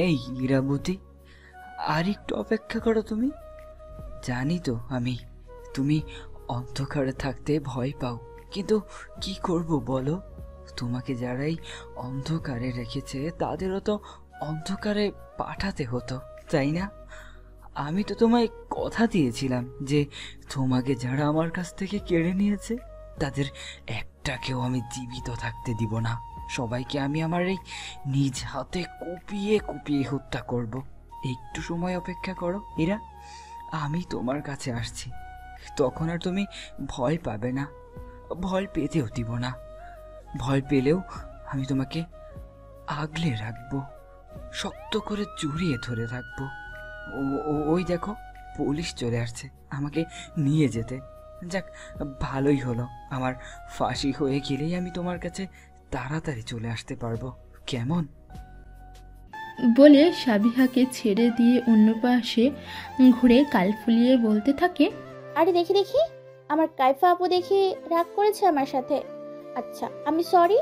এই ইরাবতী, আর একটু অপেক্ষা করো। তুমি জানি তো তুমি অন্ধকারে থাকতে ভয় পাও, কিন্তু কি করব বলো? তোমাকে যারাই অন্ধকারে রেখেছে তাদেরও তো অন্ধকারে পাঠাতে হতো, তাই না? আমি তো তোমায় কথা দিয়েছিলাম যে তোমাকে যারা আমার কাছ থেকে কেড়ে নিয়েছে তাদের একটাকেও আমি জীবিত থাকতে দিব না। সবাইকে আমি আমার এই নিজ হাতে কুপিয়ে কুপিয়ে হত্যা করব। একটু সময় অপেক্ষা করো এরা, আমি তোমার কাছে আসছি। তখন আর তুমি ভয় পাবে না, ভয় পেতেও দিব না। ভয় পেলেও আমি তোমাকে আগলে রাখবো, শক্ত করে জড়িয়ে ধরে রাখবো। ওই দেখো, পুলিশ চলে আসছে আমাকে নিয়ে যেতে। যাক, ভালোই হলো। আমার ফাঁসি হয়ে গেলেই আমি তোমার কাছে তাড়াতাড়ি চলে আসতে পারবো, কেমন? বলে সাবিহাকে ছেড়ে দিয়ে অন্য পাশে ঘুরে গাল ফুলিয়ে বলতে থাকে, আরে দেখি দেখি, আমার কাইফা আপু দেখি রাগ করেছে আমার সাথে। আচ্ছা, আমি সরি।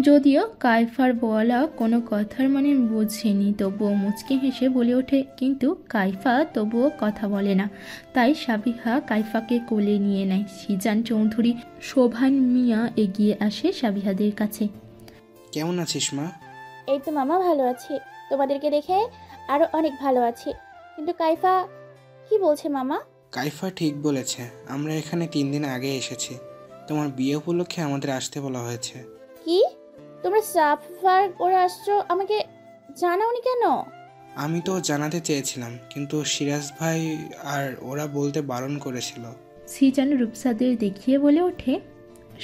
যদিও কাইফার বলা কোনো কথার মানে বোঝেনি, তবুও মুচকে হেসে বলে ওঠে, কিন্তু কাইফা তবুও কথা বলে না। তাই সাবিহা কাইফাকে কোলে নিয়ে নেয়। সিজান চৌধুরী, শোভান মিয়া এগিয়ে আসে সাবিহাদের কাছে। কেমন আছিস মা? এই তো মামা, ভালো আছি। তোমাদেরকে দেখে আরো অনেক ভালো আছি। কিন্তু কাইফা কি বলছে মামা? কাইফা ঠিক বলেছে, আমরা এখানে 3 দিন আগে এসেছি। তোমার বিয়ে উপলক্ষে আমাদের আসতে বলা হয়েছে। কি, তোমরা সাফার করে আসছো, আমাকে জানাওনি কেন? আমি তো জানাতে চেয়েছিলাম, কিন্তু সিরাজ ভাই আর ওরা বলতে বারণ করেছিল। সিজান রূপসাদের দেখিয়ে বলে ওঠে।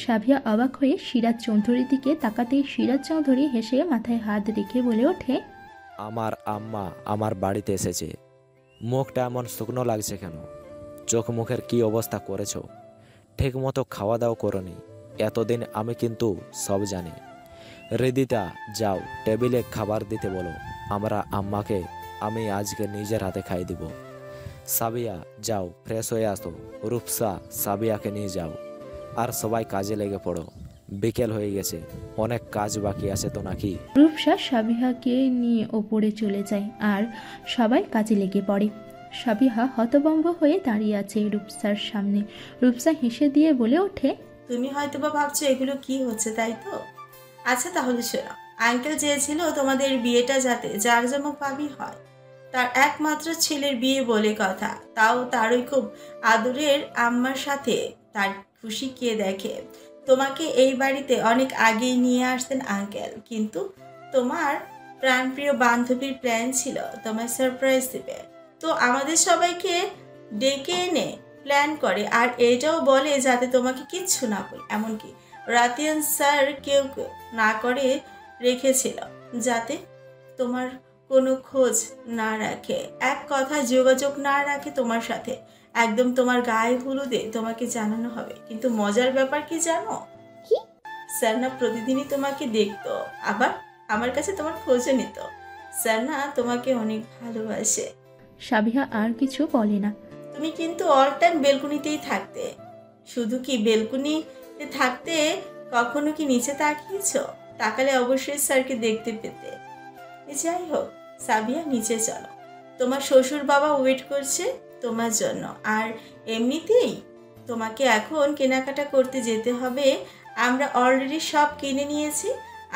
সাবিহা অবাক হয়ে সিরাজ চৌধুরীর দিকে তাকাতেই সিরাজ চৌধুরী হেসে মাথায় হাত রেখে বলে ওঠে, আমার আম্মা আমার বাড়িতে এসেছে। মুখটা এমন শুকনো লাগছে কেন? চোখ মুখের কি অবস্থা করেছো? ঠিক মতো খাওয়া দাওয়া করনি। এতদিন আমি কিন্তু সব জানি। হৃদিতা, যাও টেবিলে খাবার দিতে বলো। আমরা আম্মাকে আমি আজকে নিজের হাতে খাই দিব। সাবিয়া, যাও ফ্রেশ হয়ে আসো। রূপসা, সাবিয়াকে নিয়ে যাও। আর সবাই কাজে লেগে পড়ো। বিকেল হয়ে গেছে, অনেক কাজ বাকি আছে তো নাকি? রূপসা সাবিহাকে নিয়ে ওপরে চলে যায় আর সবাই কাজে লেগে পড়ে। সাবিহা হতভম্ব হয়ে দাঁড়িয়ে আছে রূপসার সামনে। রূপসা হেসে দিয়ে বলে ওঠে, তুমি হয়তো বা ভাবছো এগুলো কি হচ্ছে, তাই তো? আচ্ছা তাহলে শোনো, আঙ্কেল চেয়েছিল তোমাদের বিয়েটা যাতে জাঁকজমকভাবেই হয়। তার একমাত্র ছেলের বিয়ে বলে কথা, তাও তারই খুব আদরের আম্মার সাথে। তার খুশি কে দেখে? তোমাকে এই বাড়িতে অনেক আগেই নিয়ে আসতেন আঙ্কেল, কিন্তু তোমার প্রাণপ্রিয় বান্ধবীর প্ল্যান ছিল তোমার সারপ্রাইজ দেবে। তো আমাদের সবাইকে ডেকে এনে প্ল্যান করে, আর এটাও বলে যাতে তোমাকে কিচ্ছু না বলে। এমনকি রাতিয়ান স্যার কেউ না করে রেখেছিল যাতে তোমার কোনো খোঁজ না রাখে, এক কথা যোগাযোগ না রাখে তোমার সাথে। একদম তোমার গায়ে হলুদে তোমাকে জানানো হবে। কিন্তু মজার ব্যাপার কি জানো? কি? স্যার না প্রতিদিনই তোমাকে দেখতো, আবার আমার কাছে তোমার খোঁজও নিত। স্যার না তোমাকে অনেক ভালোবাসে। সাবিহা আর কিছু বলে না। তুমি কিন্তু অল টাইম বেলকুনিতেই থাকতে। শুধু কি বেলকুনিতে থাকতে, কখনো কি নিচে তাকিয়েছো? তাকালে অবশ্যই স্যারকে দেখতে পেতে। যাই হোক সাবিয়া, নিচে চলো, তোমার শ্বশুর বাবা ওয়েট করছে তোমার জন্য। আর এমনিতেই তোমাকে এখন কেনাকাটা করতে যেতে হবে। আমরা অলরেডি সব কিনে নিয়েছি,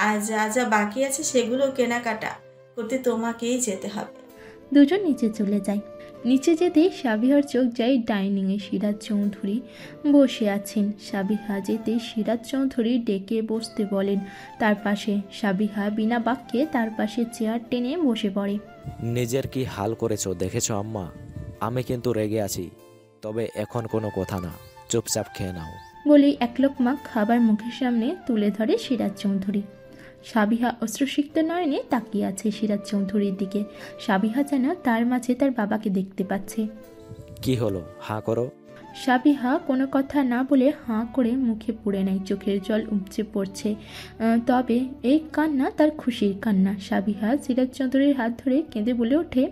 আর যা যা বাকি আছে সেগুলো কেনাকাটা করতে তোমাকেই যেতে হবে। দুজন নিচে চলে যায়। নিচে যেতেই সাবিহার চোখ যায় ডাইনিংয়ে। সিরাজ চৌধুরী বসে আছেন। সাবিহা যেতেই সিরাজ চৌধুরী ডেকে বসতে বলেন তার পাশে। সাবিহা বিনা বাক্যে তার পাশে চেয়ার টেনে বসে পড়ে। নিজের কি হাল করেছো দেখেছো আম্মা? আমি কিন্তু রেগে আছি, তবে এখন কোনো কথা না, চুপচাপ খেয়ে নাও। বলেই এক লোকমা খাবার মুখের সামনে তুলে ধরে সিরাজ চৌধুরী। সাবিহা অশ্রুসিক্ত নয়নে তাকিয়ে আছে সিরাজ চৌধুরীর দিকে। সাবিহা যেন তার মাঝে তার বাবাকে দেখতে পাচ্ছে। কি হলো, হাঁ করো। সাবিহা কোনো কথা না বলে হাঁ করে মুখে পুড়ে নেয়। চোখের জল উপচে পড়ছে, তবে এই কান্না তার খুশির কান্না। সাবিহা সিরাজ চৌধুরীর হাত ধরে কেঁদে বলে ওঠে,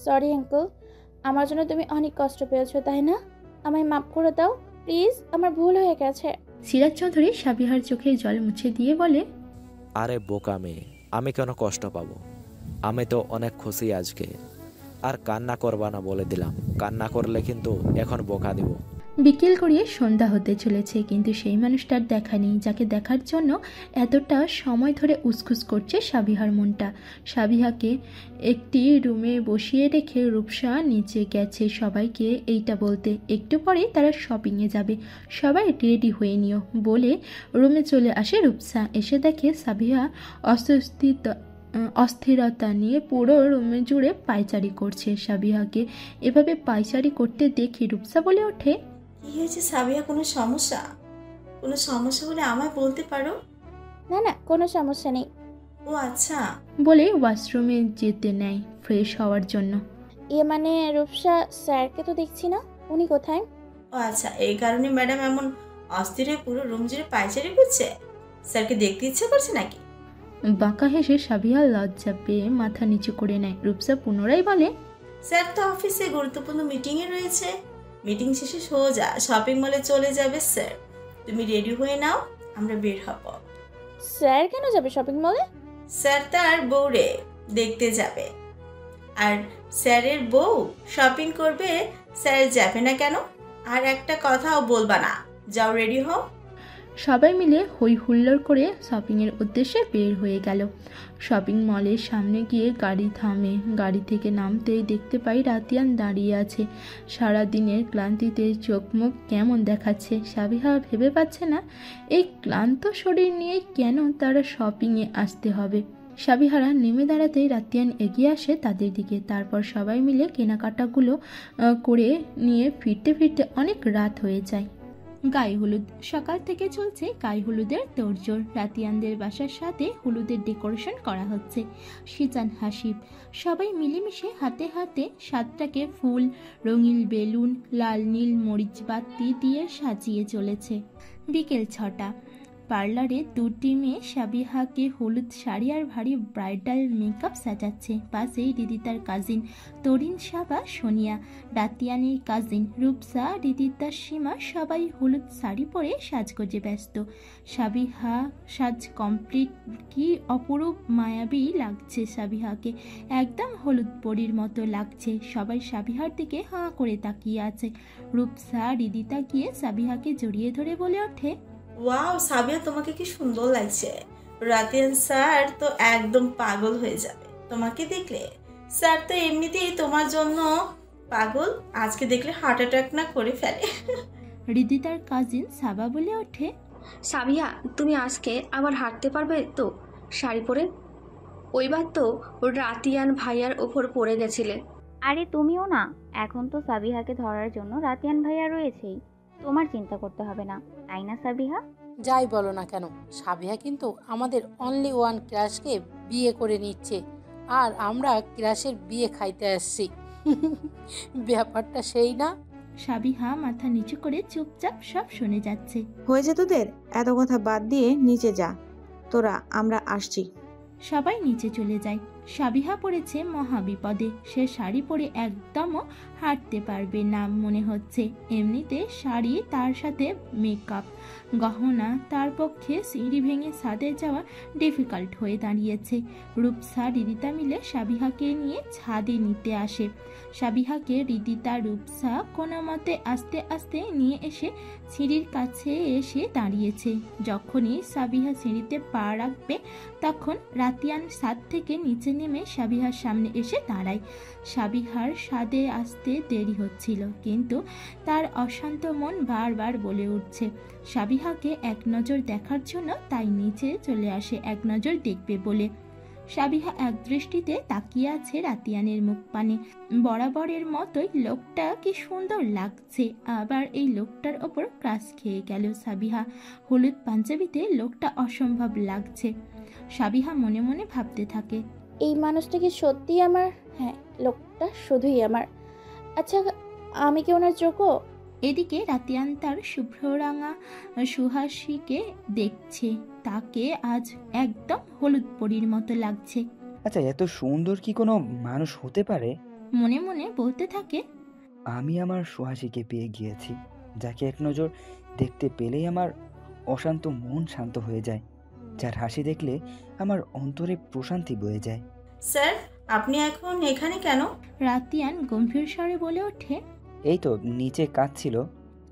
সরি আঙ্কেল, আমার জন্য তুমি অনেক কষ্ট পেয়েছো, তাই না? আমায় মাফ করে দাও প্লিজ, আমার ভুল হয়ে গেছে। সিরাজ চৌধুরী সাবিহার চোখের জল মুছে দিয়ে বলে, আরে বোকা মেয়ে, আমি কেন কষ্ট পাবো? আমি তো অনেক খুশি আজকে। আর কান্না করবা না বলে দিলাম, কান্না করলে কিন্তু এখন বকা দিব। বিকেল গড়িয়ে সন্ধ্যা হতে চলেছে, কিন্তু সেই মানুষটার দেখা নেই যাকে দেখার জন্য এতটা সময় ধরে উসখুস করছে সাবিহার মনটা। সাবিহাকে একটি রুমে বসিয়ে রেখে রূপসা নিচে গেছে সবাইকে এইটা বলতে। একটু পরে তারা শপিংয়ে যাবে, সবাই রেডি হয়ে নিও বলে রুমে চলে আসে রূপসা। এসে দেখে সাবিহা অস্থিরতা নিয়ে পুরো রুমে জুড়ে পায়চারি করছে। সাবিহাকে এভাবে পায়চারি করতে দেখে রূপসা বলে ওঠে, কি হয়েছে সাবিয়া? কোনো সমস্যা? কোনো সমস্যা হলে আমায় বলতে পারো। না না, কোনো সমস্যা নেই। ও আচ্ছা। বলে ওয়াশরুমে যেতে নেয় ফ্রেশ হওয়ার জন্য। মানে রূপসা স্যারকে তো দেখছি না, উনি কোথায়? ও আচ্ছা, এই কারণে ম্যাডাম এমন অস্থির হয়ে পুরো রুম জুড়ে পায়চারি করছে। স্যারকে দেখতে ইচ্ছে করছে নাকি? বাঁকা হেসে সাবিহা লজ্জা পেয়ে মাথা নিচু করে নেয়। রূপসা পুনরায় বলে, স্যার তো অফিসে গুরুত্বপূর্ণ মিটিংয়ে রয়েছে। মিটিং শেষে সোজা শপিং মলে চলে যাবে স্যার। তুমি রেডি হয়ে নাও, আমরা বের হব। স্যার কেন যাবে শপিং মলে? স্যার তার বউরে দেখতে যাবে। আর স্যারের বউ শপিং করবে, স্যার যাবে না কেন? আর একটা কথাও বলবা না, যাও রেডি হও। সবাই মিলে হই হুল্লোড় করে শপিংয়ের উদ্দেশ্যে বের হয়ে গেল। শপিং মলের সামনে গিয়ে গাড়ি থামে। গাড়ি থেকে নামতেই দেখতে পাই রাতিয়ান দাঁড়িয়ে আছে। সারা দিনের ক্লান্তিতে চোখ মুখ কেমন দেখাচ্ছে। সাবিহা ভেবে পাচ্ছে না এই ক্লান্ত শরীর নিয়ে কেন তারা শপিংয়ে আসতে হবে। সাবিহারা নেমে দাঁড়াতেই রাতিয়ান এগিয়ে আসে তাদের দিকে। তারপর সবাই মিলে কেনাকাটাগুলো করে নিয়ে ফিরতে ফিরতে অনেক রাত হয়ে যায়। গায়ে হলুদ সকাল থেকে চলছে। গায়ে হলুদের তোড়জোড়। রাতিয়ানদের বাসার সাথে হলুদের ডেকোরেশন করা হচ্ছে। সিজান হাসিব সবাই মিলেমিশে হাতে হাতে সাতটাকে ফুল, রঙিন বেলুন, লাল নীল মরিচ বাতি দিয়ে সাজিয়ে চলেছে। বিকেল 6টা। পার্লারে দুটি মেয়ে সাবিহাকে হলুদ শাড়ি আর ভারী ব্রাইডাল মেকআপ সাজাচ্ছে। পাশেই রিদিতার কাজিন তরিন, সাবা, সোনিয়া, রাতিয়ানের কাজিন রূপসা, রিদিতার সীমা সবাই হলুদ শাড়ি পরে সাজগোজে ব্যস্ত। সাবিহা সাজ কমপ্লিট। কি অপরূপ মায়াবী লাগছে সাবিহাকে, একদম হলুদ পরীর মতো লাগছে। সবাই সাবিহার দিকে হাঁ করে তাকিয়ে আছে। রূপসা রিদিতা গিয়ে সাবিহাকে জড়িয়ে ধরে বলে ওঠে, ওয়াও সাবিয়া, তোমাকে কি সুন্দর লাগছে। রাতিয়ান স্যার তো একদম পাগল হয়ে যাবে তোমাকে দেখলে। স্যার তো এমনিতেই তোমার জন্য পাগল, আজকে দেখলে হার্ট অ্যাটাক না করে ফেলে। রিদিতার কাজিন সাবা বলে ওঠে, সাবিয়া, তুমি আজকে আবার হাঁটতে পারবে তো শাড়ি পরে? ওইবার তো রাতিয়ান ভাইয়ার ওপর পড়ে গেছিলে। আরে তুমিও না, এখন তো সাবিহাকে ধরার জন্য রাতিয়ান ভাইয়া রয়েছেই, তোমার চিন্তা করতে হবে না, তাই না সাবিহা? যাই বলো না কেন, সাবিহা কিন্তু আমাদের অনলি ওয়ান ক্রাশকে বিয়ে করে নিচ্ছে, আর আমরা ক্রাশের বিয়ে খাইতে আসছি। ব্যাপারটা সেই না? সাবিহা মাথা নিচু করে চুপচাপ সব শুনে যাচ্ছে। হয়েছে তোদের, এত কথা বাদ দিয়ে নিচে যা তোরা, আমরা আসছি। সবাই নিচে চলে যায়। সাবিহা পড়েছে মহা বিপদে। সে শাড়ি পরে একদমও হাঁটতে পারবে না মনে হচ্ছে। এমনিতে শাড়ি, তার সাথে মেকআপ, গহনা, তার পক্ষে সিঁড়ি ভেঙে ছাদে যাওয়া ডিফিকাল্ট হয়ে দাঁড়িয়েছে। রূপসা রিদিতা মিলে সাবিহাকে নিয়ে ছাদে নিতে আসে। সাবিহাকে রিদিতা রূপসা কোনো মতে আস্তে আস্তে নিয়ে এসে সিঁড়ির কাছে এসে দাঁড়িয়েছে। যখনই সাবিহা সিঁড়িতে পা রাখবে তখন রাতিয়ান ছাদ থেকে নিচে নেমে সাবিহার সামনে এসে দাঁড়ায়। সাবিহার ছাদে আসতে দেরি হচ্ছিল, কিন্তু তার অশান্ত মন বারবার বলে উঠছে সাবিহাকে এক নজর দেখার জন্য, তাই নিচে চলে আসে এক নজর দেখবে বলে। সাবিহা এক দৃষ্টিতে তাকিয়ে আছে রাতিয়ানের মুখ পানে। বরাবরের মতোই লোকটা কি সুন্দর লাগছে। আবার এই লোকটার ওপর ক্রাশ খেয়ে গেল সাবিহা। হলুদ পাঞ্জাবিতে লোকটা অসম্ভব লাগছে। সাবিহা মনে মনে ভাবতে থাকে, এই মানুষটা কি সত্যিই আমার? হ্যাঁ, লোকটা শুধুই আমার। আচ্ছা, আমি কি ওনার যোগ্য? এদিকে রাতিয়ান তার শুভ্ররাঙা সুহাসীকে দেখছে। তাকে আজ একদম হলুদ পরীর মতো লাগছে। আচ্ছা, এত সুন্দর কি কোনো মানুষ হতে পারে? মনে মনে বলতে থাকে, আমি আমার সুহাসীকে পেয়ে গিয়েছি, যাকে এক নজর দেখতে পেলেই আমার অশান্ত মন শান্ত হয়ে যায়, যার হাসি দেখলে আমার অন্তরে প্রশান্তি বয়ে যায়। স্যার, আপনি এখন এখানে কেন? রাতিয়ান গম্ভীর স্বরে বলে ওঠে। এই তো নিচে কাজ ছিল,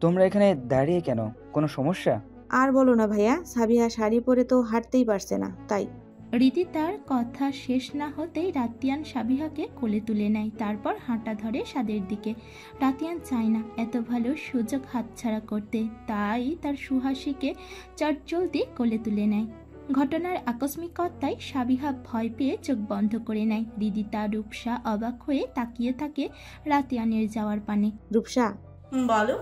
তোমরা এখানে দাঁড়িয়ে কেন? কোনো সমস্যা? আর বলো না ভাইয়া, সাবিহা শাড়ি পরে তো হাঁটতেই পারছে না, তাই। রীতি তার কথা শেষ না হতেই রাতিয়ান সাবিহাকে কোলে তুলে নেয়, তারপর হাঁটা ধরে সাদের দিকে। রাতিয়ান চায় না এত ভালো সুযোগ হাতছাড়া করতে, তাই তার সুহাসীকে চটজলদি কোলে তুলে নেয়। ঘটনার আকস্মিকতায় সাবিহা ভয় পেয়ে চোখ বন্ধ করে নেয়। রিদিতা রূপসা অবাক হয়ে তাকিয়ে থাকে রাতিয়ানের যাওয়ার পানে। রূপসা, বলো।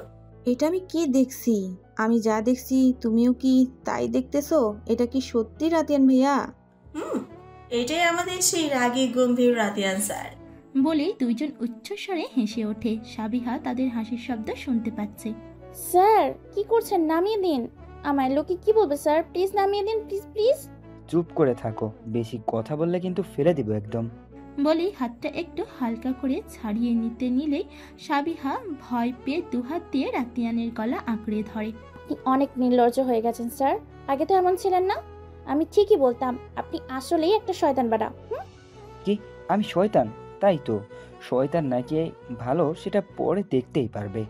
এটা আমি কি দেখছি? আমি যা দেখছি তুমিও কি তাই দেখতেছো? এটা কি সত্যি রাতিয়ান ভাইয়া? এটাই আমাদের সেই রাগী গম্ভীর রাতিয়ান স্যার। বলেই দুইজন উচ্চস্বরে হেসে ওঠে। সাবিহা তাদের হাসির শব্দ শুনতে পাচ্ছে। স্যার কি করছেন? নামিয়ে দিন। আমার লোকে কি বলবে স্যার? প্লিজ নামিয়ে দিন, প্লিজ প্লিজ। চুপ করে থাকো, বেশি কথা বললে কিন্তু ফেলে দিব একদম। বলেই হাতটা একটু হালকা করে ছাড়িয়ে নিতে নিলেই সাবিহা ভয় পেয়ে দুহাত দিয়ে রাতিয়ানের গলা আঁকড়ে ধরে। আপনি অনেক নির্লজ্জ হয়ে গেছেন স্যার, আগে তো এমন ছিলেন না। আমি ঠিকই বলতাম, আপনি আসলেই একটা শয়তান বাড়া। কি আমি শয়তান? তাই তো, শয়তান নাকি ভালো সেটা পরে দেখতেই পারবে।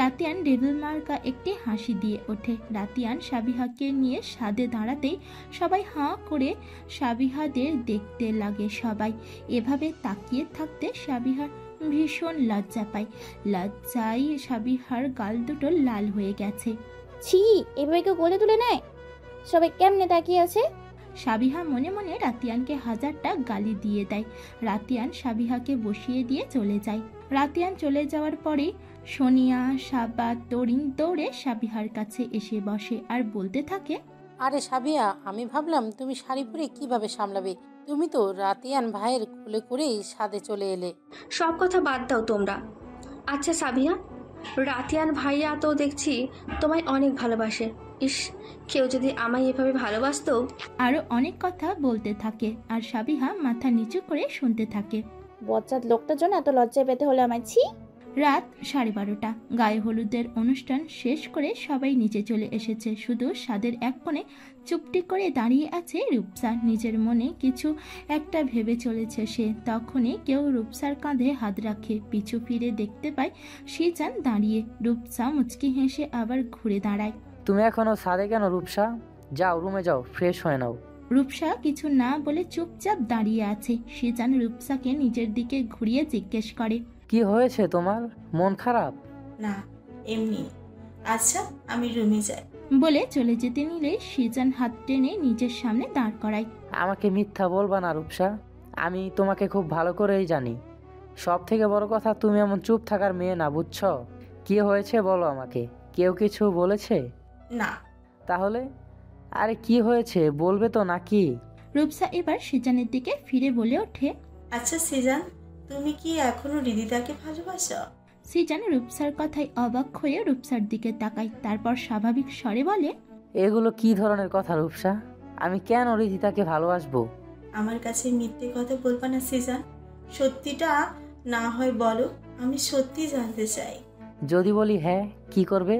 রাতিয়ান ডেভিল মার্কা একটি হাসি দিয়ে ওঠে। রাতিয়ান সাবিহাকে নিয়ে ছাদে দাঁড়াতেই সবাই হাঁ করে সাবিহাদের দেখতে লাগে। সবাই এভাবে তাকিয়ে থাকতে সাবিহার ভীষণ লজ্জা পায়। লজ্জায় সাবিহার গাল দুটো লাল হয়ে গেছে। ছি, এভাবে কেউ গলে তুলে নেয়? সবাই কেমনে তাকিয়ে আছে? সাবিহা মনে মনে রাতিয়ানকে হাজারটা গালি দিয়ে দেয়। রাতিয়ান সাবিহাকে বসিয়ে দিয়ে চলে যায়। রাতিয়ান চলে যাওয়ার পরে সোনিয়া, সাবা, তরিন দৌড়ে সাবিহার কাছে এসে বসে আর বলতে থাকে, আরে সাবিয়া, আমি ভাবলাম তুমি শাড়ি পরে কিভাবে সামলাবে। তুমি তো রাতিয়ান ভাইয়ের কোলে করেই ছাদে চলে এলে। সব কথা বাদ দাও তোমরা। আচ্ছা সাবিয়া, রাতিয়ান ভাইয়া তো দেখছি তোমায় অনেক ভালোবাসে। ইস, কেউ যদি আমায় এভাবে ভালোবাসতো। আরো অনেক কথা বলতে থাকে আর সাবিহা মাথা নিচু করে শুনতে থাকে। বজ্জাত লোকটার জন্য এত লজ্জায় পেতে হলো আমায়, ছি। রাত 12:30। গায়ে হলুদের অনুষ্ঠান শেষ করে সবাই নিচে চলে এসেছে। শুধু ছাদের এক কোণে চুপটি করে দাঁড়িয়ে আছে রূপসা। নিজের মনে কিছু একটা ভেবে চলেছে সে। তখনই কেউ রূপসার কাঁধে হাত রাখে। পিছু ফিরে দেখতে পায় সিজান দাঁড়িয়ে। রূপসা মুচকি হেসে আবার ঘুরে দাঁড়ায়। তুমি এখনো ছাদে কেন রূপসা? যাও রুমে যাও, ফ্রেশ হয়ে নাও। রূপসা কিছু না বলে চুপচাপ দাঁড়িয়ে আছে। সিজান রূপসাকে নিজের দিকে ঘুরিয়ে জিজ্ঞেস করে, কি হয়েছে তোমার? মন খারাপ? না, এমনি। আচ্ছা, আমি রুমে যাই। বলে চলে যেতে নিলে সিজান হাত টেনে নিজের সামনে দাঁড় করায়। আমাকে মিথ্যা বলবা না রূপসা, আমি তোমাকে খুব ভালো করেই জানি। সব থেকে বড় কথা, তুমি এমন চুপ থাকার মেয়ে না, বুঝছো? কি হয়েছে বলো আমাকে। কেউ কিছু বলেছে? না। তাহলে আরে কি হয়েছে বলবে তো নাকি? রূপসা এবার সিজানের দিকে ফিরে বলে ওঠে, আচ্ছা সিজান, তুমি কি এখনো হৃদিতাকে ভালোবাসো? সিজান রূপসার কথায় অবাক হয়ে রূপসার দিকে তাকায়, তারপর স্বাভাবিক স্বরে বলে, এগুলো কি ধরনের কথা রূপসা? আমি কেন হৃদিতাকে ভালোবাসবো? আমার কাছে মিথ্যে কথা বলবা না সিজান, সত্যিটা না হয় বলো, আমি সত্যি জানতে চাই। যদি বলি হ্যাঁ, কি করবে?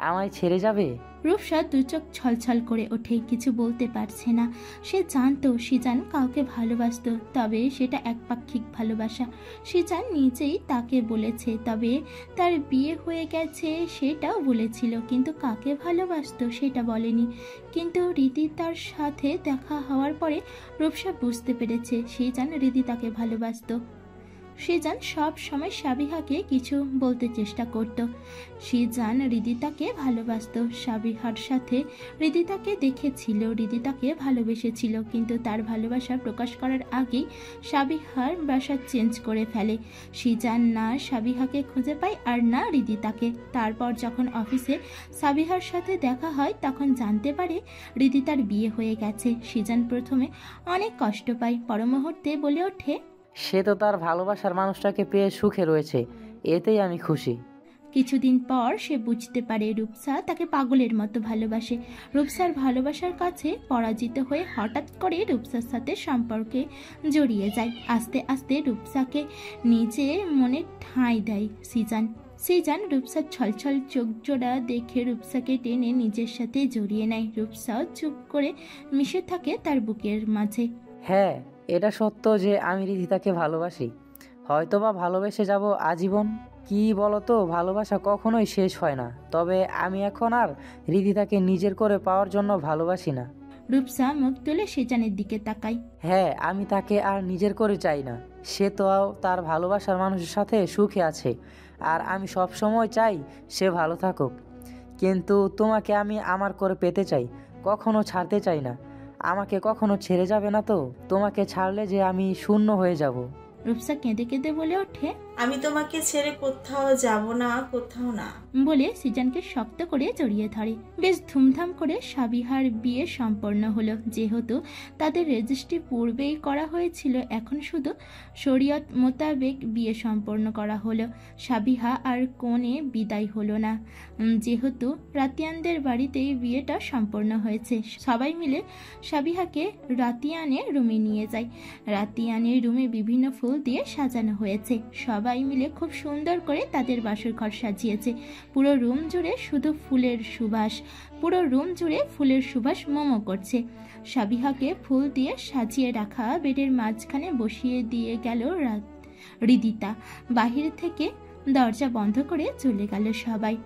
আমায় ছেড়ে যাবে? রূপসা দু চোখ ছলছল করে ওঠে, কিছু বলতে পারছে না। সে জানতো সিজান কাউকে ভালোবাসতো, তবে সেটা একপাক্ষিক ভালোবাসা। সিজান নিজেই তাকে বলেছে, তবে তার বিয়ে হয়ে গেছে সেটাও বলেছিল, কিন্তু কাকে ভালোবাসতো সেটা বলেনি। কিন্তু হৃদিতার সাথে দেখা হওয়ার পরে রূপসা বুঝতে পেরেছে সিজান হৃদিতাকে ভালোবাসতো। সিজান সব সময় সাবিহাকে কিছু বলতে চেষ্টা করত। সিজান হৃদিতাকে ভালোবাসতো। সাবিহার সাথে হৃদিতাকে দেখেছিল, হৃদিতাকে ভালোবেসেছিল, কিন্তু তার ভালোবাসা প্রকাশ করার আগেই সাবিহার বাসা চেঞ্জ করে ফেলে। সিজান না সাবিহাকে খুঁজে পায় আর না হৃদিতাকে। তারপর যখন অফিসে সাবিহার সাথে দেখা হয় তখন জানতে পারে হৃদিতার বিয়ে হয়ে গেছে। সিজান প্রথমে অনেক কষ্ট পায়, পর মুহূর্তে বলে ওঠে, সে তো তার ভালোবাসার মানুষটাকে পেয়ে সুখে রয়েছে, এতেই আমি খুশি। কিছুদিন পর সে বুঝতে পারে রূপসা তাকে পাগলের মতো ভালোবাসে। রূপসার ভালোবাসার কাছে পরাজিত হয়ে হঠাৎ করে রূপসার সাথে সম্পর্কে জড়িয়ে যায়। আস্তে আস্তে রূপসাকে নিজে মনে ঠাঁই দেয় সিজান। সিজান রূপসার ছলছল চোখ জোড়া দেখে রূপসাকে টেনে নিজের সাথে জড়িয়ে নেয়। রূপসাও চুপ করে মিশে থাকে তার বুকের মাঝে। হ্যাঁ, এটা সত্য যে আমি রিদিতাকে ভালোবাসি, হয়তোবা ভালোবেসে যাব আজীবন। কি বলো তো, ভালোবাসা কখনোই শেষ হয় না। তবে আমি এখন আর রিদিতাকে নিজের করে পাওয়ার জন্য ভালোবাসি না। রূপসা মুখ তুলে সেজানের দিকে তাকায়। হ্যাঁ, আমি তাকে আর নিজের করে চাই না। সে তো তার ভালোবাসার মানুষের সাথে সুখে আছে, আর আমি সব সময় চাই সে ভালো থাকুক। কিন্তু তোমাকে আমি আমার করে পেতে চাই, কখনো ছাড়তে চাই না। আমাকে কখনো ছেড়ে যাবে না তো? তোমাকে ছাড়লে যে আমি শূন্য হয়ে যাব। রূপসা কেঁদে কেঁদে বলে ওঠে, আমি তোমাকে ছেড়ে কোথাও যাব না, কোথাও না। বলে সিজানকে শক্ত করে জড়িয়ে ধরে। বেশ ধুমধাম করে সাবিহার বিয়ে সম্পন্ন হলো। যেহেতু তাদের রেজিস্ট্রি পূর্বেই করা হয়েছিল, এখন শুধু শরীয়ত মোতাবেক বিয়ে সম্পন্ন করা হলো। সাবিহা আর কোণে বিদায় হলো না। যেহেতু রাতিয়ানদের বাড়িতেই বিয়েটা সম্পন্ন হয়েছে, সবাই মিলে সাবিহাকে রাতিয়ানের রুমে নিয়ে যায়। রাতিয়ানের রুমে বিভিন্ন ফুল দিয়ে সাজানো হয়েছে। সবাই মিলে খুব সুন্দর করে তাদের বাসর ঘর সাজিয়েছে। পুরো রুম জুড়ে শুধু ফুলের সুবাস, পুরো রুম জুড়ে ফুলের সুবাস মোমো করছে। সাবিহাকে ফুল দিয়ে সাজিয়ে রাখা বেডের মাঝখানে বসিয়ে দিয়ে গেল রিদিতা। বাহির থেকে দরজা বন্ধ করে চলে গেল সবাই।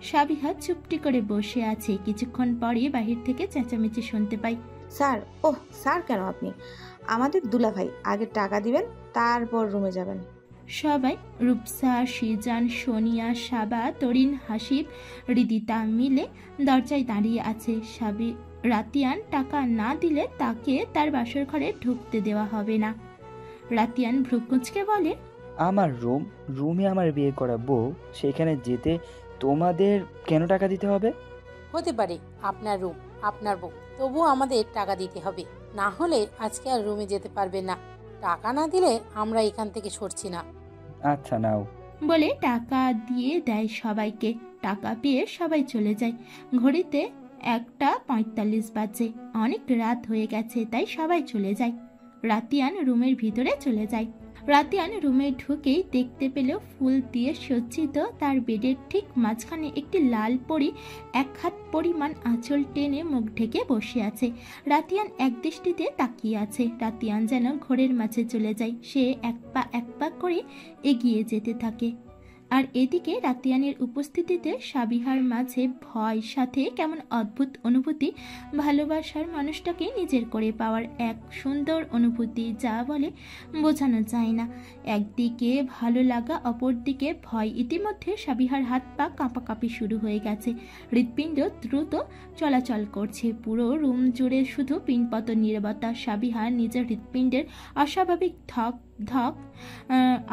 সাবিহা চুপটি করে বসে আছে। কিছুক্ষণ পরে বাহির থেকে চেঁচামেচি শুনতে পাই। স্যার, ওহ স্যার কেন আপনি? আমাদের দুলাভাই, আগে টাকা দিবেন, তারপর রুমে যাবেন। সবাই, রূপসা, সিজান, সোনিয়া, সাবা, তরিন, হাসিব, রিদিতা মিলে দরজায় দাঁড়িয়ে আছে। রাতিয়ান টাকা না দিলে তাকে তার বাসর ঘরে ঢুকতে দেওয়া হবে না। রাতিয়ান ভ্রুকুঁচকে বলে, আমার রুমে আমার বিয়ে করা বউ, সেখানে যেতে তোমাদের কেন টাকা দিতে হবে? হতে পারে আপনার রুম, আপনার বউ, তবুও আমাদের টাকা দিতে হবে, না হলে আজকে আর রুমে যেতে পারবে না। টাকা না দিলে আমরা এখান থেকে সরছি না। আচ্ছা নাও, বলে টাকা দিয়ে দেয় সবাইকে। টাকা পেয়ে সবাই চলে যায়। ঘড়িতে 1:45 বাজে। অনেক রাত হয়ে গেছে, তাই সবাই চলে যায়। রাতিয়ান রুমের ভিতরে চলে যায়। রাতিয়ান রুমে ঢুকেই দেখতে পেল ফুল দিয়ে সজ্জিত তার বেডের ঠিক মাঝখানে একটি লাল পরী 1 হাত পরিমাণ আঁচল টেনে মুখ ঢেকে বসে আছে। রাতিয়ান এক দৃষ্টিতে তাকিয়ে আছে। রাতিয়ান যেন ঘোরের মাঝে চলে যায়। সে এক পা করে এগিয়ে যেতে থাকে। আর এদিকে রাতিয়ানের উপস্থিতিতে সাবিহার মাঝে ভয়, সাথে কেমন অদ্ভুত অনুভূতি, ভালোবাসার মানুষটাকে নিজের করে পাওয়ার এক সুন্দর অনুভূতি, যা বলে বোঝানো যায় না। একদিকে ভালো লাগা, অপরদিকে ভয়। ইতিমধ্যে সাবিহার হাত পা কাঁপাকাঁপি শুরু হয়ে গেছে। হৃৎপিণ্ড দ্রুত চলাচল করছে। পুরো রুম জুড়ে শুধু পিনপত নীরবতা। সাবিহার নিজের হৃৎপিণ্ডের অস্বাভাবিক ধক ধক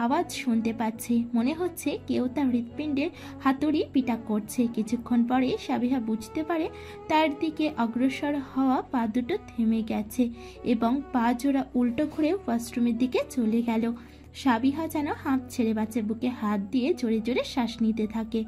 আওয়াজ শুনতে পাচ্ছে। মনে হচ্ছে কেউ তার হৃৎপিণ্ডের হাতুড়ি পিটা করছে। কিছুক্ষণ পরে সাবিহা বুঝতে পারে তার দিকে অগ্রসর হওয়া পা দুটো থেমে গেছে এবং পা জোড়া উল্টো ঘুরে ওয়াশরুমের দিকে চলে গেল। সাবিহা যেন হাঁপ ছেড়ে বাঁচে, বুকে হাত দিয়ে জোরে জোরে শ্বাস নিতে থাকে।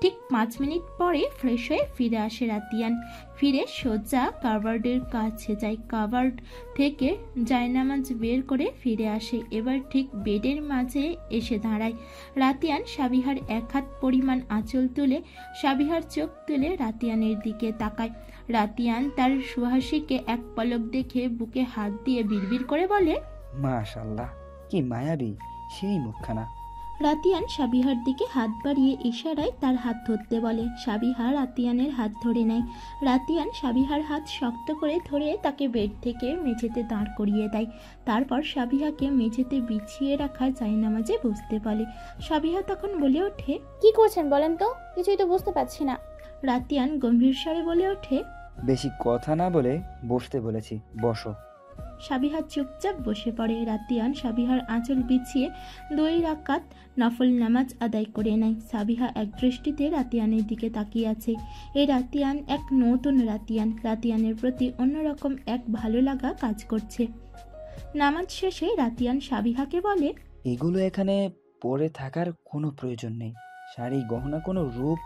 ঠিক 5 মিনিট পরে ফ্রেশ হয়ে ফিরে আসে রাতিয়ান। ফিরে সোজা কাভার্ডের কাছে যায়। কাভার্ড থেকে জায়নামাজ বের করে ফিরে আসে। এবার ঠিক বেডের মাঝে এসে দাঁড়ায়। রাতিয়ান সাবিহার 1 হাত পরিমাণ আঁচল তুলে সাবিহার চোখ তুলে রাতিয়ানের দিকে তাকায়। রাতিয়ান তার সুহাসীকে এক পলক দেখে বুকে হাত দিয়ে বিড়বিড় করে বলে, মাশাআল্লাহ, কি মায়াবী সেই মুখখানা। রাতিয়ান সাবিহার দিকে হাত বাড়িয়ে ইশারায় তার হাত ধরতে বলে। সাবিহা রাতিয়ানের হাত ধরে নেয়। রাতিয়ান সাবিহার হাত শক্ত করে ধরে তাকে বেড থেকে মেঝেতে দাঁড় করিয়ে দেয়। তারপর সাবিহাকে মেঝেতে বিছিয়ে রাখা জায়নামাজে বসতে বলে। সাবিহা তখন বলে ওঠে, কি করছেন বলেন তো? কিছুই তো বুঝতে পারছি না। রাতিয়ান গম্ভীর স্বরে বলে ওঠে, বেশি কথা না বলে বসতে বলেছি, বসো। সাবিহা চুপচাপ বসে পড়ে। রাতিয়ান সাবিহার আঁচল বিছিয়ে 2 রাকাত নফল নামাজ আদায় করে নেয়। সাবিহা এক দৃষ্টিতে রাতিয়ানের দিকে তাকিয়ে আছে। এই রাতিয়ান এক নতুন রাতিয়ান। রাতিয়ানের প্রতি অন্যরকম এক ভালো লাগা কাজ করছে। নামাজ শেষে রাতিয়ান সাবিহাকে বলে, এগুলো এখানে পরে থাকার কোনো প্রয়োজন নেই। শাড়ি, গহনা, কোনো রূপ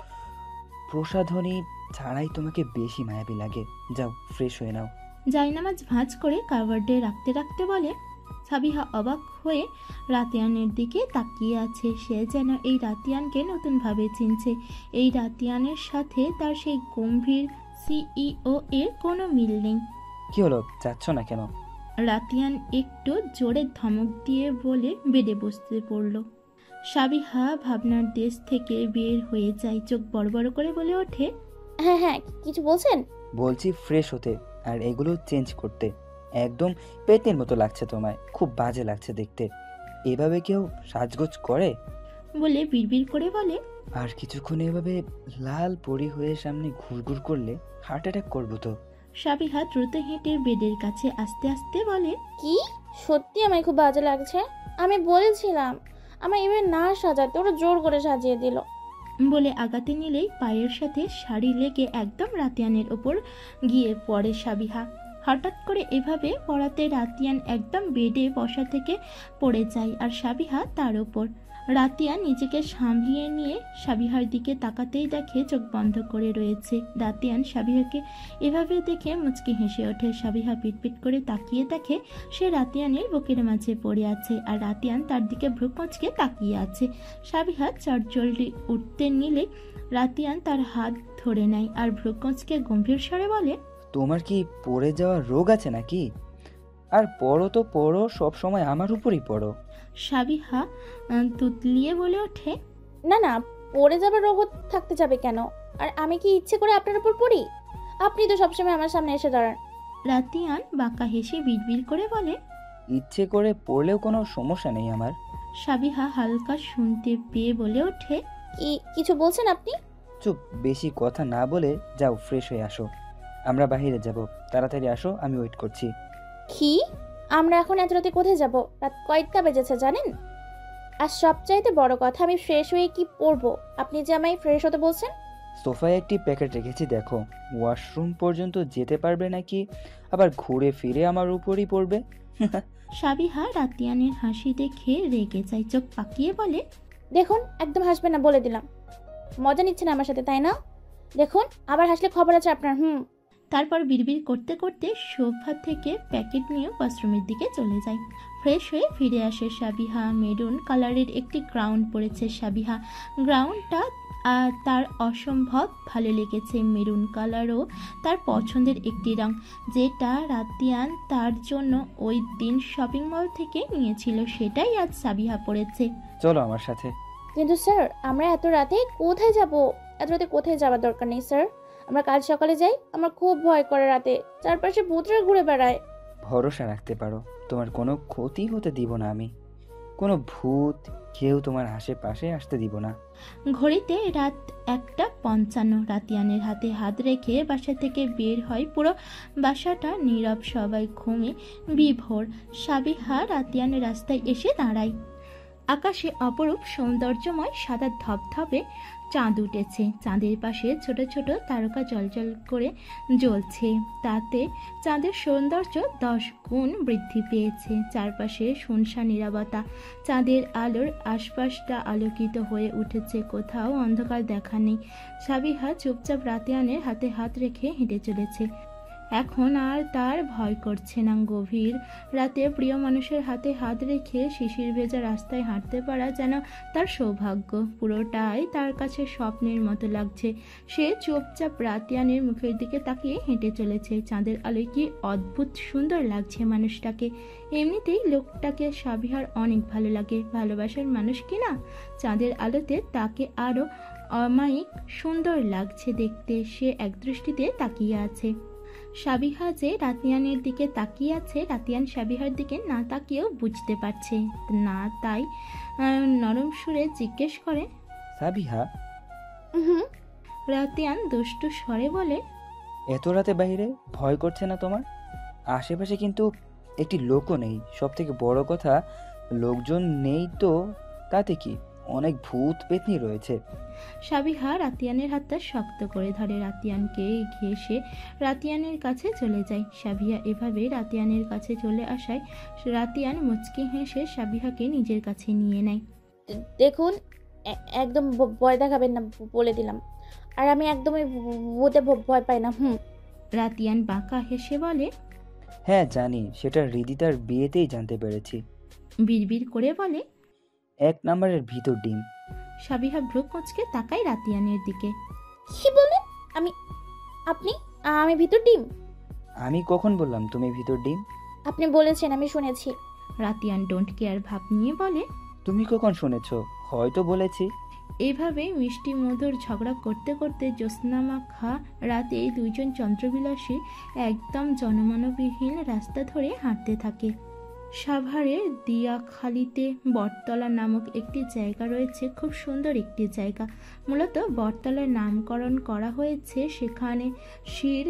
প্রসাধনী ছাড়াই তোমাকে বেশি মায়াবী লাগে। যাও, ফ্রেশ হয়ে নাও। জায়নামাজ ভাঁজ করে কাভার্ডে রাখতে রাখতে বলে। সাবিহা অবাক হয়ে রাতিয়ানের দিকে তাকিয়ে আছে। সে যেন এই রাতিয়ানকে নতুনভাবে চিনছে। এই রাতিয়ানের সাথে তার সেই গম্ভীর CEO এর কোনো মিল নেই। কি হলো, যাচ্ছ না কেন? রাতিয়ান একটু জোরে ধমক দিয়ে বলে বেডে বসতে পড়ল। সাবিহা ভাবনার দেশ থেকে বের হয়ে যায়, চোখ বড় বড় করে বলে ওঠে, হ্যাঁ হ্যাঁ, কিছু বলছেন? বলছি ফ্রেশ হতে আর এগুলো চেঞ্জ করতে। একদম পেটের মতো লাগছে তোমায়, খুব বাজে লাগছে দেখতে। এভাবে কেউ সাজগোজ করে? বলে বিড়বিড় করে বলে, আর কিছুক্ষণ এভাবে লাল পরি হয়ে সামনে ঘুরঘুর করলে হার্ট অ্যাটাক করবো তো। সাবিহা দ্রুত হেঁটে বেডের কাছে আস্তে আস্তে বলে, কি সত্যি আমায় খুব বাজে লাগছে? আমি বলেছিলাম আমার এবার না সাজাতে, ওরা জোর করে সাজিয়ে দিল। বলে আগাতে নিলেই পায়ের সাথে শাড়ি লেগে একদম রাতিয়ানের ওপর গিয়ে পড়ে সাবিহা। হঠাৎ করে এভাবে পড়াতে রাতিয়ান একদম বেডে বসা থেকে পড়ে যায় আর সাবিহা তার ওপর। রাতিয়ান নিজেকে সামলিয়ে নিয়ে সাবিহার দিকে তাকাতেই দেখে চোখ বন্ধ করে রয়েছে। রাতিয়ান সাবিহাকে এভাবে দেখে মুচকি হেসে ওঠে। সাবিহা পিটপিট করে তাকিয়ে দেখে সে রাতিয়ানের বুকের মাঝে পড়ে আছে আর রাতিয়ান তার দিকে ভ্রু কুঁচকে তাকিয়ে আছে। সাবিহা চটজলদি উঠতে নিলে রাতিয়ান তার হাত ধরে নেয় আর ভ্রু কুঁচকে গম্ভীর স্বরে বলে, তোমার কি পড়ে যাওয়ার রোগ আছে নাকি? আর পড়ো তো পড়ো, সব সময় আমার উপরই পড়ো। সাবিহা তুতলিয়ে বলে ওঠে, না না, পড়ে যাবার রোগ থাকতে যাবে কেন? আর আমি কি ইচ্ছে করে আপনার উপর পড়ি? আপনি তো সবসময় আমার সামনে এসে দাঁড়ান। রাতিয়ান বাঁকা হেসে বিড়বিড় করে বলে, ইচ্ছে করে পড়লেও কোনো সমস্যা নেই আমার। সাবিহা হালকা শুনতে পেয়ে বলে ওঠে, কিছু বলছেন আপনি? চুপ, বেশি কথা না বলে যাও, ফ্রেশ হয়ে আসো। আমরা বাইরে যাব, তাড়াতাড়ি আসো, আমি ওয়েট করছি। কি? আমরা এখন এত রাতে কোথায় যাব? রাত কয়টা বেজেছে জানেন? আর সবচাইতে বড় কথা, আমি ফ্রেশ হয়ে কি পরবো? আপনি যে আমায় ফ্রেশ হতে বলছেন? সোফায় একটি প্যাকেট রেখেছি, দেখো। ওয়াশরুম পর্যন্ত যেতে পারবে নাকি আবার ঘুরে ফিরে আমার উপরই পড়বে? সাবিহা রাতিয়ানের হাসি দেখে রেগে যায়, চোখ পাকিয়ে বলে, দেখুন একদম হাসবেন না বলে দিলাম। মজা নিচ্ছেন আমার সাথে, তাই না? দেখুন আবার হাসলে খবর আছে আপনার। তারপর বিড়বিড় করতে করতে সোফা থেকে প্যাকেট নিয়ে ওয়াশরুমের দিকে চলে যায়। ফ্রেশ হয়ে ফিরে আসে সাবিহা। মেরুন কালারের একটি গ্রাউন পরেছে সাবিহা। গ্রাউনটা তার অসম্ভব ভালো লেগেছে। মেরুন কালারও তার পছন্দের একটি রং, যেটা রাতিয়ান তার জন্য ওই দিন শপিং মল থেকে নিয়েছিল, সেটাই আজ সাবিহা পরেছে। চলো আমার সাথে। কিন্তু স্যার, আমরা এত রাতে কোথায় যাব? এত রাতে কোথায় যাওয়ার দরকার নেই স্যার, আমরা কাল সকালে যাই। আমার খুব ভয় করে রাতে, চারপাশে ভূতরা ঘুরে বেড়ায়। ভরসা রাখতে পারো, তোমার কোনো ক্ষতি হতে দিব না আমি। কোনো ভূত কেউ তোমার আশেপাশে আসতে দিব না। ঘড়িতে রাত 1:55। রাতিয়ানের হাতে হাত রেখে বাসা থেকে বের হয়। পুরো বাসাটা নীরব, সবাই ঘুমে বিভোর। সাবিহা রাতিয়ানের রাস্তায় এসে দাঁড়ায়। আকাশে অপরূপ সৌন্দর্যময় সাদা ধবধবে চাঁদ উঠেছে। চাঁদের পাশে ছোট ছোট তারকা জলজল করে জ্বলছে। তাতে চাঁদের সৌন্দর্য 10 গুণ বৃদ্ধি পেয়েছে। চারপাশে শুনশান নীরবতা। চাঁদের আলোর আশপাশটা আলোকিত হয়ে উঠেছে, কোথাও অন্ধকার দেখা নেই। সাবিহা চুপচাপ রাতিয়ানের হাতে হাত রেখে হেঁটে চলেছে। এখন আর তার ভয় করছে না। গভীর রাতে প্রিয় মানুষের হাতে হাত রেখে শিশির ভেজা রাস্তায় হাঁটতে পারা যেন তার সৌভাগ্য। পুরোটাই তার কাছে স্বপ্নের মতো লাগছে। সে চুপচাপ রাতিয়ানের মুখের দিকে তাকিয়ে হেঁটে চলেছে। চাঁদের আলোয় কি অদ্ভুত সুন্দর লাগছে মানুষটাকে। এমনিতেই লোকটাকে সাবিহার অনেক ভালো লাগে। ভালোবাসার মানুষ কিনা, চাঁদের আলোতে তাকে আরও অমায়িক সুন্দর লাগছে দেখতে। সে একদৃষ্টিতে তাকিয়ে আছে। সাবিহা যে রাতিয়ানের দিকে তাকিয়ে আছে, রাতিয়ান সাবিহার দিকে না তাকিয়েও বুঝতে পারছে না। তাই নরম সুরে জিজ্ঞেস করে, সাবিহা? রাতিয়ান দুষ্টু স্বরে বলে, এত রাতে বাইরে ভয় করছে না তোমার? আশেপাশে কিন্তু একটি লোকও নেই। সব থেকে বড় কথা, লোকজন নেই তো তাতে কি, অনেক ভূত পেতনি রয়েছে। সাবিহা রাতিয়ানের হাতটা শক্ত করে ধরে। রাতিয়ানকে ঘেঁষে রাতিয়ানের কাছে চলে যায়। সাবিহা এভাবে রাতিয়ানের কাছে চলে আসায় রাতিয়ান মুচকি হেসে সাবিহাকে নিজের কাছে নিয়ে নেয়। দেখুন একদম ভয় দেখাবেন না বলে দিলাম। আর আমি একদমই ভূতে ভয় পাই না। রাতিয়ান বাঁকা হেসে বলে, হ্যাঁ জানি, সেটা রিদিতার বিয়েতেই জানতে পেরেছি। বিড়বিড় করে বলে, 1 নম্বরের ভিতর ডিম। সাবিহা ভ্রু কুঁচকে তাকায় রাতিয়ানের দিকে। কি বলেন? আমি ভিতর ডিম? আমি কখন বললাম তুমি ভিতর ডিম? আপনি বলেছেন, আমি শুনেছি। রাতিয়ান ডোন্ট কেয়ার ভাব নিয়ে বলে, তুমি কখন শুনেছো? হয়তো বলেছি। এভাবে মিষ্টি মধুর ঝগড়া করতে করতে জ্যোৎস্নামাখা রাতে দুইজন চন্দ্রবিলাসী একদম জনমানবহীন রাস্তা ধরে হাঁটতে থাকে। সাভারের দিয়াখালীতে বটতলা নামক একটি জায়গা রয়েছে, খুব সুন্দর একটি জায়গা। মূলত বটতলার নামকরণ করা হয়েছে সেখানে শির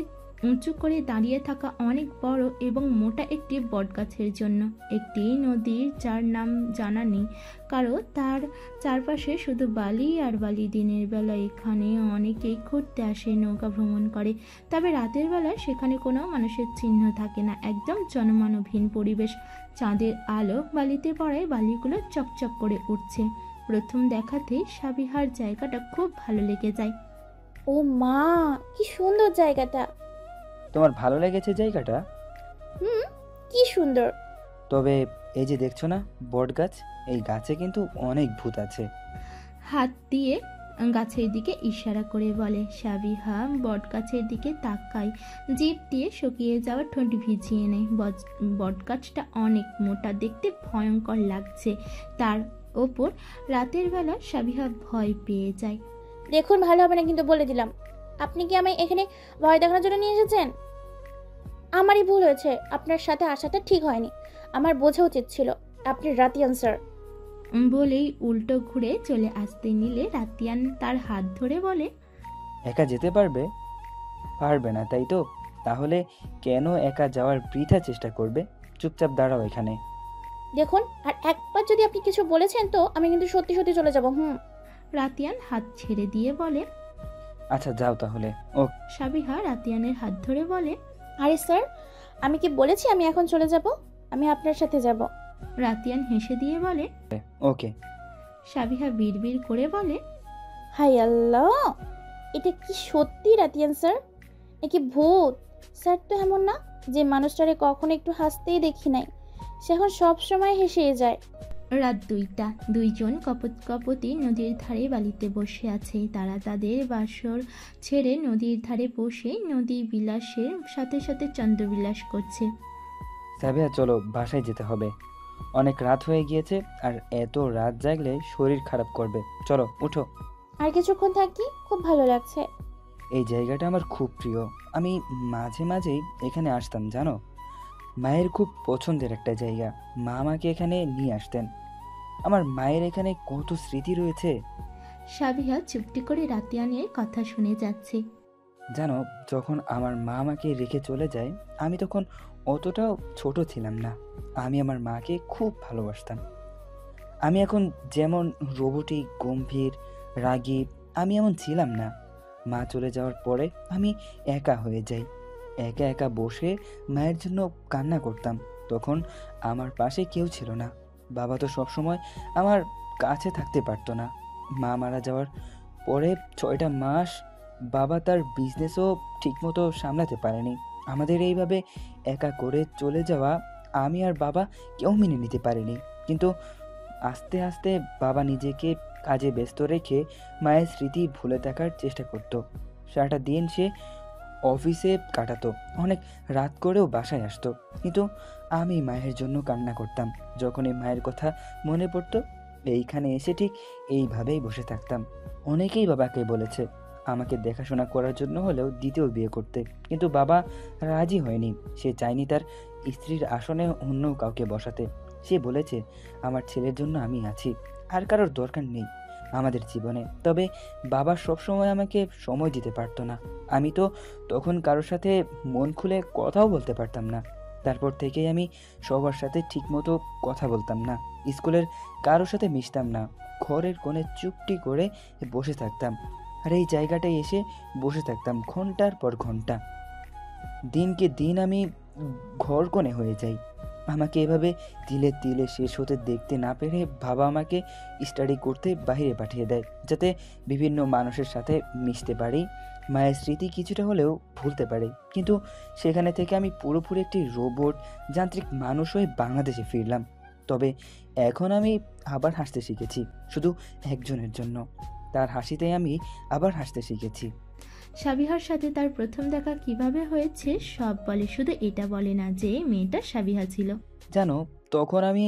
উঁচু করে দাঁড়িয়ে থাকা অনেক বড় এবং মোটা একটি বটগাছের জন্য। একটি নদী যার নাম জানা নেই কারো, তার চারপাশে শুধু বালি আর বালি। দিনের বেলা এখানে অনেকেই ঘুরতে আসে, নৌকা ভ্রমণ করে, তবে রাতের বেলা সেখানে কোনো মানুষের চিহ্ন থাকে না। একদম জনমানবহীন পরিবেশ। চাঁদের আলো বালিতে পড়ায় বালিগুলো চকচক করে উঠছে। প্রথম দেখাতেই সাবিহার জায়গাটা খুব ভালো লেগে যায়। ও মা, কি সুন্দর জায়গাটা। তোমার ভালো লেগেছে জায়গাটা? কি সুন্দর। তবে এই যে দেখছো না বট গাছ, এই গাছে কিন্তু অনেক ভূত আছে। হাত দিয়ে গাছের দিকে ইশারা করে বলে। সাবিহা বট গাছের দিকে তাকায়, জিভ দিয়ে শুকিয়ে যাওয়া ঠোঁট ভিজিয়ে নেয়। বট গাছটা অনেক মোটা, দেখতে ভয়ঙ্কর লাগছে। তার ওপর রাতের বেলা সাবিহা ভয় পেয়ে যায়। দেখুন, ভালো হবে না কিন্তু, বলে দিলাম। আপনি কি আমায় এখানে ভয় দেখানোর জন্য নিয়ে এসেছেন? আমারই ভুল হয়েছে, আপনার সাথে আসাটা ঠিক হয়নি। আমার বোঝা উচিত ছিল আপনি রাতিয়ান স্যার। বলেই উল্টো ঘুরে চলে আসতে নিলে রাতিয়ান তার হাত ধরে বলে, একা যেতে পারবে? পারবে না তাই তো? তাহলে কেন একা যাওয়ার বৃথা চেষ্টা করবে? চুপচাপ দাঁড়াও এখানে। দেখুন, আর একবার যদি আপনি কিছু বলেছেন তো আমি কিন্তু সত্যি সত্যি চলে যাব। রাতিয়ান হাত ছেড়ে দিয়ে বলে, আচ্ছা যাও তাহলে। ও সাবিহা রাতিয়ানের হাত ধরে বলে, আরে স্যার, আমি কি বলেছি আমি এখন চলে যাব? আমি আপনার সাথে যাব। রাতিয়ান হেসে দিয়ে বলে, ওকে। সাবিহা বিড়বিড় করে বলে, হাই আল্লাহ, এটা কি সত্যি রাতিয়ান স্যার? এ কি ভূত? স্যার তো এমন না যে মানুষটারে কখনো একটু হাসতেই দেখি নাই, সে এখন সবসময় হেসে যায়। রাত 2টা। দুইজন কপতি নদীর ধারে বালিতে বসে আছে। তারা তাদের বাসর ছেড়ে নদীর ধারে বসে নদী বিলাসের সাথে সাথে চন্দ্রবিলাস করছে। সাবিহা চলো, বাসায় যেতে হবে। অনেক রাত হয়ে গিয়েছে, আর এত রাত জাগলে শরীর খারাপ করবে। চলো উঠো। আর কিছুক্ষণ থাকি, খুব ভালো লাগছে। এই জায়গাটা আমার খুব প্রিয়। আমি মাঝে মাঝেই এখানে আসতাম জানো। মায়ের খুব পছন্দের একটা জায়গা। মা আমাকে এখানে নিয়ে আসতেন। আমার মায়ের এখানে কত স্মৃতি রয়েছে। সাবিহা চুপটি করে রাতিয়ানের কথা শুনে যাচ্ছে। জানো, যখন আমার মা আমাকে রেখে চলে যায়, আমি তখন অতটাও ছোট ছিলাম না। আমি আমার মাকে খুব ভালোবাসতাম। আমি এখন যেমন রোবটিক, গম্ভীর, রাগী, আমি এমন ছিলাম না। মা চলে যাওয়ার পরে আমি একা হয়ে যাই। একা একা বসে মায়ের জন্য কান্না করতাম। তখন আমার পাশে কেউ ছিল না। বাবা তো সবসময় আমার কাছে থাকতে পারতো না। মা মারা যাওয়ার পরে 6টা মাস বাবা তার বিজনেসও ঠিকমতো সামলাতে পারেনি। আমাদের এইভাবে একা করে চলে যাওয়া আমি আর বাবা কেউ মেনে নিতে পারিনি। কিন্তু আস্তে আস্তে বাবা নিজেকে কাজে ব্যস্ত রেখে মায়ের স্মৃতি ভুলে থাকার চেষ্টা করতো। সারাটা দিন সে অফিসে কাটাতো, অনেক রাত করেও বাসায় আসতো। কিন্তু আমি মায়ের জন্য কান্না করতাম। যখনই মায়ের কথা মনে পড়তো, এইখানে এসে ঠিক এইভাবেই বসে থাকতাম। অনেকেই বাবাকে বলেছে আমাকে দেখাশোনা করার জন্য হলেও দ্বিতীয় বিয়ে করতে, কিন্তু বাবা রাজি হয়নি। সে চায়নি তার স্ত্রীর আসনে অন্য কাউকে বসাতে। সে বলেছে আমার ছেলের জন্য আমি আছি, আর কারোর দরকার নেই আমাদের জীবনে। তবে বাবা সবসময় আমাকে সময় দিতে পারতো না। আমি তো তখন কারোর সাথে মন খুলে কথাও বলতে পারতাম না। তারপর থেকেই আমি সবার সাথে ঠিকমতো কথা বলতাম না, স্কুলের কারোর সাথে মিশতাম না, ঘরের কোণে চুপটি করে বসে থাকতাম। আর এই জায়গাটায় এসে বসে থাকতাম ঘন্টার পর ঘন্টা। দিনকে দিন আমি ঘর কোণে হয়ে যাই। আমাকে এভাবে তিলে তিলে শেষ হতে দেখতে না পেরে বাবা আমাকে স্টাডি করতে বাইরে পাঠিয়ে দেয়, যাতে বিভিন্ন মানুষের সাথে মিশতে পারি, মায়ের স্মৃতি কিছুটা হলেও ভুলতে পারি। কিন্তু সেখানে থেকে আমি পুরোপুরি একটি রোবট যান্ত্রিক মানুষ হয়ে বাংলাদেশে ফিরলাম। তবে এখন আমি আবার হাসতে শিখেছি, শুধু একজনের জন্য। তার হাসিতে আমি আবার হাসতে শিখেছি। সাবিহার সাথে তার প্রথম দেখা কিভাবে হয়েছে সব বলে, শুধু এটা বলে না যে মেয়েটা সাবিহা ছিল। জানো, তখন আমি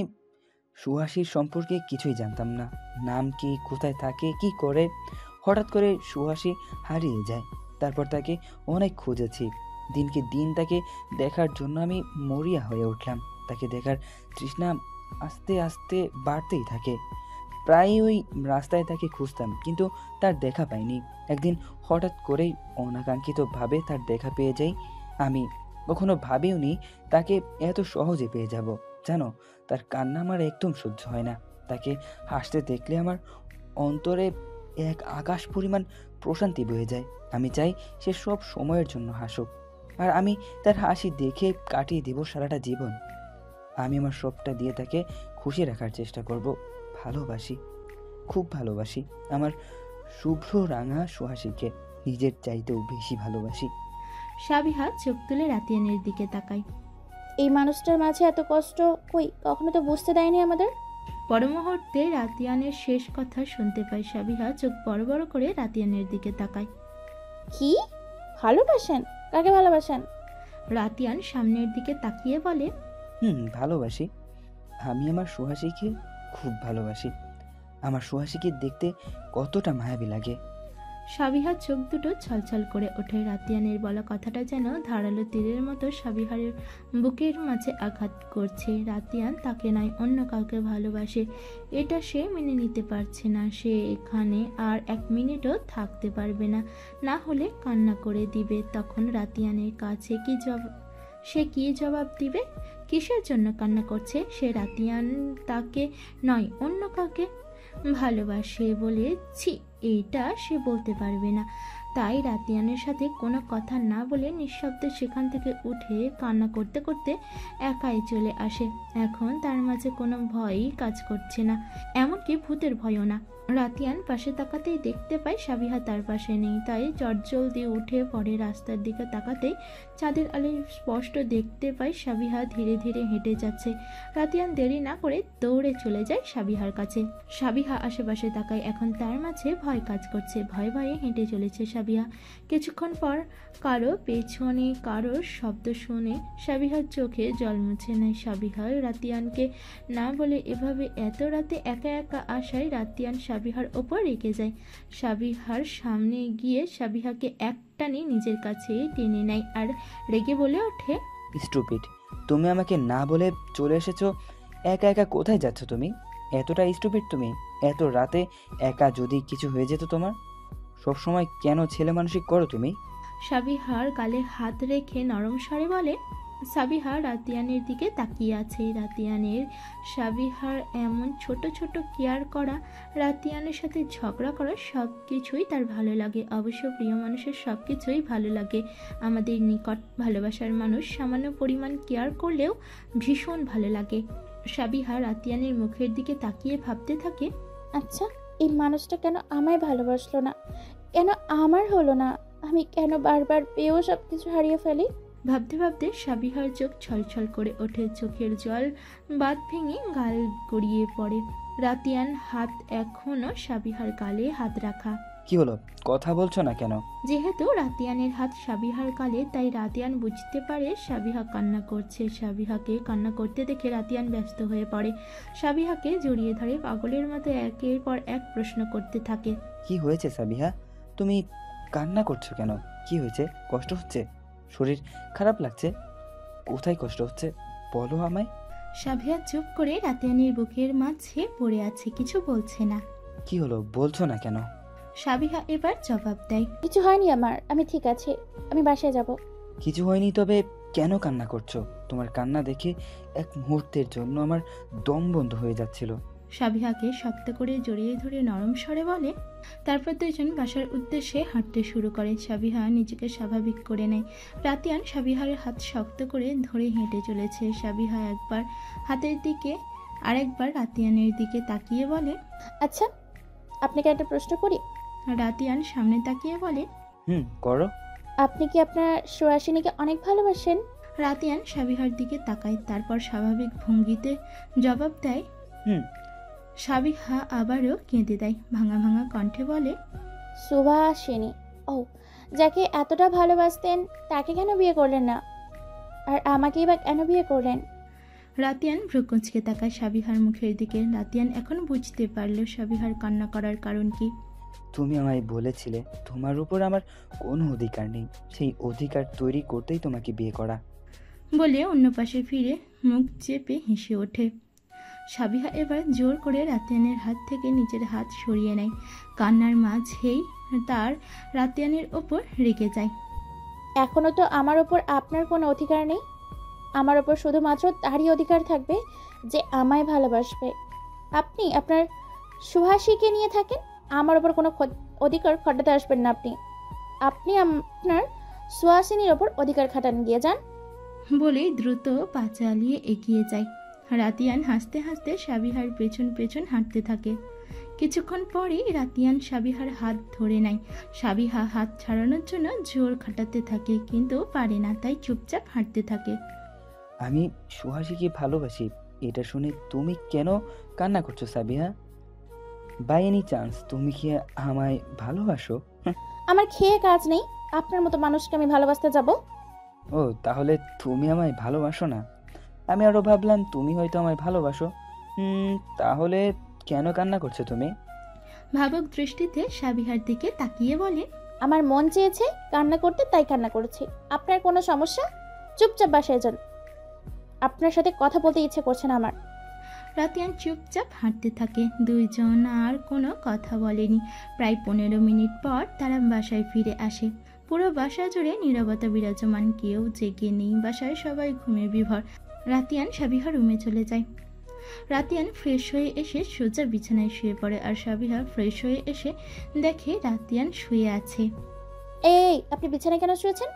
সুহাসীর সম্পর্কে কিছুই জানতাম না। নাম কি, কোথায় থাকে, কি করে। হঠাৎ করে সুহাসী হারিয়ে যায়। তারপর তাকে অনেক খুঁজেছি। দিনকে দিন তাকে দেখার জন্য আমি মরিয়া হয়ে উঠলাম। তাকে দেখার তৃষ্ণা আস্তে আস্তে বাড়তেই থাকে। প্রায় ওই রাস্তায় তাকে খুঁজতাম, কিন্তু তার দেখা পাইনি। একদিন হঠাৎ করেই অনাকাঙ্ক্ষিতভাবে তার দেখা পেয়ে যাই। আমি কখনো ভাবিওনি তাকে এত সহজে পেয়ে যাব। জানো, তার কান্না আমার একদম সহ্য হয় না। তাকে হাসতে দেখলে আমার অন্তরে এক আকাশ পরিমাণ প্রশান্তি বয়ে যায়। আমি চাই সে সব সময়ের জন্য হাসুক, আর আমি তার হাসি দেখে কাটিয়ে দেব সারাটা জীবন। আমি আমার সবটা দিয়ে তাকে খুশি রাখার চেষ্টা করব। ভালোবাসি, খুব ভালোবাসি আমার শুভ্র রাঙা সুহাসীকে। নিজের চাইতেও বেশি ভালোবাসি। সাবিহা চোখ তুলে রাতিয়ানের দিকে তাকায়। এই মানুষটার মাঝে এত কষ্ট কই কখনো তো বুঝতে দেয়নি আমাদের। পর মুহূর্তে রাতিয়ানের শেষ কথা শুনতে পায় সাবিহা চোখ বড় বড় করে রাতিয়ানের দিকে তাকায়। কি ভালোবাসেন? কাকে ভালোবাসেন? রাতিয়ান সামনের দিকে তাকিয়ে বলে, ভালোবাসি। আমি আমার সুহাসীকে খুব ভালোবাসি। আমার সুহাসীকে দেখতে কতটা মায়াবী লাগে। সাবিহার চোখ দুটো ছলছল করে ওঠে। রাতিয়ানের বলা কথাটা যেন ধারালো তীরের মতো সাবিহারের বুকের মাঝে আঘাত করছে। রাতিয়ান তাকে নয় অন্য কাউকে ভালোবাসে, এটা সে মেনে নিতে পারছে না। সে এখানে আর 1 মিনিটও থাকতে পারবে না, না হলে কান্না করে দিবে। তখন রাতিয়ানের কাছে সে কি জবাব দিবে? কিসের জন্য কান্না করছে সে? রাতিয়ান তাকে নয় অন্য কাউকে ভালোবাসে বলেছি এটা সে বলতে পারবে না। তাই রাতিয়ানের সাথে কোনো কথা না বলে নিঃশব্দে সেখান থেকে উঠে কান্না করতে করতে একাই চলে আসে। এখন তার মাঝে কোনো ভয়ই কাজ করছে না, এমনকি ভূতের ভয়ও না। রাতিয়ান পাশে তাকাতেই দেখতে পায় সাবিহা তার পাশে নেই। তাই চটজলদি উঠে পড়ে। রাস্তার দিকে তাকাতেই চাঁদের আলো স্পষ্ট দেখতে পায় সাবিহা ধীরে ধীরে হেঁটে যাচ্ছে। রাতিয়ান দেরি না করে দৌড়ে চলে যায় সাবিহার কাছে। সাবিহা আশেপাশে তাকায়। এখন তার মাঝে ভয় কাজ করছে। ভয়ে ভয়ে হেঁটে চলেছে সাবিহা। কিছুক্ষণ পর কারো পেছনে কারোর শব্দ শুনে সাবিহার চোখে জল মুছে নেয়। সাবিহা রাতিয়ানকে না বলে এভাবে এত রাতে একা একা আসায় রাতিয়ান সাবিহার ওপর রেগে যায়। সাবিহার সামনে গিয়ে সাবিহাকে একটানে নিজের কাছে টেনে নেয় আর রেগে বলে ওঠে, স্টুপিড, তুমি আমাকে না বলে চলে এসেছো। একা একা কোথায় যাচ্ছ তুমি? এতটা স্টুপিড তুমি? এত রাতে একা যদি কিছু হয়ে যেত তোমার? সবসময় কেন ছেলে মানসিক করো তুমি? সাবিহার গালে হাত রেখে নরম স্বরে বলে। সাবিহা রাতিয়ানের দিকে তাকিয়ে আছে। রাতিয়ানের সাবিহার এমন ছোট ছোট কেয়ার করা, রাতিয়ানের সাথে ঝগড়া করা সব কিছুই তার ভালো লাগে। অবশ্য প্রিয় মানুষের সব কিছুই ভালো লাগে। আমাদের নিকট ভালোবাসার মানুষ সামান্য পরিমাণ কেয়ার করলেও ভীষণ ভালো লাগে। সাবিহা রাতিয়ানের মুখের দিকে তাকিয়ে ভাবতে থাকে, আচ্ছা এই মানুষটা কেন আমায় ভালোবাসলো না? কেন আমার হলো না? আমি কেন বারবার পেয়েও সব কিছু হারিয়ে ফেলি? ভাবতে ভাবতে সাবিহার চোখ ছলছল করে ওঠে। চোখের জল বাঁধ ভেঙে গাল গড়িয়ে পড়ে। রাতিয়ান হাত এখনো সাবিহার গালে হাত রাখা। কি হলো, কথা বলছো না কেন? যেহেতু রাতিয়ানের হাত সাবিহার গালে, তাই রাতিয়ান বুঝতে পারে সাবিহা কান্না করছে। সাবিহাকে কান্না করতে দেখে রাতিয়ান ব্যস্ত হয়ে পড়ে। সাবিহাকে জড়িয়ে ধরে পাগলের মতো একের পর এক প্রশ্ন করতে থাকে। কি হয়েছে সাবিহা? তুমি কান্না করছো কেন? কি হয়েছে? কষ্ট হচ্ছে? শরীর খারাপ লাগছে? কোথায় কষ্ট হচ্ছে বলো আমায়। সাবিহা চুপ করে রাতিয়ানের বুকের মাঝে পড়ে আছে, কিছু বলছে না। কি হলো, বলছো না কেন? সাবিহা এবার জবাব দেয়, কিছু হয়নি আমার, আমি ঠিক আছে, আমি বাসায় যাব। কিছু হয়নি, তবে কেন কান্না করছো? তোমার কান্না দেখে এক মুহূর্তের জন্য আমার দম বন্ধ হয়ে যাচ্ছিল। সাবিহাকে শক্ত করে জড়িয়ে ধরে নরম স্বরে বলে। তারপর দুজন বাসার উদ্দেশ্যে হাঁটতে শুরু করে। সাবিহা নিজেকে স্বাভাবিক করে নেয়। রাতিয়ান সাবিহার হাত শক্ত করে ধরে হেঁটে চলেছে। সাবিহা একবার হাতের দিকে আরেকবার রাতিয়ানের দিকে তাকিয়ে বলে, আচ্ছা আপনাকে একটা প্রশ্ন করি? রাতিয়ান সামনে তাকিয়ে বলে, করো। আপনি কি আপনার সুহাসিনীকে অনেক ভালোবাসেন? রাতিয়ান সাবিহার দিকে তাকায়, তারপর স্বাভাবিক ভঙ্গিতে জবাব দেয়, সাবিহা আবারও কেঁদে দেয়। ভাঙা ভাঙা কণ্ঠে বলে, সুহাসিনী? ও যাকে এতটা ভালোবাসতেন তাকে কেন বিয়ে করলেন না? আর আমাকেই বা কেন বিয়ে করলেন? রাতিয়ান ভ্রুকুঁচকে তাকায় সাবিহার মুখের দিকে। রাতিয়ান এখন বুঝতে পারল সাবিহার কান্না করার কারণ কি। তুমি আমায় বলেছিলে তোমার উপর আমার কোনো অধিকার নেই, সেই অধিকার তৈরি করতেই তোমাকে বিয়ে করা। বলে অন্য পাশে ফিরে মুখ চেপে হেসে ওঠে। সাবিহা এবার জোর করে রাতিয়ানের হাত থেকে নিজের হাত সরিয়ে নেয়। কান্নার মাঝেই তার রাতিয়ানের ওপর রেগে যায়। এখনো তো আমার ওপর আপনার কোনো অধিকার নেই। আমার ওপর শুধুমাত্র তারই অধিকার থাকবে যে আমায় ভালোবাসবে। আপনি আপনার সুহাসীকে নিয়ে থাকেন, আমার ওপর কোনো অধিকার খাটাতে আসবেন না। আপনি আপনার সুহাসিনীর ওপর অধিকার খাটান, গিয়ে যান। বলেই দ্রুত পা চালিয়ে এগিয়ে যায়। রাতিয়ান হাসতে হাসতে সাবিহার পেছন পেছন হাঁটতে থাকে। কিছুক্ষণ পরেই রাতিয়ান সাবিহার হাত ধরে নেয়। সাবিহা হাত ছাড়ানোর জন্য জোর খাটাতে থাকে, কিন্তু পারে না, তাই চুপচাপ হাঁটতে থাকে। আমি সুহাসীকে ভালোবাসি, এটা শুনে তুমি কেন কান্না করছো সাবিহা? বাই এনি চান্স তুমি কি আমায় ভালোবাসো? আমার খেয়ে কাজ নেই, আপনার মতো মানুষকে আমি ভালোবাসতে যাব? ও, তাহলে তুমি আমায় ভালোবাসো না? আমি আরো ভাবলাম তুমি হয়তো আমায় ভালোবাসো। তাহলে কেন কান্না করছো তুমি? ভাবক দৃষ্টিতে সাবিহার দিকে তাকিয়ে বলে, আমার মন চেয়েছে কান্না করতে, তাই কান্না করেছি। আপনার কোনো সমস্যা? চুপচাপ বাসায় যান, আপনার সাথে কথা বলতে ইচ্ছে করছে না আমার। রাতিয়ান চুপচাপ হাঁটতে থাকে। দুইজন আর কোনো কথা বলেনি। প্রায় 15 মিনিট পর তারা বাসায় ফিরে আসে। পুরো বাসা জুড়ে নীরবতা বিরাজমান, কেউ জেগে নেই, বাসায় সবাই ঘুমে বিভোর। রাতিয়ান সাবিহার রুমে চলে যায়। রাতিয়ান ফ্রেশ হয়ে এসে সোজা বিছানায় শুয়ে পড়ে, আর সাবিহা ফ্রেশ হয়ে এসে দেখে রাতিয়ান শুয়ে আছে। এই, আপনি বিছানায় কেন শুয়েছেন?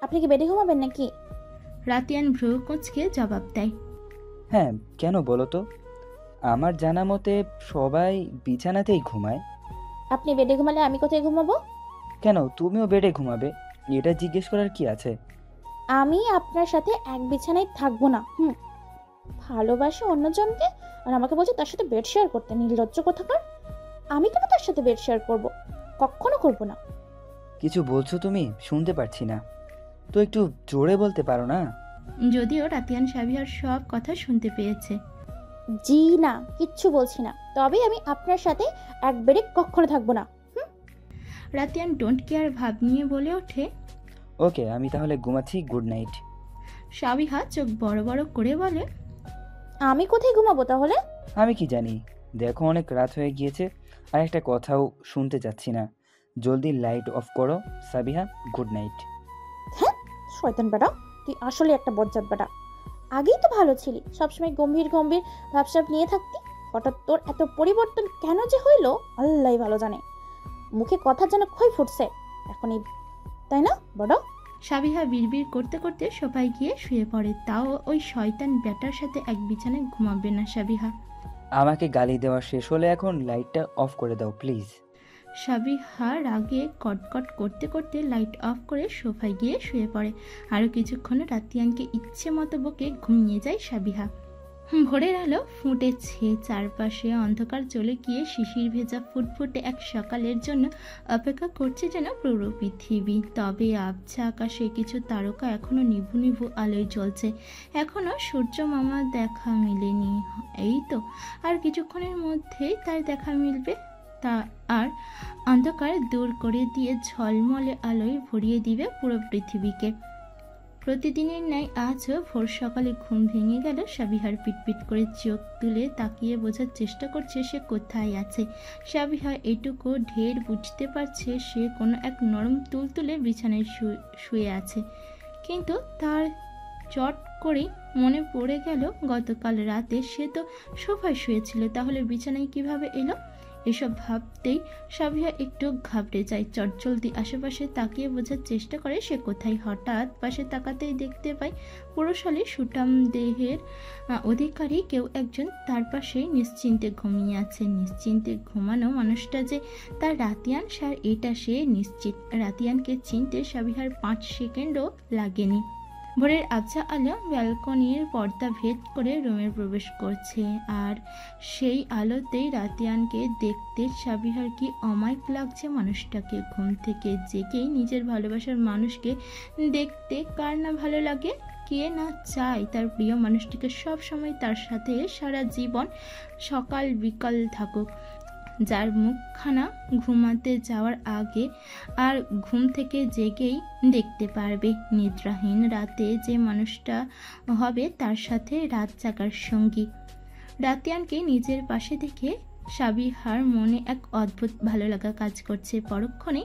আপনি কি বেডে ঘুমাবেন নাকি? রাতিয়ান ভ্রু কুঁচকে জবাব দেয়, হ্যাঁ, কেন বলো তো? আমার জানা মতে সবাই বিছানাতেই ঘুমায়। আপনি বেডে ঘুমালে আমি কোথায় ঘুমাবো? কেন, তুমিও বেডে ঘুমাবে? এটা জিজ্ঞেস করার কি আছে? আমি আপনার সাথে এক বিছানায় থাকবো না। ভালোবাসি অন্যজনকে, আর আমাকে বলছে তার সাথে বেড শেয়ার করতে। নির্লজ্জ কোথাকার! আমি কেন তার সাথে বেড শেয়ার করব? কখনো করব না। কিছু বলছো তুমি? শুনতে পারছি না তো, একটু জোরে বলতে পারো না? যদিও রাতিয়ান সাবিহার সব কথা শুনতে পেয়েছে। জি না, কিচ্ছু বলছি না। তবে আমি আপনার সাথে এক বেডে কখনো থাকবো না। রাতিয়ান ডোন্ট কেয়ার ভাব নিয়ে বলে ওঠে, ওকে, আমি তাহলে ঘুমাচ্ছি, গুড নাইট। সাবিহা চোখ বড় বড় করে বলে, আমি কোথায় ঘুমাবো তাহলে? আমি কি জানি, দেখো অনেক রাত হয়ে গিয়েছে, আর একটা কথাও শুনতে যাচ্ছি না। জলদি লাইট অফ করো সাবিহা, গুড নাইট। হ্যাঁ, শয়তান বেটা, তুই আসলে একটা বজ্জাত বেটা। আগেই তো ভালো ছিলি, সবসময় গম্ভীর গম্ভীর ভাবসাব নিয়ে থাকতি। হঠাৎ তোর এত পরিবর্তন কেন যে হইলো আল্লাহই ভালো জানে। মুখে কথা যেন খই ফুটছে এখনই, তাই না বড়? সাবিহা বিড়বিড় করতে করতে সোফায় গিয়ে শুয়ে পড়ে। তাও ওই শয়তান ব্যাটার সাথে এক বিছানায় ঘুমাবে না সাবিহা। আমাকে গালি দেওয়া শেষ হলে এখন লাইটটা অফ করে দাও প্লিজ। সাবিহা রাগে কটকট করতে করতে লাইট অফ করে সোফায় গিয়ে শুয়ে পড়ে। আরও কিছুক্ষণ রাতিয়ানকে ইচ্ছে মতো বকে ঘুমিয়ে যায় সাবিহা। ভোরের আলো ফুটেছে, চারপাশে অন্ধকার চলে গিয়ে শিশির ভেজা ফুটফুটে এক সকালের জন্য অপেক্ষা করছে যেন পুরো পৃথিবী। তবে আবছা আকাশে কিছু তারকা এখনো নিভু নিভু আলোয় জ্বলছে। এখনো সূর্য মামার দেখা মেলেনি। এই তো আর কিছুক্ষণের মধ্যেই তার দেখা মিলবে। তা আর অন্ধকার দূর করে দিয়ে ঝলমলে আলোয় ভরিয়ে দিবে পুরো পৃথিবীকে। প্রতিদিনের ন্যায় আজও ভোর সকালে ঘুম ভেঙে গেল। সাবিহার পিটপিট করে চোখ তুলে তাকিয়ে বোঝার চেষ্টা করছে সে কোথায় আছে। সাবিহা এটুকু ঢের বুঝতে পারছে সে কোনো এক নরম তুলতুলে বিছানায় শুয়ে আছে। কিন্তু তার চট করেই মনে পড়ে গেল গতকাল রাতে সে তো সোফায় শুয়েছিল, তাহলে বিছানায় কিভাবে এলো? এসব ভাবতেই সাবিহা একটু ঘাবড়ে যায়। চটজলদি আশেপাশে তাকিয়ে বোঝার চেষ্টা করে সে কোথায়। হঠাৎ পাশে তাকাতেই দেখতে পায় পুরুষালী সুঠাম দেহের অধিকারী কেউ একজন তার পাশেই নিশ্চিন্তে ঘুমিয়ে আছে। নিশ্চিন্তে ঘুমানো মানুষটা যে তার রাতিয়ান এটা সে নিশ্চিত। রাতিয়ানকে চিনতে সাবিহার 5 সেকেন্ডও লাগেনি। ভোরের আবছা আলো ব্যালকনির পর্দা ভেদ করে রুমে প্রবেশ করছে, আর সেই আলোতেই রাতিয়ানকে দেখতে সাবিহার কি অমায়িক লাগছে মানুষটাকে। ঘুম থেকে জেগেই নিজের ভালোবাসার মানুষকে দেখতে কার না ভালো লাগে? কে না চায় তার প্রিয় মানুষটিকে সব সময় তার সাথে সারা জীবন সকাল বিকাল থাকুক, যার মুখখানা ঘুমাতে যাওয়ার আগে আর ঘুম থেকে জেগেই দেখতে পারবে। নিদ্রাহীন রাতে যে মানুষটা হবে তার সাথে রাত জাগার সঙ্গী। রাতিয়ানকে নিজের পাশে দেখে সাবিহার মনে এক অদ্ভুত ভালো লাগা কাজ করছে। পরক্ষণে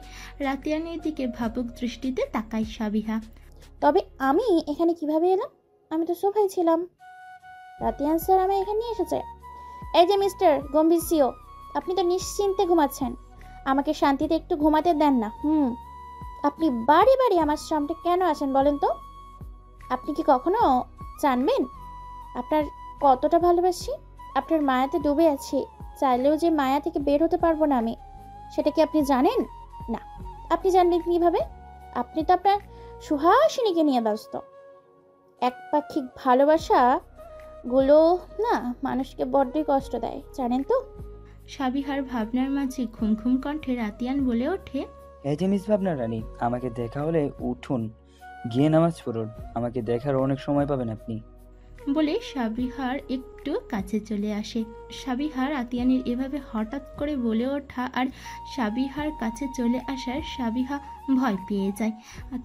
রাতিয়ানের দিকে ভাবুক দৃষ্টিতে তাকায় সাবিহা। তবে আমি এখানে কিভাবে এলাম? আমি তো সোফায় ছিলাম। রাতিয়ান স্যার আমি এখানে নিয়ে এসেছে। এই যে মিস্টার গম্ভীর সিও, আপনি তো নিশ্চিন্তে ঘুমাচ্ছেন, আমাকে শান্তিতে একটু ঘুমাতে দেন না। আপনি বাড়ি বাড়ি আমার সামনে কেন আসেন বলেন তো? আপনি কি কখনো জানবেন আপনার কতটা ভালোবাসি? আপনার মায়াতে ডুবে আছি, চাইলেও যে মায়া থেকে বের হতে পারবো না আমি, সেটা কি আপনি জানেন? না, আপনি জানবেন কিভাবে? আপনি তো আপনার সুহাসিনীকে নিয়ে ব্যস্ত। একপাক্ষিক ভালোবাসা গুলো না মানুষকে বড্ডই কষ্ট দেয়, জানেন তো? সাবিহার ভাবনার মাঝে ঘুম ঘুম কণ্ঠে রাতিয়ান বলে ওঠে, এই যে মিস ভাবনা রানী, আমাকে দেখা হলে উঠুন, গিয়ে নামাজ পড়ুন, আমাকে দেখার অনেক সময় পাবেন আপনি। বলে সাবিহার একটু কাছে চলে আসে। সাবিহার রাতিয়ানের এভাবে হঠাৎ করে বলে ওঠা আর সাবিহার কাছে চলে আসার সাবিহা ভয় পেয়ে যায়।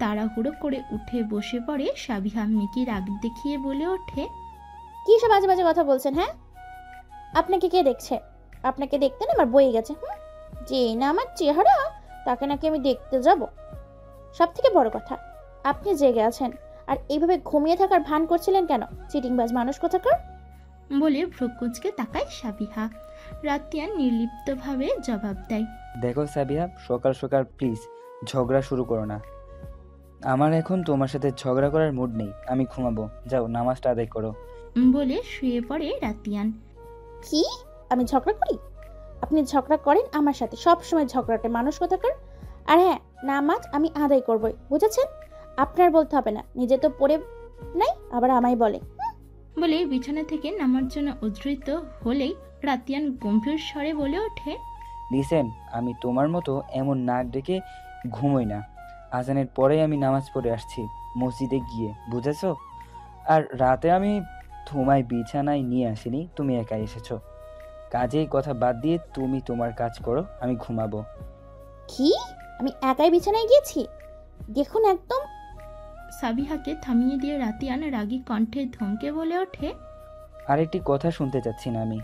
তাড়াহুড়ো করে উঠে বসে পড়ে সাবিহা। মেকি রাগ দেখিয়ে বলে ওঠে, কি সব বাজে বাজে কথা বলছেন? হ্যাঁ, আপনাকে কে দেখছে? আপনাকে দেখতে না আমার বয়ে গেছে। যে না আমার চেহারা, তাকে নাকি আমি দেখতে যাব? সব থেকে বড় কথা, আপনি জেগে আছেন আর এইভাবে ঘুমিয়ে থাকার ভান করছিলেন কেন? চিটিংবাজ মানুষ কোথাকার। বলে ভ্রুকুচকে তাকায় সাবিহা। রাতিয়ান নির্লিপ্তভাবে জবাব দেয়, দেখো সাবিহা, সকাল সকাল প্লিজ ঝগড়া শুরু করো না। আমার এখন তোমার সাথে ঝগড়া করার মুড নেই, আমি ঘুমাবো, যাও নামাজটা আদায় করো। বলে শুয়ে পড়ে রাতিয়ান। কি আমি ঝগড়া করি? আপনি ঝগড়া করেন আমার সাথে, সব সময় ঝগড়াটে মানুষ কোথাকার। আর হ্যাঁ, নামাজ আমি আদায় করবই, বুঝেছেন? আপনার বলতে হবে না, নিজে তো পড়ে নাই আবার আমায় বলে। বলে বিছানা থেকে নামার জন্য উদ্ধৃত হলেই রাতিয়ান গম্ভীর স্বরে বলে ওঠে, লিসেন, আমি তোমার মতো এমন নাক ডেকে ঘুমোই না। আজানের পরেই আমি নামাজ পড়ে আসছি মসজিদে গিয়ে, বুঝেছো? আর রাতে আমি তোমায় বিছানায় নিয়ে আসিনি, তুমি একাই এসেছো। কাজেই কথা বাদ দিয়ে তুমি তোমার কাজ করো, আমি ঘুমাবো। কি আমি একাই বিছানায় গিয়েছি? দেখুন একদম। সাবিহাকে থামিয়ে দিয়ে রাতিয়ান রাগী কণ্ঠে ধমকে বলে ওঠে, আরেকটি কথা শুনতে চাচ্ছি না আমি।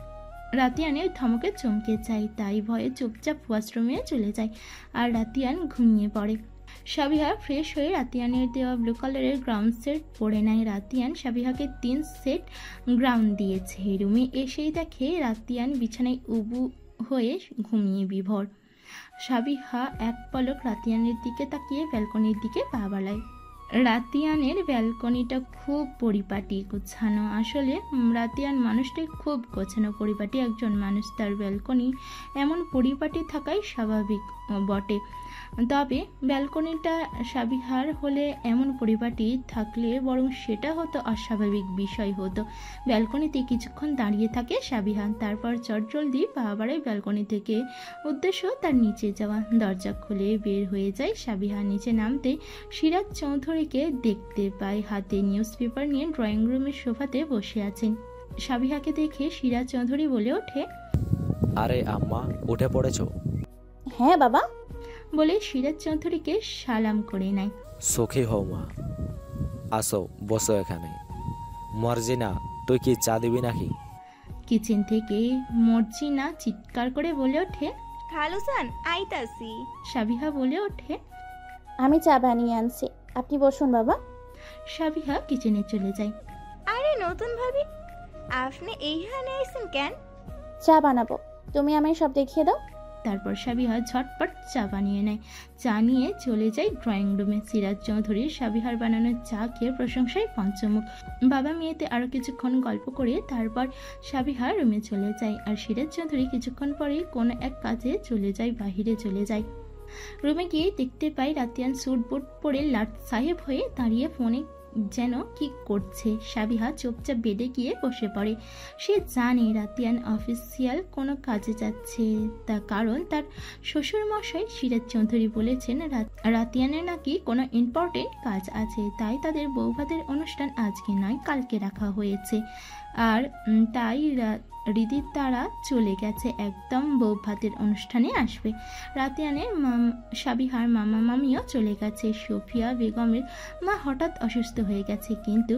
রাতিয়ানের ধমকে চমকে যায়, তাই ভয়ে চুপচাপ ওয়াশরুমে চলে যায় আর রাতিয়ান ঘুমিয়ে পড়ে। সাবিহা ফ্রেশ হয়ে রাতিয়ানের দেওয়া ব্লু কালারের গ্রাউন্ড সেট পরে নেয়। রাতিয়ান সাবিহাকে 3 সেট গ্রাউন্ড দিয়েছে। রুমে এসেই দেখে রাতিয়ান বিছানায় উবু হয়ে ঘুমিয়ে বিভোর। সাবিহা এক পলক রাতিয়ানের দিকে তাকিয়ে ব্যালকনির দিকে পা বাড়ায়। রাতিয়ানের ব্যালকনিটা খুব পরিপাটি গোছানো। আসলে রাতিয়ান মানুষটাই খুব গোছানো পরিপাটি একজন মানুষ। তার ব্যালকনি এমন পরিপাটি থাকাই স্বাভাবিক বটে, তবে ব্যালকনিটা সাবিহার হলে এমন পরিপাটি থাকলে বরং সেটা হতো অস্বাভাবিক বিষয় হতো। ব্যালকনিতে কিছুক্ষণ দাঁড়িয়ে থাকে সাবিহা, তারপর চটজলদি পা বাড়ায় ব্যালকনি থেকে। উদ্দেশ্য তার নিচে যাওয়া। দরজা খুলে বের হয়ে যায় সাবিহা। নিচে নামতে সিরাজ চৌধুরীকে দেখতে পায়, হাতে নিউজ পেপার নিয়ে ড্রয়িং রুমের সোফাতে বসে আছেন। সাবিহাকে দেখে সিরাজ চৌধুরী বলে ওঠে, আরে আম্মা, উঠে পড়েছো? হ্যাঁ বাবা। বলে সিরাজ চৌধুরীকে সালাম করে নেয়। সুখী হও মা, আসো বসো এখানে। মর্জিনা, তুই কি চা দিবি নাকি? কিচেন থেকে মর্জিনা চিৎকার করে বলে ওঠে, খালুসান আইতাছি। সাবিহা বলে ওঠে, আমি চা বানিয়ে আনছি, আপনি বসুন বাবা। সাবিহা কিচেনে চলে যায়। আরে নতুন ভাবি, আপনি এইখানে আইছেন কেন? চা বানাবো, তুমি আমায় সব দেখিয়ে দাও। তারপর সাবিহা ঝটপট চা বানিয়ে নেয়। চা নিয়ে চলে যায় ড্রয়িং রুমে। সিরাজ চৌধুরী সাবিহার বানানো চা খেয়ে প্রশংসায় পঞ্চমুখ। বাবা মেয়েতে আরও কিছুক্ষণ গল্প করে তারপর সাবিহা রুমে চলে যায়, আর সিরাজ চৌধুরী কিছুক্ষণ পরেই কোনো এক কাজে চলে যায়, বাহিরে চলে যায়। রুমে গিয়ে দেখতে পাই রাতিয়ান স্যুট বুট পরে লাট সাহেব হয়ে দাঁড়িয়ে ফোনে যেন কি করছে। সাবিহা চুপচাপ বেডে গিয়ে বসে পড়ে। সে জানে রাতিয়ান অফিসিয়াল কোনো কাজে যাচ্ছে, তার কারণ তার শ্বশুরমশাই সিরাজ চৌধুরী বলেছেন রাতিয়ানের নাকি কোনো ইম্পর্টেন্ট কাজ আছে, তাই তাদের বৌভাতের অনুষ্ঠান আজকে নয় কালকে রাখা হয়েছে। আর তাই রিদির তারা চলে গেছে, একদম বৌভাতের অনুষ্ঠানে আসবে। রাতিয়ানের সাবিহার মামা মামিও চলে গেছে। সুফিয়া বেগমের মা হঠাৎ অসুস্থ হয়ে গেছে, কিন্তু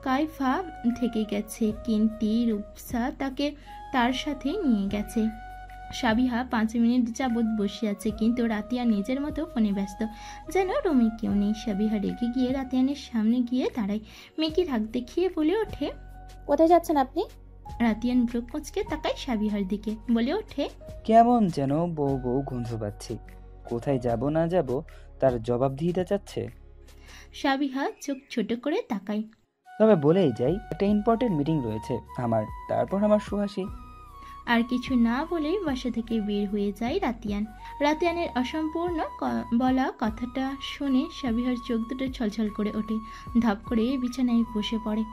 কাইফা থেকে গেছে। কিন্তু রূপসা তাকে তার সাথে নিয়ে গেছে। সাবিহা 5 মিনিট যাবৎ বসে আছে, কিন্তু রাতিয়া নিজের মতো ফোনে ব্যস্ত, যেন রুমে কেউ নেই। সাবিহা রেগে গিয়ে রাতিয়ানের সামনে গিয়ে দাঁড়ায়। মেয়েকে রাগ দেখিয়ে বলে ওঠে, কোথায় যাচ্ছেন আপনি? রাতিয়ান ব্রুক কুঁচকে তাকায় সাবিহার দিকে, বলে ওঠে, কেমন যেন বউ বউ গন্ধ পাচ্ছি। কোথায় যাব না যাব তার জবাব দিতে চাচ্ছে। সাবিহা চোখ ছোট করে তাকায়। তবে বলেই যাই, একটা ইম্পর্টেন্ট মিটিং রয়েছে আমার, তারপর আমার সুহাসী। আর কিছু না বলেই বাসা থেকে বের হয়ে যায় রাতিয়ান। রাতিয়ানের অসম্পূর্ণ বলা কথাটা শুনে সাবিহার চোখ দুটো ছলছল করে ওঠে, ধাপ করে বিছানায় বসে পড়ে।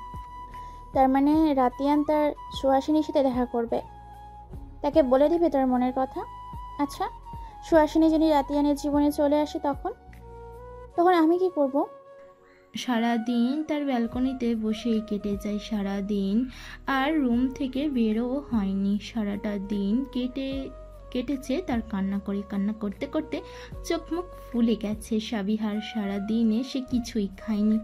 তার মানে রাতিয়ান তার সুহাসিনীর সাথে দেখা করবে, তাকে বলে দিবে তার মনের কথা। আচ্ছা, সুহাসিনী যদি রাতিয়ানের জীবনে চলে আসে তখন তখন আমি কি করব? সারাদিন তার ব্যালকনিতে বসেই কেটে যায়। সারাদিন আর রুম থেকে বেরও হয়নি। সারাটা দিন কেটেছে তার কান্না করতে করতে চোখ মুখ ফুলে গেছে সাবিহার। সারাদিনে সে কিছুই খায়নি।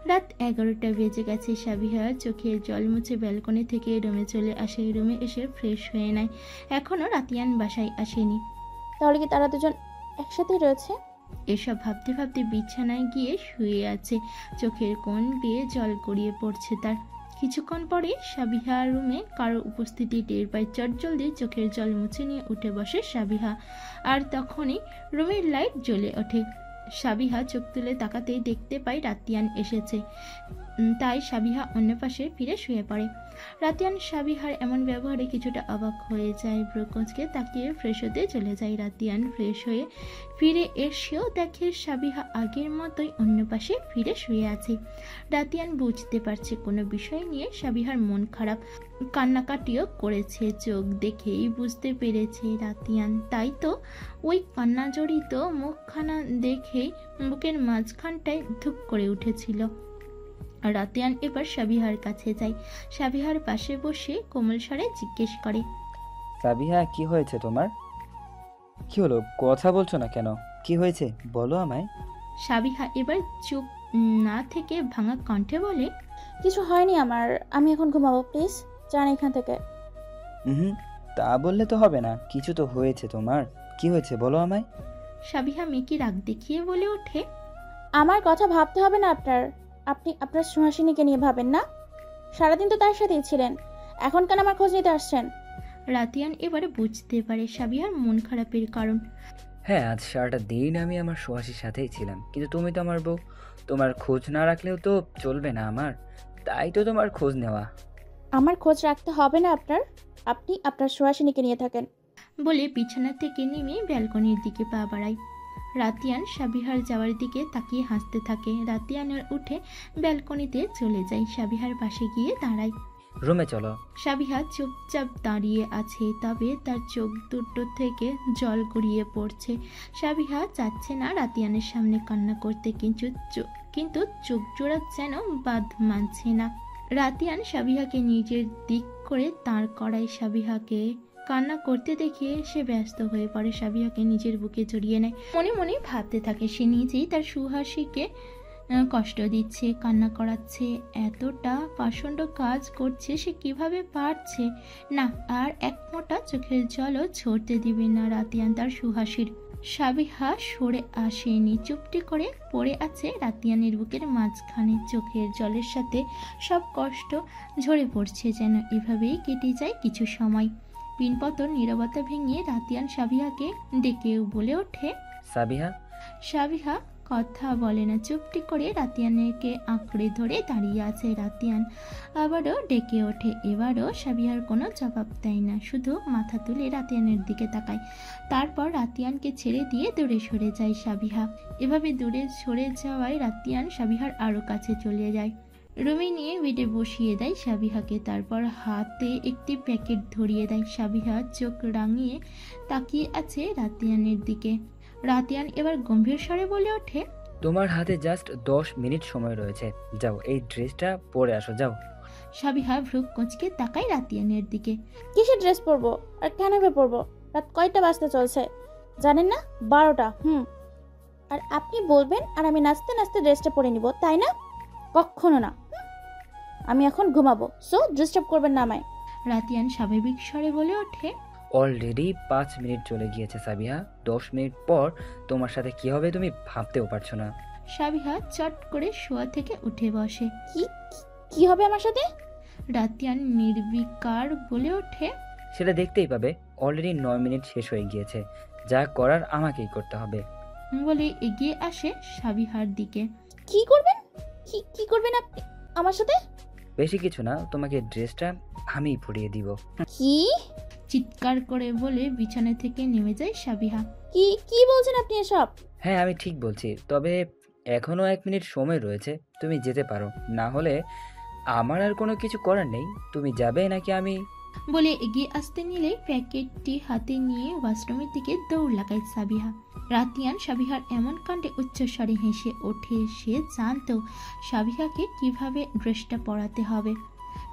রাত 11টা বেজে গেছে। সাবিহার চোখের জল মুছে ব্যালকনি থেকে রুমে চলে আসে। রুমে এসে ফ্রেশ হয়ে নেয়। এখনও রাতিয়ান বাসায় আসেনি। তাহলে কি তারা দুজন একসাথেই রয়েছে? এসব ভাবতে ভাবতে বিছানায় গিয়ে শুয়ে আছে। চোখের কোণ বেয়ে জল গড়িয়ে পড়ছে তার। কিছুক্ষণ পরে সাবিহা রুমে কারো উপস্থিতি টের পায়। চটজলদি চোখের জল মুছে নিয়ে উঠে বসে সাবিহা। আর তখনই রুমের লাইট জ্বলে ওঠে। সাবিহা চোখ তুলে তাকাতেই দেখতে পায় রাতিয়ান এসেছে। তাই সাবিহা অন্য পাশে ফিরে শুয়ে পড়ে। রাতিয়ান সাবিহার এমন ব্যবহারে কিছুটা অবাক হয়ে যায়। ব্রোকোজকে তাকিয়ে ফ্রেশ হতে চলে যায়। রাতিয়ান ফ্রেশ হয়ে ফিরে এসেও দেখে সাবিহা আগের মতোই অন্য পাশে ফিরে শুয়ে আছে। রাতিয়ান বুঝতে পারছে কোনো বিষয় নিয়ে সাবিহার মন খারাপ, কান্নাকাটিও করেছে। চোখ দেখেই বুঝতে পেরেছে রাতিয়ান। তাই তো ওই কান্না জড়িত মুখখানা দেখেই বুকের মাঝখানটায় ধুপ করে উঠেছিল। রাতিয়ান এবার সাবিহার কাছে যায়। সাবিহার পাশে বসে কোমল স্বরে জিজ্ঞেস করে, সাবিহা কি হয়েছে তোমার? কি হলো, কথা বলছো না কেন? কি হয়েছে বলো আমায়। সাবিহা এবার চুপ না থেকে ভাঙা কণ্ঠে বলে, কিছু হয়নি আমার, আমি এখন ঘুমাবো, প্লিজ যান এখান থেকে। তা বললে তো হবে না, কিছু তো হয়েছে তোমার। কি হয়েছে বলো আমায়। সাবিহা মেকি রাগ দেখিয়ে বলে ওঠে, আমার কথা ভাবতে হবে না আপনার। আপনি আপনার সুহাসিনীকে নিয়ে ভাবেন না? সারাদিন তো তার সাথেই ছিলেন, এখন কেন আমার খোঁজ নিতে আসছেন? রাতিয়ান এবারে বুঝতে পারে সাবিহার মন খারাপের কারণ। হ্যাঁ, আজ সারাটা দিন আমি আমার সুহাসীর সাথেই ছিলাম, কিন্তু তুমি তো আমার বউ, তোমার খোঁজ না রাখলেও তো চলবে না আমার, তাই তো তোমার খোঁজ নেওয়া। আমার খোঁজ রাখতে হবে না আপনার, আপনি আপনার সুহাসিনীকে নিয়ে থাকেন। বলে বিছানা থেকে নেমে ব্যালকনির দিকে পা বাড়ায়। রাতিয়ান সাবিহার যাওয়ার দিকে তাকিয়ে হাসতে থাকে। রাতিয়ানের উঠে ব্যালকনিতে চলে যায়। সাবিহার পাশে গিয়ে দাঁড়ায়। রুমে চলো। সাবিহা চুপচাপ দাঁড়িয়ে আছে, তবে তার চোখ দুটো থেকে জল গড়িয়ে পড়ছে। সাবিহা চাচ্ছে না রাতিয়ানের সামনে কান্না করতে, কিন্তু চোখ জোড়া যেন বাদ মানছে না। রাতিয়ান সাবিহাকে নিজের দিক করে দাঁড় করায়। সাবিহাকে কান্না করতে দেখে সে ব্যস্ত হয়ে পড়ে। সাবিহাকে নিজের বুকে জড়িয়ে নেয়। মনে মনে ভাবতে থাকে সে নিজেই তার সুহাসীকে কষ্ট দিচ্ছে, কান্না করাচ্ছে, এতটা পাষণ্ড কাজ করছে, সে কিভাবে পারছে না। আর এক ফোঁটা চোখের জলও ঝরতে দিবে না রাতিয়ান তার সুহাসীর। সাবিহা সরে আসেনি, চুপটি করে পড়ে আছে রাতিয়ানের বুকের মাঝখানে। চোখের জলের সাথে সব কষ্ট ঝরে পড়ছে, যেন এভাবেই কেটে যায় কিছু সময়। পিনপতন নীরবতা ভেঙে রাতিয়ান সাবিহাকে ডেকে বলে ওঠে, সাবিহা। সাবিহা কথা বলে না, চুপটি করে রাতিয়ানকে আঁকড়ে ধরে দাঁড়িয়ে আছে। রাতিয়ান আবারও ডেকে ওঠে, এবারও সাবিহার কোনো জবাব দেয় না, শুধু মাথা তুলে রাতিয়ানের দিকে তাকায়। তারপর রাতিয়ানকে ছেড়ে দিয়ে দূরে সরে যায় সাবিহা। এভাবে দূরে সরে যাওয়ায় রাতিয়ান সাবিহার আরও কাছে চলে যায়। রুমে নিয়ে বেডে বসিয়ে দেয় সাবিহাকে, তারপর হাতে একটি প্যাকেট ধরিয়ে দেয়। সাবিহা চোখ রাঙিয়ে তাকিয়ে আছে রাতিয়ানের দিকে। রাতিয়ান এবার গম্ভীর স্বরে বলে ওঠে, তোমার হাতে জাস্ট 10 মিনিট সময় রয়েছে, যাও এই ড্রেসটা পরে আসো, যাও। সাবিহা ভ্রু কুঁচকে তাকায় রাতিয়ানের দিকে। কিসের ড্রেস পরবো আর কেন পরবো? রাত কয়টা বাজতে চলছে জানেন না? 12টা। আর আপনি বলবেন আর আমি নাচতে নাচতে ড্রেসটা পরে নিব, তাই না? কখনো না। আমি এখন ঘুমাবো, সো ডিস্টার্ব করবেন না আমায়। রাতিয়ান স্বাভাবিক স্বরে বলে ওঠে, অলরেডি 5 মিনিট চলে গিয়েছে সাবিহা, 10 মিনিট পর তোমার সাথে কি হবে তুমি ভাবতেও পারছো না। সাবিহা চট করে শোয়া থেকে উঠে বসে। কি হবে আমার সাথে? রাতিয়ান নির্বিকার বলে ওঠে, সেটা দেখতেই পাবে, অলরেডি 9 মিনিট শেষ হয়ে গিয়েছে, যা করার আমাকেই করতে হবে। বলে এগিয়ে আসে সাবিহার দিকে। কি করবেন? কি করবেন আপনি আমার সাথে? বেশি কিছু না, তোমাকে ড্রেসটা আমিই পরিয়ে দিব। কি? চিৎকার করে বলে বিছানা থেকে নেমে যায় সাবিহা। কি বলছেন আপনি এসব? হ্যাঁ আমি ঠিক বলছি, তবে এখনো 1 মিনিট সময় রয়েছে, তুমি যেতে পারো, না হলে আমার আর কোনো কিছু করার নেই। তুমি যাবে নাকি আমি? বলে এগিয়ে আসতে নিলেই প্যাকেটটি হাতে নিয়ে ওয়াশরুমের দিকে দৌড় লাগায় সাবিহা। রাতিয়ান সাবিহার এমন কাণ্ডে উচ্চস্বরে হেসে ওঠে। সে জানতো সাবিহাকে কিভাবে ড্রেসটা পরাতে হবে।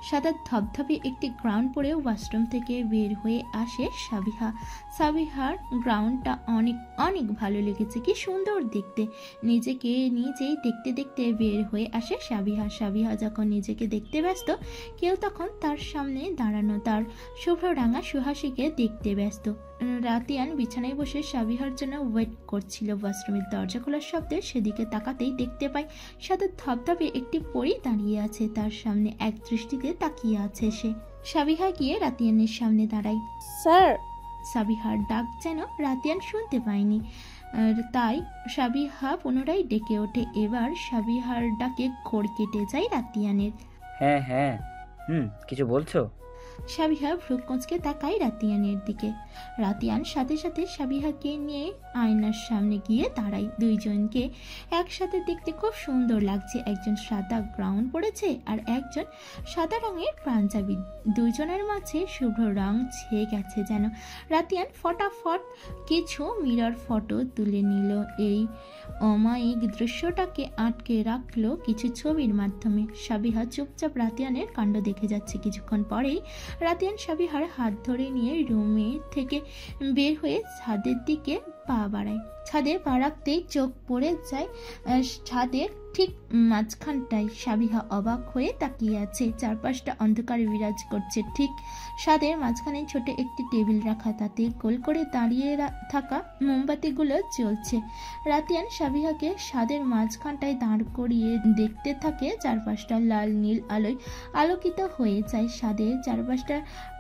সাদা ধবধবে একটি গ্রাউন্ড পরে ওয়াশরুম থেকে বের হয়ে আসে সাবিহা। সাবিহার গ্রাউন্ডটা অনেক অনেক ভালো লেগেছে, কি সুন্দর দেখতে। নিজেকে নিজেই দেখতে দেখতে বের হয়ে আসে সাবিহা। সাবিহা যখন নিজেকে দেখতে ব্যস্ত, কেউ তখন তার সামনে দাঁড়ানো তার শুভ্ররাঙা সুহাসীকে দেখতে ব্যস্ত। রাতিয়ান বিছানায় বসে সাবিহার জন্য ওয়েট করছিল। ওয়াশরুমের দরজা খোলার শব্দে সেদিকে তাকাতেই দেখতে পায় সাদা ধবধবে একটি পরী দাঁড়িয়ে আছে। তার সামনে এক দৃষ্টিতে তাকিয়ে আছে সে। সাবিহা গিয়ে রাতিয়ানের সামনে দাঁড়ায়। স্যার। সাবিহার ডাক যেন রাতিয়ান শুনতে পায়নি, তাই সাবিহা পুনরায় ডেকে ওঠে। এবার সাবিহার ডাকে ঘোর কেটে যায় রাতিয়ানের। হ্যাঁ কিছু বলছো? সাবিহা ভ্রু কুঁচকে তাকায় রাতিয়ানের দিকে। রাতিয়ান সাথে সাথে সাবিহাকে নিয়ে আয়নার সামনে গিয়ে দাঁড়ায়। দুইজনকে একসাথে দেখতে খুব সুন্দর লাগছে। একজন সাদা গ্রাউন পরেছে আর একজন সাদা রঙের পাঞ্জাবি। দুজনের মাঝে শুভ্র রং ছেয়ে গেছে যেন। রাতিয়ান ফটাফট কিছু মিরর ফটো তুলে নিল। এই অমায়িক দৃশ্যটাকে আটকে রাখলো কিছু ছবির মাধ্যমে। সাবিহা চুপচাপ রাতিয়ানের কাণ্ড দেখে যাচ্ছে। কিছুক্ষণ পরেই রাতিয়ান সাবিহার হাত ধরে নিয়ে রুমে থেকে বের হয়ে ছাদের দিকে পা বাড়ায়। ছাদে পা রাখতেই চোখ পড়ে যায় ছাদের ঠিক মাঝখানটায়। সাবিহা অবাক হয়ে তাকিয়ে আছে। চারপাশটা অন্ধকারে বিরাজ করছে। ঠিক ছাদের মাঝখানে ছোট একটি টেবিল রাখা, তাতে গোল করে দাঁড়িয়ে থাকা মোমবাতিগুলো জ্বলছে। রাতিয়ান সাবিহাকে ছাদের মাঝখানটায় দাঁড় করিয়ে দেখতে থাকে। চারপাশটা লাল নীল আলোয় আলোকিত হয়ে যায়। ছাদের চারপাশটা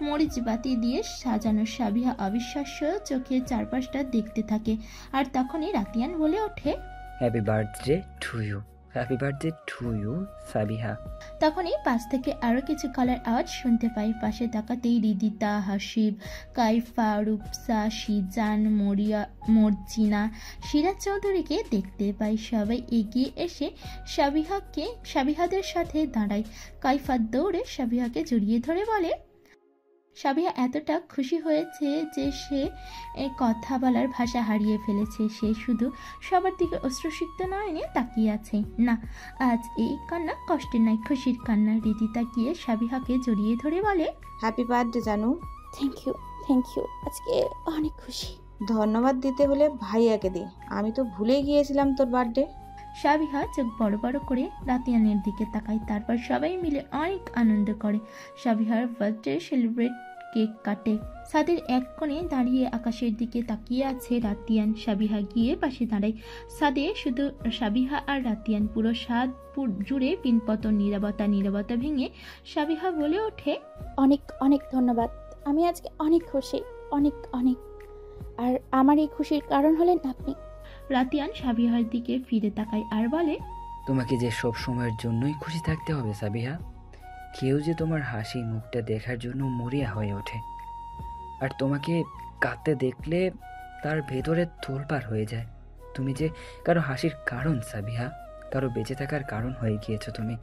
মরিচ বাতি দিয়ে সাজানো। সাবিহা অবিশ্বাস্য চোখে চারপাশটা দেখতে থাকে। আর তখনই রাতিয়ান বলে ওঠে, happy birthday to you, happy birthday to you Sabiha. তখনই পাশ থেকে আরো কিছু গলার আওয়াজ শুনতে পাই। পাশে তাকাতেই রিদিতা, হাসিব, কাইফা, রূপসা, সিজান, মর্জিনা, সিরাজ চৌধুরীকে দেখতে পাই। সবাই এগিয়ে এসে সাবিহাদের সাথে দাঁড়ায়। কাইফা দৌড়ে সাবিহাকে জড়িয়ে ধরে বলে, সাবিহা এতটা খুশি হয়েছে যে সে কথা বলার ভাষা হারিয়ে ফেলেছে। সে শুধু সবার দিকে অশ্রুসিক্ত নয়নে তাকিয়ে আছে। না, আজ এই কান্না কষ্টের নয়, খুশির কান্না। রীতি তাকিয়ে সাবিহাকে জড়িয়ে ধরে বলে, হ্যাপি বার্থডে জানু। থ্যাংক ইউ, আজকে অনেক খুশি। ধন্যবাদ দিতে হলে ভাইয়াকে দে, আমি তো ভুলে গিয়েছিলাম তোর বার্থডে। সাবিহা চোখ বড় বড় করে রাতিয়ানের দিকে তাকায়। তারপর সবাই মিলে অনেক আনন্দ করে। সাবিহার বার্থডে সেলিব্রেট কেক কাটে। ছাদের এক কোণে দাঁড়িয়ে আকাশের দিকে তাকিয়ে আছে রাতিয়ান। সাবিহা গিয়ে পাশে দাঁড়ায়। ছাদে শুধু সাবিহা আর রাতিয়ান। পুরো ছাদ জুড়ে পিনপতন নীরবতা ভেঙে সাবিহা বলে ওঠে, অনেক অনেক ধন্যবাদ। আমি আজকে অনেক খুশি, অনেক। আর আমার এই খুশির কারণ হলেন আপনি। রাতিয়ান সাবিহার দিকে ফিরে তাকায় আর বলে, তোমাকে যে সব সময়ের জন্যই খুশি থাকতে হবে সাবিহা। কেউ যে তোমার হাসি মুখটা দেখার জন্য মরিয়া হয়ে ওঠে, আর তোমাকে কাঁদতে দেখলে তার ভেতরে তোলপাড় হয়ে যায়। তুমি যে কারো হাসির কারণ সাবিহা, কারো বেঁচে থাকার কারণ হয়ে গিয়েছো তুমি,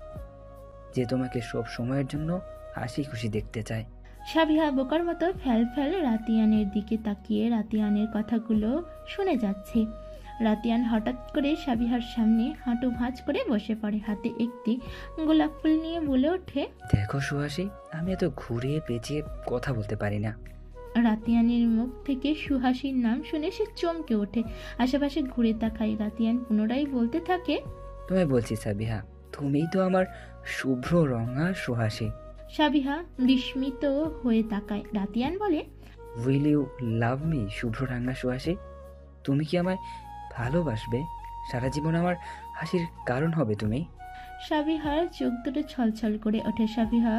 যে তোমাকে সব সময়ের জন্য হাসি খুশি দেখতে চায়। সাবিহা বোকার মতো ফ্যাল ফ্যাল রাতিয়ানের দিকে তাকিয়ে রাতিয়ানের কথাগুলো শুনে যাচ্ছে। রাতিয়ান হঠাৎ করে সাবিহার সামনে হাঁটু ভাঁজ করে বসে পড়ে, হাতে একটি গোলাপ ফুল নিয়ে বলে ওঠে, দেখো সুহাসী, আমি এত ঘুরিয়ে পেঁচিয়ে কথা বলতে পারি না। রাতিয়ানের মুখ থেকে সুহাসীর নাম শুনে সে চমকে ওঠে, আশেপাশে ঘুরে তাকায়। রাতিয়ান পুনরায় বলতে থাকে, তোমায় বলছি সাবিহা, তুমিই তো আমার শুভ্র রঙা সুহাসী। সাবিহা বিস্মিত হয়ে তাকায়। রাতিয়ান বলে, উইল ইউ লাভ মি শুভ্র রাঙা সুহাসী? তুমি কি আমায় ভালোবাসবে? সারা জীবন আমার হাসির কারণ হবে তুমি। সাবিহার চোখ দুটো ছলছল করে ওঠে। সাবিহা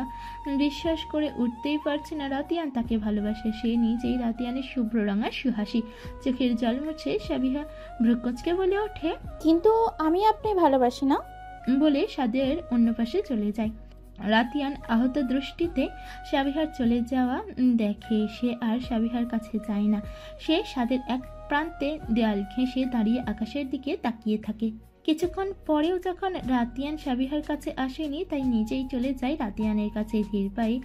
বিশ্বাস করে উঠতেই পারছে না রাতিয়ান তাকে ভালোবাসে। সে নিজেই রাতিয়ানের শুভ্র রঙা সুহাসী। চোখের জল মুছে সাবিহা ভ্রুকুঁচকে বলে ওঠে, কিন্তু আমি আপনি ভালোবাসি না বলে সাদের অন্য পাশে চলে যায়। রাতিয়ান আহত দৃষ্টিতে সাবিহার চলে যাওয়া দেখে। সে আর সাবিহার কাছে যায় না। সে সাদের এক প্রান্তে দেয়াল ঘেঁষে দাঁড়িয়ে আকাশের দিকে তাকিয়ে থাকে। কিছুক্ষণ পরেও যখন রাতিয়ান সাবিহার কাছে আসেনি, তাই নিজেই চলে যায় রাতিয়ানের কাছে। ধীর পায়ে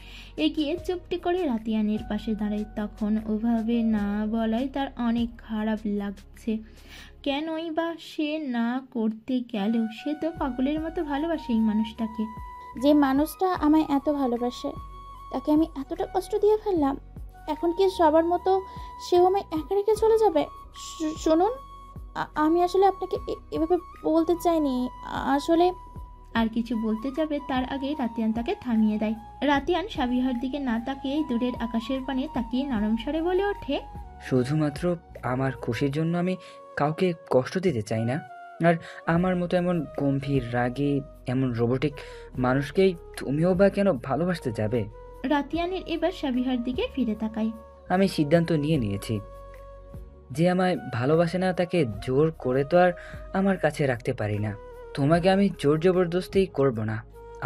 এগিয়ে চুপটি করে রাতিয়ানের পাশে দাঁড়ায়। তখন ওভাবে না বলায় তার অনেক খারাপ লাগছে। কেনই বা সে না করতে গেল? সে তো পাগলের মতো ভালোবাসে এই মানুষটাকে। যে মানুষটা আমায় এত ভালোবাসে, তাকে আমি এতটা কষ্ট দিয়ে ফেললাম। এখন কি সবার মতো সেও আমায় একা রেখে চলে যাবে? শুনুন, আমি আসলে আপনাকে এভাবে বলতে চাইনি। আসলে আর কিছু বলতে যাবে তার আগে রাতিয়ান তাকে থামিয়ে দেয়। রাতিয়ান সাবিহার দিকে না তাকিয়ে দূরের আকাশের পানে তাকিয়ে নরম স্বরে বলে ওঠে, শুধুমাত্র আমার খুশির জন্য আমি কাউকে কষ্ট দিতে চাই না। আর আমার মতো এমন গম্ভীর রাগী এমন রোবটিক মানুষকেই তুমিও বা কেন ভালোবাসতে যাবে? রাতিয়ানের এবার সাবিহার দিকে ফিরে তাকায়। আমি সিদ্ধান্ত নিয়ে নিয়েছি, যে আমায় ভালোবাসে না তাকে জোর করে তো আর আমার কাছে রাখতে পারি না। তোমাকে আমি জোর জবরদস্তি করব না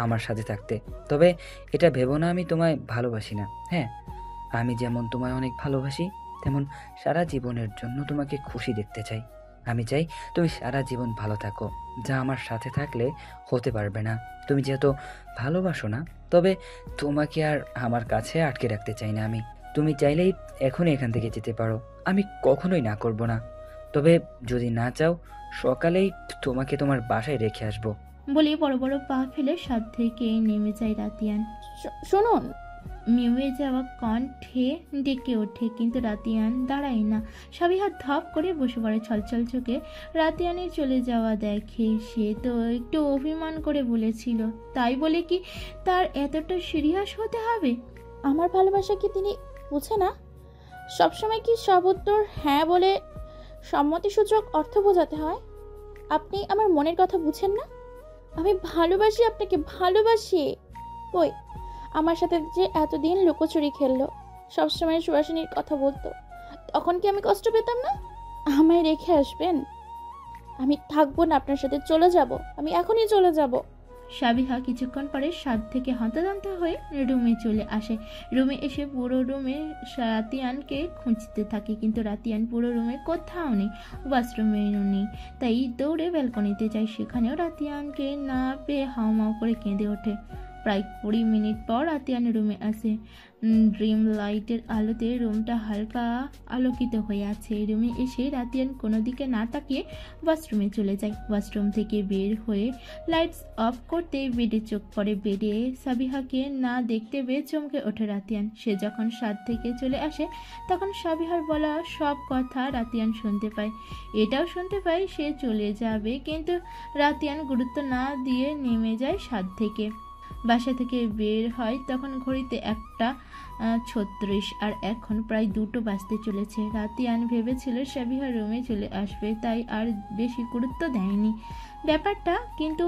আমার সাথে থাকতে। তবে এটা ভেবো না আমি তোমায় ভালোবাসি না। হ্যাঁ, আমি যেমন তোমায় অনেক ভালোবাসি, তেমন সারা জীবনের জন্য তোমাকে খুশি দেখতে চাই। আমি চাই তুমি সারা জীবন ভালো থাকো, যা আমার সাথে থাকলে হতে পারবে না। তুমি যেহেতু ভালোবাসো না, তবে তোমাকে আর আমার কাছে আটকে রাখতে চাই না আমি। তুমি চাইলেই এখনই এখান থেকে যেতে পারো, আমি কখনোই না করব না। তবে যদি না চাও, সকালেই তোমাকে তোমার বাসায় রেখে আসবো। বলে বড় বড় পা ফেলে সাদ থেকে নেমে যায় রাতিয়ান। শুনুন, মিউয়ে যাওয়া কণ্ঠে ডেকে ওঠে, কিন্তু রাতিয়ান দাঁড়ায় না। সাবিহা ধপ করে বসে পড়ে। ছলছল চোখে রাতিয়ানের চলে যাওয়া দেখে। সে তো একটু অভিমান করে বলেছিল, তাই বলে কি তার এতটা সিরিয়াস হতে হবে? আমার ভালোবাসা কি তিনি বুঝে না? সবসময় কি সব উত্তর হ্যাঁ বলে সম্মতিসূচক অর্থ বোঝাতে হয়? আপনি আমার মনের কথা বুঝেন না? আমি ভালোবাসি আপনাকে, ভালোবাসি। ওই আমার সাথে যে এতদিন লুকোচুরি খেললো, সবসময় সুহাসিনীর কথা বলতো, তখন কি আমি কষ্ট পেতাম না? আমায় রেখে আসবেন? আমি থাকবো না আপনার সাথে, চলে যাব, আমি এখনই চলে যাব। সাবিহা কিছুক্ষণ পরে সাদ থেকে হন্তদন্ত হয়ে রুমে চলে আসে। রুমে এসে পুরো রুমে রাতিয়ানকে খুঁজতে থাকে, কিন্তু রাতিয়ান পুরো রুমে কোথাও নেই, ওয়াশরুমেও নেই। তাই দৌড়ে ব্যালকনিতে যায়। সেখানেও রাতিয়ানকে না পেয়ে হাউমাউ করে কেঁদে ওঠে। প্রায় 20 মিনিট পর রাতিয়ান রুমে আসে। ড্রিম লাইটের আলোতে রুমটা হালকা আলোকিত হয়ে আছে। রুমে এসে রাতিয়ান কোনো দিকে না তাকিয়ে ওয়াশরুমে চলে যায়। ওয়াশরুম থেকে বের হয়ে লাইটস অফ করতে বেডে চোখ পড়ে। বেডে সাবিহাকে না দেখতে পেয়ে চমকে ওঠে রাতিয়ান। সে যখন সাদ থেকে চলে আসে, তখন সাবিহার বলা সব কথা রাতিয়ান শুনতে পায়। এটাও শুনতে পায় সে চলে যাবে, কিন্তু রাতিয়ান গুরুত্ব না দিয়ে নেমে যায় সাদ থেকে। বাসা থেকে বের হয় তখন ঘড়িতে 1:36 আর এখন প্রায় 2টো বাজতে চলেছে। রাতিয়ান ভেবেছিল সাবিহা রুমে চলে আসবে, তাই আর বেশি গুরুত্ব দেয়নি ব্যাপারটা। কিন্তু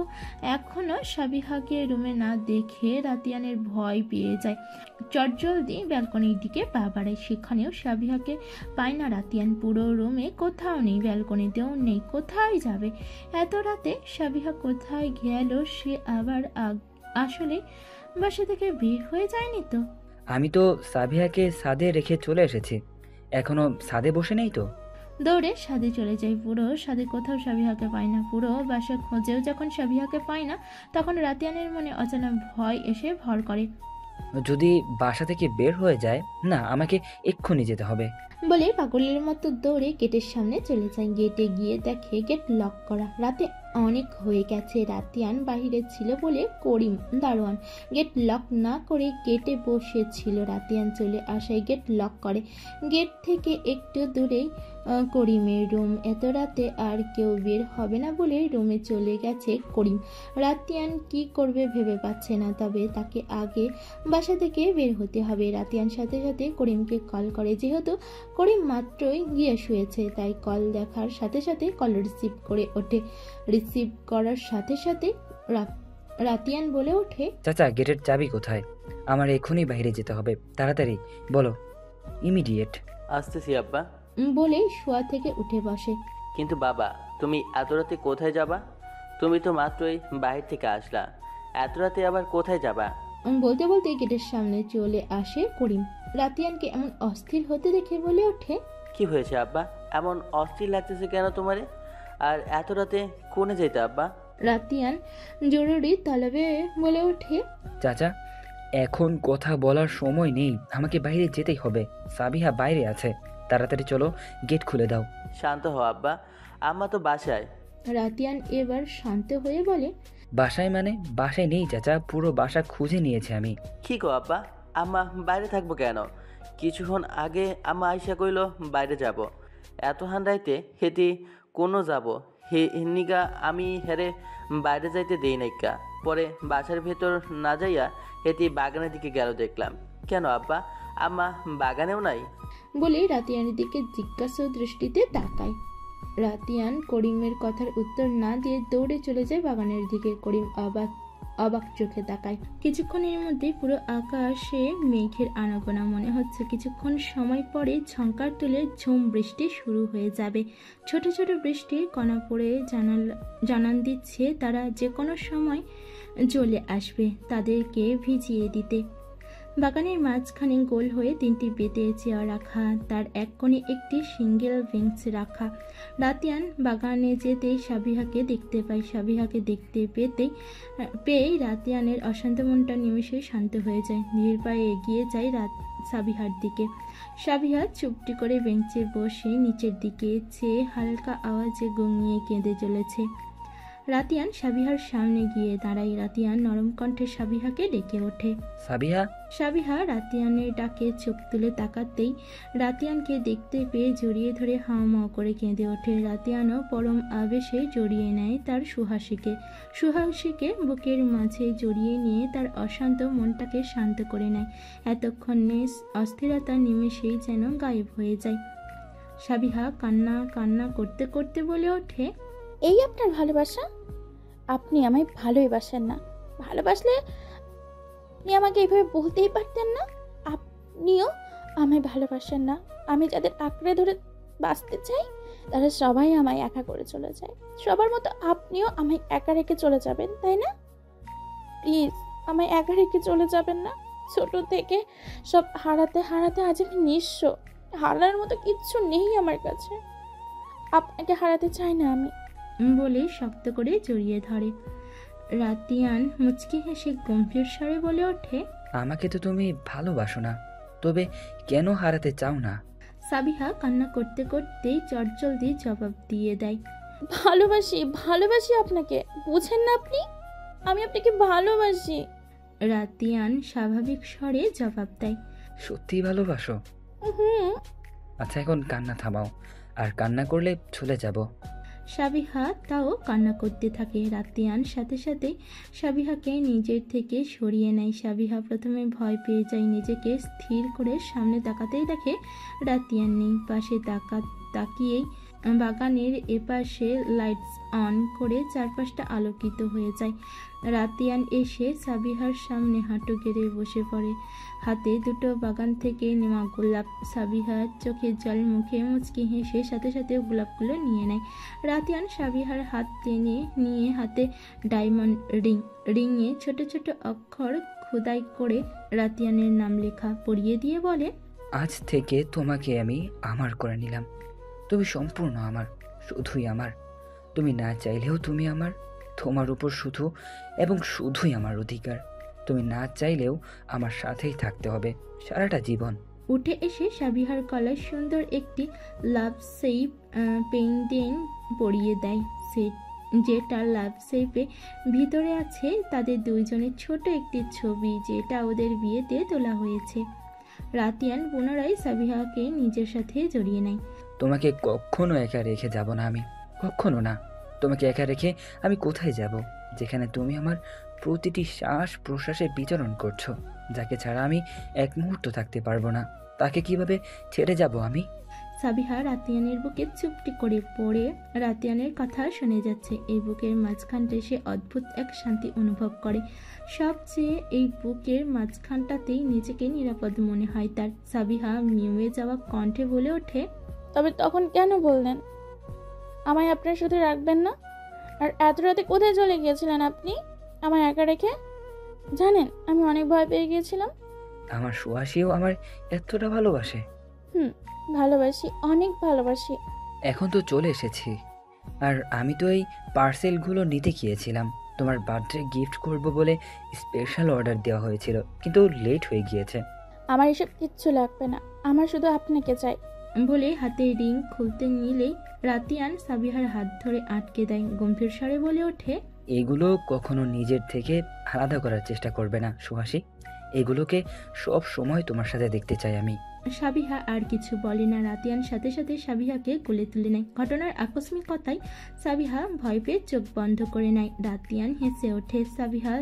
এখনও সাবিহাকে রুমে না দেখে রাতিয়ানের ভয় পেয়ে যায়। চটজলদি ব্যালকনির দিকে পা বাড়ায়, সেখানেও সাবিহাকে পায় না রাতিয়ান। পুরো রুমে কোথাও নেই, ব্যালকনিতেও নেই, কোথায় যাবে এত রাতে? সাবিহা কোথায় গেল? সে আবার আসলে বাসা থেকে বের হয়ে যায়নি তো? আমি তো সাবিহাকে ছাদে রেখে চলে এসেছি, এখনো ছাদে বসে নেই তো? দৌড়ে ছাদে চলে যায়। পুরো ছাদে কোথাও সাবিহাকে পায় না। পুরো বাসা খোঁজেও যখন সাবিহাকে পায় না, তখন রাতিয়ানের মনে অজানা ভয় এসে ভর করে। যদি বাসা থেকে বের হয়ে যায়, না আমাকে এক্ষুনি যেতে হবে বলে পাগলের মতো দৌড়ে গেটের সামনে চলে যায়। গেটে গিয়ে দেখে গেট লক করা। রাতে অনেক হয়ে গেছে। রাতিয়ান বাহিরে ছিল বলে করিম দারোয়ান গেট লক না করে গেটে বসেছিল। রাতিয়ান চলে আসায় গেট লক করে। গেট থেকে একটু দূরেই করিমের রুম। এত রাতে আর কেউ বের হবে না বলে রুমে চলে গেছে করিম। রাতিয়ান কি করবে ভেবে পাচ্ছে না, তবে তাকে আগে বাসা থেকে বের হতে হবে। রাতিয়ান সাথে সাথে করিমকে কল করে। যেহেতু করিম মাত্রই গিয়ে শুয়েছে, তাই কল দেখার সাথে সাথে কল রিসিভ করে ওঠে। রিসিভ করার সাথে সাথে রাতিয়ান বলে ওঠে, চাচা গেটের চাবি কোথায়? আমার এক্ষুনি বাইরে যেতে হবে, তাড়াতাড়ি বলো, ইমিডিয়েট। আসতেছি আব্বা। বলে শোয়া থেকে উঠে বসে। কিন্তু বাবা, তুমি এত রাতে কোথায় যাবা? তুমি তো মাত্রই বাইরে থেকে আসলা, এত রাতে আবার কোথায় যাবা? বলতে বলতে গেটের সামনে চলে আসে করিম। রাতিয়ানকে এমন অস্থির হতে দেখে বলে ওঠে, কি হয়েছে আব্বা? এমন অস্থির লাগতেছে কেন তোমারে? আর এত রাতে কোনে যেতে আব্বা? রাতিয়ান জরুরি তলবে বলে ওঠে, চাচা এখন কথা বলার সময় নেই, আমাকে বাইরে যেতেই হবে। সাবিহা বাইরে আছে, তাড়াতাড়ি চলো, গেট খুলে দাও। শান্ত হও আব্বা, আম্মা তো বাসায়। রাতিয়ান এবার শান্ত হয়ে বলে, বাসায় মানে? বাসায় নেই চাচা, পুরো বাসা খুঁজে নিয়েছে আমি। কি গো আব্বা, আম্মা বাইরে থাকবো কেন? কিছুক্ষণ আগে আম্মা আইসা কইল বাইরে যাব। এত হান্ডাইতে হেতি কোনো যাব হে নিগা আমি হেরে বাইরে যাইতে দেই নাইকা। পরে বাসার ভেতর না যাইয়া হেতি বাগানের দিকে গেল দেখলাম। কেন আব্বা, আম্মা বাগানেও নাই? বলে রাতিয়ানের দিকে জিজ্ঞাসা দৃষ্টিতে তাকায়। রাতিয়ান করিমের কথার উত্তর না দিয়ে দৌড়ে চলে যায় বাগানের দিকে। করিম অবাক চোখে তাকায়। কিছুক্ষণের মধ্যে পুরো আকাশে মেঘের আনাগোনা। মনে হচ্ছে কিছুক্ষণ সময় পরে ঝঙ্কার তুলে ঝুম বৃষ্টি শুরু হয়ে যাবে। ছোট ছোট বৃষ্টির কণা পড়ে জানান দিচ্ছে তারা যে কোনো সময় চলে আসবে তাদেরকে ভিজিয়ে দিতে। বাগানের মাঝখানে গোল হয়ে 3টি বেতে চেয়ার রাখা, তার এক কোণে একটি সিঙ্গেল বেঞ্চ রাখা। রাতিয়ান বাগানে যেতেই সাবিহাকে দেখতে পায়। সাবিহাকে দেখতে পেয়েই রাতিয়ানের অশান্ত মনটা নিমেষেই শান্ত হয়ে যায়। ধীর পায়ে এগিয়ে যায় সাবিহার দিকে। সাবিহা চুপটি করে বেঞ্চে বসে নিচের দিকে চেয়ে হালকা আওয়াজে গুঙিয়ে কেঁদে চলেছে। রাতিয়ান সাবিহার সামনে গিয়ে দাঁড়ায়। রাতিয়ান নরম কণ্ঠে সাবিহাকে ডেকে ওঠে, সাবিহা। সাবিহা রাতিয়ানের ডাকে চোখ তুলে তাকাতেই রাতিয়ানকে দেখতে পেয়ে জড়িয়ে ধরে হাওমাও করে কেঁদে ওঠে। রাতিয়ানও পরম আবেশে জড়িয়ে নেয় তার সুহাসীকে বুকের মাঝে জড়িয়ে নিয়ে তার অশান্ত মনটাকে শান্ত করে নেয়। এতক্ষণে অস্থিরতা নিমেষেই যেন গায়েব হয়ে যায়। সাবিহা কান্না করতে করতে বলে ওঠে, এই আপনার ভালোবাসা? আপনি আমায় ভালোই বাসেন না। ভালোবাসলে আপনি আমাকে এইভাবে বলতেই পারতেন না। আপনিও আমায় ভালোবাসেন না। আমি যাদের আঁকড়ে ধরে বাঁচতে চাই তারা সবাই আমায় একা করে চলে যায়। সবার মতো আপনিও আমায় একা রেখে চলে যাবেন, তাই না? প্লিজ আমায় একা রেখে চলে যাবেন না। ছোট থেকে সব হারাতে হারাতে আজ আমি নিঃস্ব। হারার মতো কিচ্ছু নেই আমার কাছে। আপনাকে হারাতে চাই না আমি, বলে শক্ত করে জড়িয়ে ধরে। রাতিয়ান মুচকি হেসে গম্ভীর স্বরে বলে ওঠে, আমাকে তো তুমি ভালোবাসো না, তবে কেন হারাতে চাও না? সাবিহা কান্না করতে করতেই চটজলদি জবাব দিয়ে দেয়, ভালোবাসি আপনাকে। বুঝেন না আপনি? আমি আপনাকে ভালোবাসি। রাতিয়ান স্বাভাবিক স্বরে জবাব দেয়, সত্যি ভালোবাসো? হুম। আচ্ছা এখন কান্না থামাও, আর কান্না করলে চলে যাব। সাবিহা তাও কান্না করতে থাকে। রাতিয়ান সাথে সাথে সাবিহাকে নিজের থেকে সরিয়ে নেয়। সাবিহা প্রথমে ভয় পেয়ে যায়, নিজেকে স্থির করে সামনে তাকাতেই দেখে রাতিয়ান নেই। পাশে তাকিয়েই বাগানের এপাশে লাইটস অন করে চারপাশটা আলোকিত হয়ে যায়। রাতিয়ান এসে সাবিহার সামনে হাঁটু গেড়ে বসে পড়ে, হাতে দুটো বাগান থেকে নেওয়া গোলাপ। সাবিহার চোখে জল, মুখে মুচকি হেসে সাথে সাথে গোলাপগুলো নিয়ে নেয়। রাতিয়ান সাবিহার হাত টেনে নিয়ে হাতে ডায়মন্ড রিংয়ে ছোট ছোট অক্ষর খোদাই করে রাতিয়ানের নাম লেখা পরিয়ে দিয়ে বলে, আজ থেকে তোমাকে আমি আমার করে নিলাম। তুমি সম্পূর্ণ আমার, শুধুই আমার। তুমি না চাইলেও তুমি আমার। তোমার উপর শুধু এবং শুধুই আমার অধিকার। তুমি না চাইলেও আমার সাথেই থাকতে হবে সারাটা জীবন। উঠে এসে সাবিহার গলায় সুন্দর একটি লাভ শেপ পেইন্টিং পরিয়ে দেয়। যেটা লাভ শেপে ভিতরে আছে তাদের দুইজনের ছোট একটি ছবি, যেটা ওদের বিয়েতে তোলা হয়েছে। রাতিয়ান পুনরায় সাবিহাকে নিজের সাথে জড়িয়ে নেয়। তোমাকে কখনো একা রেখে যাব না আমি, কখনো না। তোমাকে একা রেখে আমি কোথায় যাব, যেখানে তুমি আমার প্রতিটি শ্বাস প্রশ্বাসে বিচরণ করছো। যাকে ছাড়া আমি এক মুহূর্ত থাকতে পারবো না, তাকে কিভাবে ছেড়ে যাব আমি? সাবিহা রাতিয়ানের বুকে চুপটি করে পড়ে রাতিয়ানের কথা শুনে যাচ্ছে। এই বুকের মাঝখানটায় সে অদ্ভুত এক শান্তি অনুভব করে। সবচেয়ে এই বুকের মাঝখানটাতেই নিজেকে নিরাপদ মনে হয় তার। সাবিহা মিউয়ে যাওয়া কণ্ঠে বলে ওঠে, তবে তখন কেন বললেন আমায় আপনার সাথে রাখবেন না? আর এত রাতে কোথায় চলে গিয়েছিলেন আপনি আমায় একা রেখে? জানেন আমি অনেক ভয় পেয়ে গিয়েছিলাম। আমার সুহাসীও আমার এতটা ভালোবাসে? ভালোবাসি, অনেক ভালোবাসি। এখন তো চলে এসেছি। আর আমি তো এই পার্সেলগুলো নিতে গিয়েছিলাম। তোমার বার্থডে গিফট করব বলে স্পেশাল অর্ডার দেওয়া হয়েছিল, কিন্তু লেট হয়ে গিয়েছে। আমার এসব কিচ্ছু লাগবে না, আমার শুধু আপনাকে চাই বলে হাতে রিং খুলতে নিলেই রাতিয়ান সাবিহার হাত ধরে আটকে দেয়। গম্ভীর স্বরে বলে ওঠে, এগুলো কখনো নিজের থেকে আলাদা করার চেষ্টা করবে না সুহাসী। এগুলোকে সব সময় তোমার সাথে দেখতে চাই আমি। সাবিহা আর কিছু বলে না। রাতিয়ান সাথে সাথে সাবিহাকে কোলে তুলে নেয়। ঘটনার আকস্মিকতায় সাবিহা ভয় পেয়ে চোখ বন্ধ করে নেয়। রাতিয়ান হেসে ওঠে। সাবিহা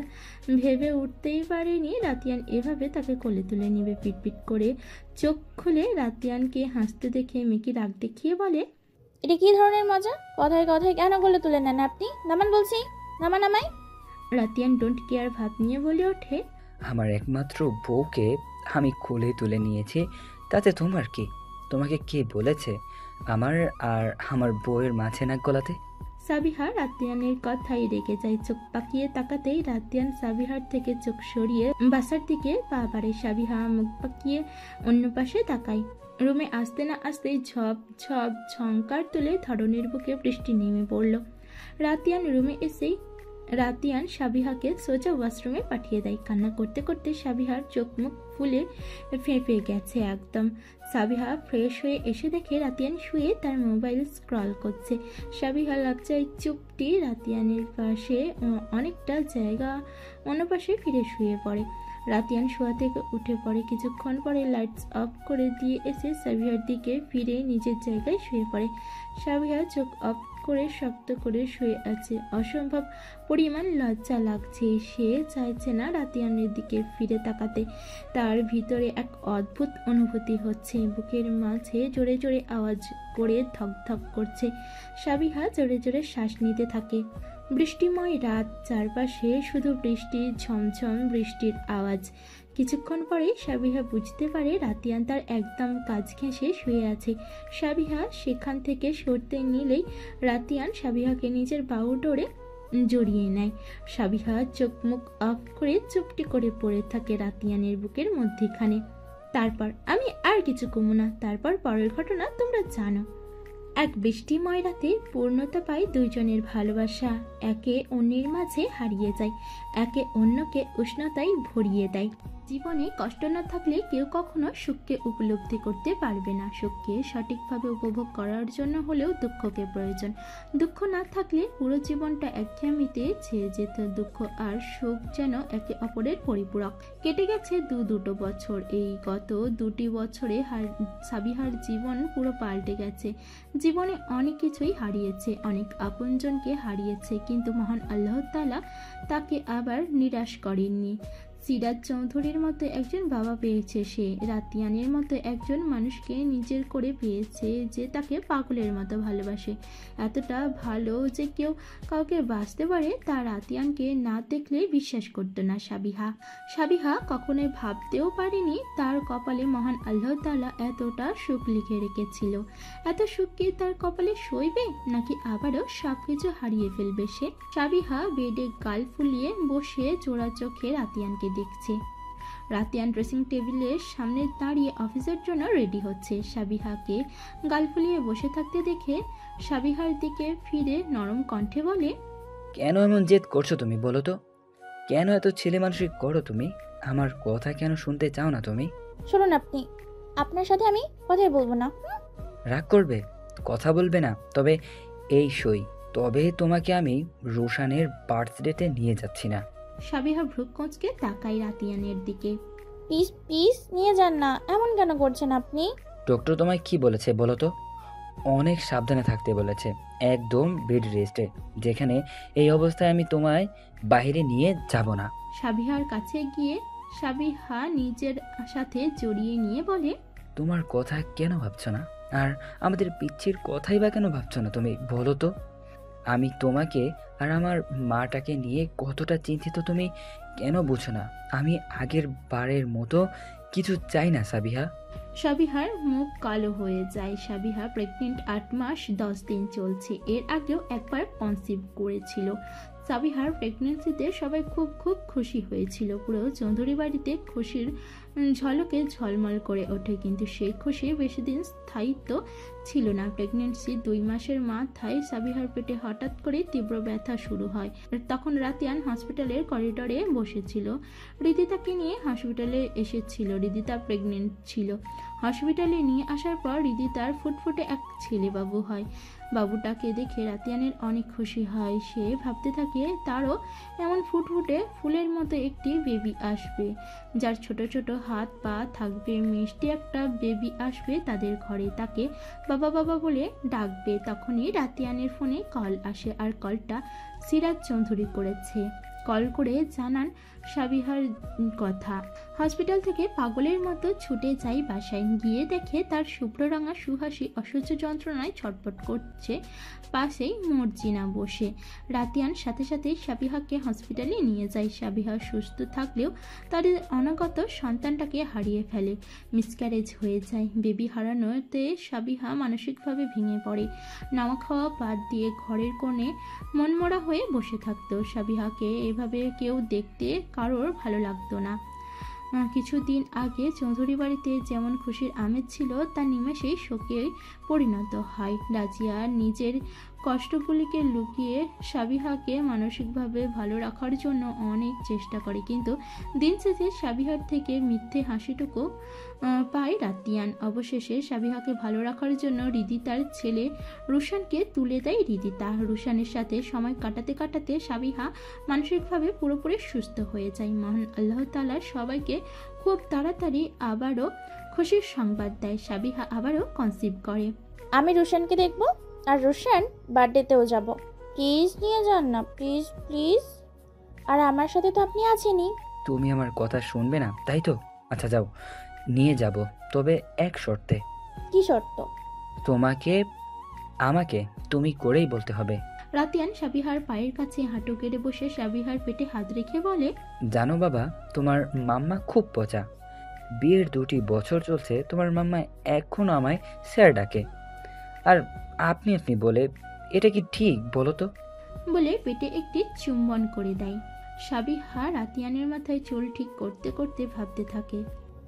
ভেবে উঠতেই পারেনি রাতিয়ান এভাবে তাকে কোলে তুলে নিবে। পিটপিট করে চোখ খুলে রাতিয়ানকে হাসতে দেখে মেকি রাগ দেখিয়ে বলে, এটা কি ধরনের মজা? কথায় কথায় কেন কোলে তুলে নেন আপনি? নামান বলছি, নামান আমায়। রাতিয়ান ডোন্ট কেয়ার ভাব নিয়ে বলে ওঠে, আমার একমাত্র বউকে আমি কোলে তুলে নিয়েছি, তাতে তোমার কি? তোমাকে কে বলেছে আমার আর আমার বউয়ের মাঝে নাক গলাতে? সাবিহা রাতিয়ানের কথাই রেগে যায়। চোখ পাকিয়ে তাকাতেই রাতিয়ান সাবিহার থেকে চোখ সরিয়ে বাসার দিকে পা বাড়ে। সাবিহা মুখ পাকিয়ে অন্য পাশে তাকায়। রুমে আসতে না আসতেই ঝপ ঝপ ঝংকার তুলে ধরনের বুকে বৃষ্টি নেমে পড়ল। রাতিয়ান রুমে এসেই রাতিয়ান সাবিহাকে সোজা ওয়াশরুমে পাঠিয়ে দেয়। কান্না করতে করতে সাবিহার চোখ মুখ ফুলে ফেঁপে গেছে একদম। সাবিহা ফ্রেশ হয়ে এসে দেখে রাতিয়ান শুয়ে তার মোবাইল স্ক্রল করছে। সাবিহা লজ্জায় চুপটি রাতিয়ানের পাশে অনেকটা জায়গা অন্য পাশে ফিরে শুয়ে পড়ে। রাতিয়ান শোয়া থেকে উঠে পড়ে। কিছুক্ষণ পরে লাইটস অফ করে দিয়ে এসে সাবিহার দিকে ফিরে নিজের জায়গায় শুয়ে পড়ে। সাবিহা চোখ অফ করে শক্ত করে শুয়ে আছে। অসম্ভব পরিমাণ লজ্জা লাগছে। সে চাইছে না রাতিয়ানের দিকে ফিরে তাকাতে। তার ভিতরে এক অদ্ভুত অনুভূতি হচ্ছে। বুকের মাঝে জোরে জোরে আওয়াজ করে ধকধক করছে। সাবিহা জোরে জোরে শ্বাস নিতে থাকে। বৃষ্টিময় রাত, চারপাশে শুধু বৃষ্টি, ঝমঝম বৃষ্টির আওয়াজ। কিছুক্ষণ পরে সাবিহা বুঝতে পারে রাতিয়ান তার একদম কাজ ঘেঁষে শুয়ে আছে। সাবিহা সেখান থেকে সরতে নিলেই রাতিয়ান সাবিহাকে নিজের বাহু ডোরে জড়িয়ে নেয়। সাবিহা চোখ মুখ অফ করে চুপটি করে পড়ে থাকে রাতিয়ানের বুকের মধ্যেখানে। তারপর আমি আর কিছু কমু না। তারপর পরের ঘটনা তোমরা জানো। এক বৃষ্টিময় রাতে পূর্ণতা পায় দুইজনের ভালোবাসা। একে অন্যের মাঝে হারিয়ে যায়। একে অন্যকে উষ্ণতায় ভরিয়ে দেয়। জীবনে কষ্ট না থাকলে কেউ কখনো সুখকে উপলব্ধি করতে পারবে না। সুখকে সঠিকভাবে উপভোগ করার জন্য হলেও দুঃখকে প্রয়োজন। দুঃখ না থাকলে পুরো জীবনটা একঘেয়েমিতে ছেয়ে যেত। দুঃখ আর সুখ যেন একে অপরের পরিপূরক। কেটে গেছে দুটো বছর। এই গত 2টি বছরে সাবিহার জীবন পুরো পাল্টে গেছে। জীবনে অনেক কিছুই হারিয়েছে, অনেক আপনজনকে হারিয়েছে, কিন্তু মহান আল্লাহ তাআলা তাকে আবার নিরাশ করেননি। সিরাজ চৌধুরীর মতো একজন বাবা পেয়েছে সে। রাতিয়ানের মতো একজন মানুষকে নিজের করে পেয়েছে যে তাকে পাগলের মতো ভালোবাসে। এতটা ভালো যে কেউ কাউকে বাঁচতে পারে তা রাতিয়ানকে না দেখলে বিশ্বাস করতো না সাবিহা কখনোই ভাবতেও পারেনি তার কপালে মহান আল্লাহ তাআলা এতটা সুখ লিখে রেখেছিল। এত সুখ কি তার কপালে সইবে, নাকি আবারও সবকিছু হারিয়ে ফেলবে সে? সাবিহা বেডে গাল ফুলিয়ে বসে জোড়া চোখে রাতিয়ানকে দেখছে। রাতিয়ান ড্রেসিং টেবিলের সামনে দাঁড়িয়ে অফিসের জন্য রেডি হচ্ছে। সাবিহাকে গাল ফুলিয়ে বসে থাকতে দেখে সাবিহার দিকে ফিরে নরম কণ্ঠে বলে, কেন এমন জেদ করছো তুমি বলো তো? কেন এত ছেলে মানুষই করো তুমি? আমার কথা কেন শুনতে চাও না তুমি? শুনুন, আপনার সাথে আমি কথাই বলবো না। রাগ করবে? কথা বলবে না? তবে এই সই, তবে তোমাকে আমি রোশানের বার্থডেতে নিয়ে যাচ্ছি না। সাবিহা ভ্রু কোঁচকে তাকায় রাতিয়ানের দিকে। প্লিজ নিয়ে যান না, এমন কেন করছেন আপনি? ডক্টর তোমায় কি বলেছে বলো তো? অনেক সাবধানে থাকতে বলেছে, একদম বেড রেস্টে। যেখানে এই অবস্থায় আমি তোমায় বাইরে নিয়ে যাব না। সাবিহার কাছে গিয়ে সাবিহা নিজের সাথে জড়িয়ে নিয়ে বলে, তোমার কথা কেন ভাবছো না? আর আমাদের পিচ্ছির কথাই বা কেন ভাবছো না তুমি বলো তো? আমি তোমাকে আর আমার মাটাকে নিয়ে কতটা চিন্তিত তুমি কেন বুঝো না? আমি আগের বারের মতো কিছু চাই না সাবিহা। সাবিহার মুখ কালো হয়ে যায়। সাবিহা প্রেগনেন্ট 8 মাস 10 দিন চলছে। এর আগেও একবার কনসিভ করেছিল। সাবিহার প্রেগনেন্সিতে সবাই খুব খুশি হয়েছিল। পুরো চৌধুরী বাড়িতে খুশির ঝলকে ঝলমল করে ওঠে, কিন্তু সেই খুশি বেশি দিন স্থায়িত্ব ছিল না। প্রেগনেন্সি 2 মাসের মাথায় সাবিহার পেটে হঠাৎ করে তীব্র ব্যথা শুরু হয়। তখন রাতিয়ান হসপিটালের করিডোরে বসেছিল। রিদিতাকে নিয়ে হসপিটালে এসেছিল। রিদিতা প্রেগনেন্ট ছিল। হসপিটালে নিয়ে আসার পর রিদিতার ফুটফুটে এক ছেলে বাবু হয়। বাবুটাকে দেখে রাতিয়ানের অনেক খুশি হয়। সে ভাবতে থাকে তারও এমন ফুটফুটে ফুলের মতো একটি বেবি আসবে, যার ছোট ছোট হাত পা থাকবে। মিষ্টি একটা বেবি আসবে তাদের ঘরে, তাকে বাবা বাবা বলে ডাকবে। তখনই রাতিয়ানের ফোনে কল আসে, আর কলটা সিরাজ চৌধুরী করেছে। কল করে জানান সাবিহার কথা। হসপিটাল থেকে পাগলের মতো ছুটে যাই বাসায়। গিয়ে দেখে তার শুভ্ররঙা সুহাসী অসহ্য যন্ত্রণায় ছটফট করছে পাশেই মর্জিনা বসে। রাতিয়ান সাথে সাথে সাবিহাকে হসপিটালে নিয়ে যায়। সাবিহা সুস্থ থাকলেও তার অনাগত সন্তানটাকে হারিয়ে ফেলে। মিসক্যারেজ হয়ে যায়। বেবি হারানোতে সাবিহা মানসিকভাবে ভেঙে পড়ে। নাওয়া খাওয়া বাদ দিয়ে ঘরের কোণে মনমরা হয়ে বসে থাকতো। সাবিহাকে এভাবে কেউ দেখতে কারোর ভালো লাগতো না। কিছুদিন আগে চৌধুরী বাড়িতে যেমন খুশির আমেজ ছিল, তা নিমেষেই শোকে পরিণত হয়। রাজিয়া নিজের কষ্টগুলিকে লুকিয়ে সাবিহাকে মানসিকভাবে ভালো রাখার জন্য অনেক চেষ্টা করে, কিন্তু দিন শেষে সাবিহার থেকে মিথ্যে হাসিটুকু পায় রাতিয়ান। অবশেষে সাবিহাকে ভালো রাখার জন্য রিদিতার ছেলে রুশানকে তুলে দেয় রিদিতা। রুশানের সাথে সময় কাটাতে কাটাতে সাবিহা মানসিকভাবে পুরোপুরি সুস্থ হয়ে যায়। মহান আল্লাহ তাআলা সবাইকে খুব তাড়াতাড়ি আবারও খুশির সংবাদ দেয়। সাবিহা আবারও কনসিভ করে। আমি রুশানকে দেখব, আর রুশান বার্থডেতেও যাব। প্লিজ নিয়ে যান না, প্লিজ। আর আমার সাথে তো আপনি আছেনই। তুমি আমার কথা শুনবে না তাই তো? আচ্ছা যাও, নিয়ে যাব, তবে এক শর্তে। কি শর্ত? আমাকে তুমি করেই বলতে হবে। রাতিয়ান সাবিহার পায়ের কাছে হাঁটু কেড়ে বসে সাবিহার পেটে হাত রেখে বলে, জানো বাবা, তোমার মাম্মা খুব পচা। বিয়ের 2টি বছর চলছে, তোমার মাম্মা এখনো আমায় স্যার ডাকে, আর আপনি বলে। এটা কি ঠিক বলো তো? বলে পেটে একটি চুম্বন করে দেয়। সাবিহা রাতিয়ানের মাথায় চুল ঠিক করতে করতে ভাবতে থাকে,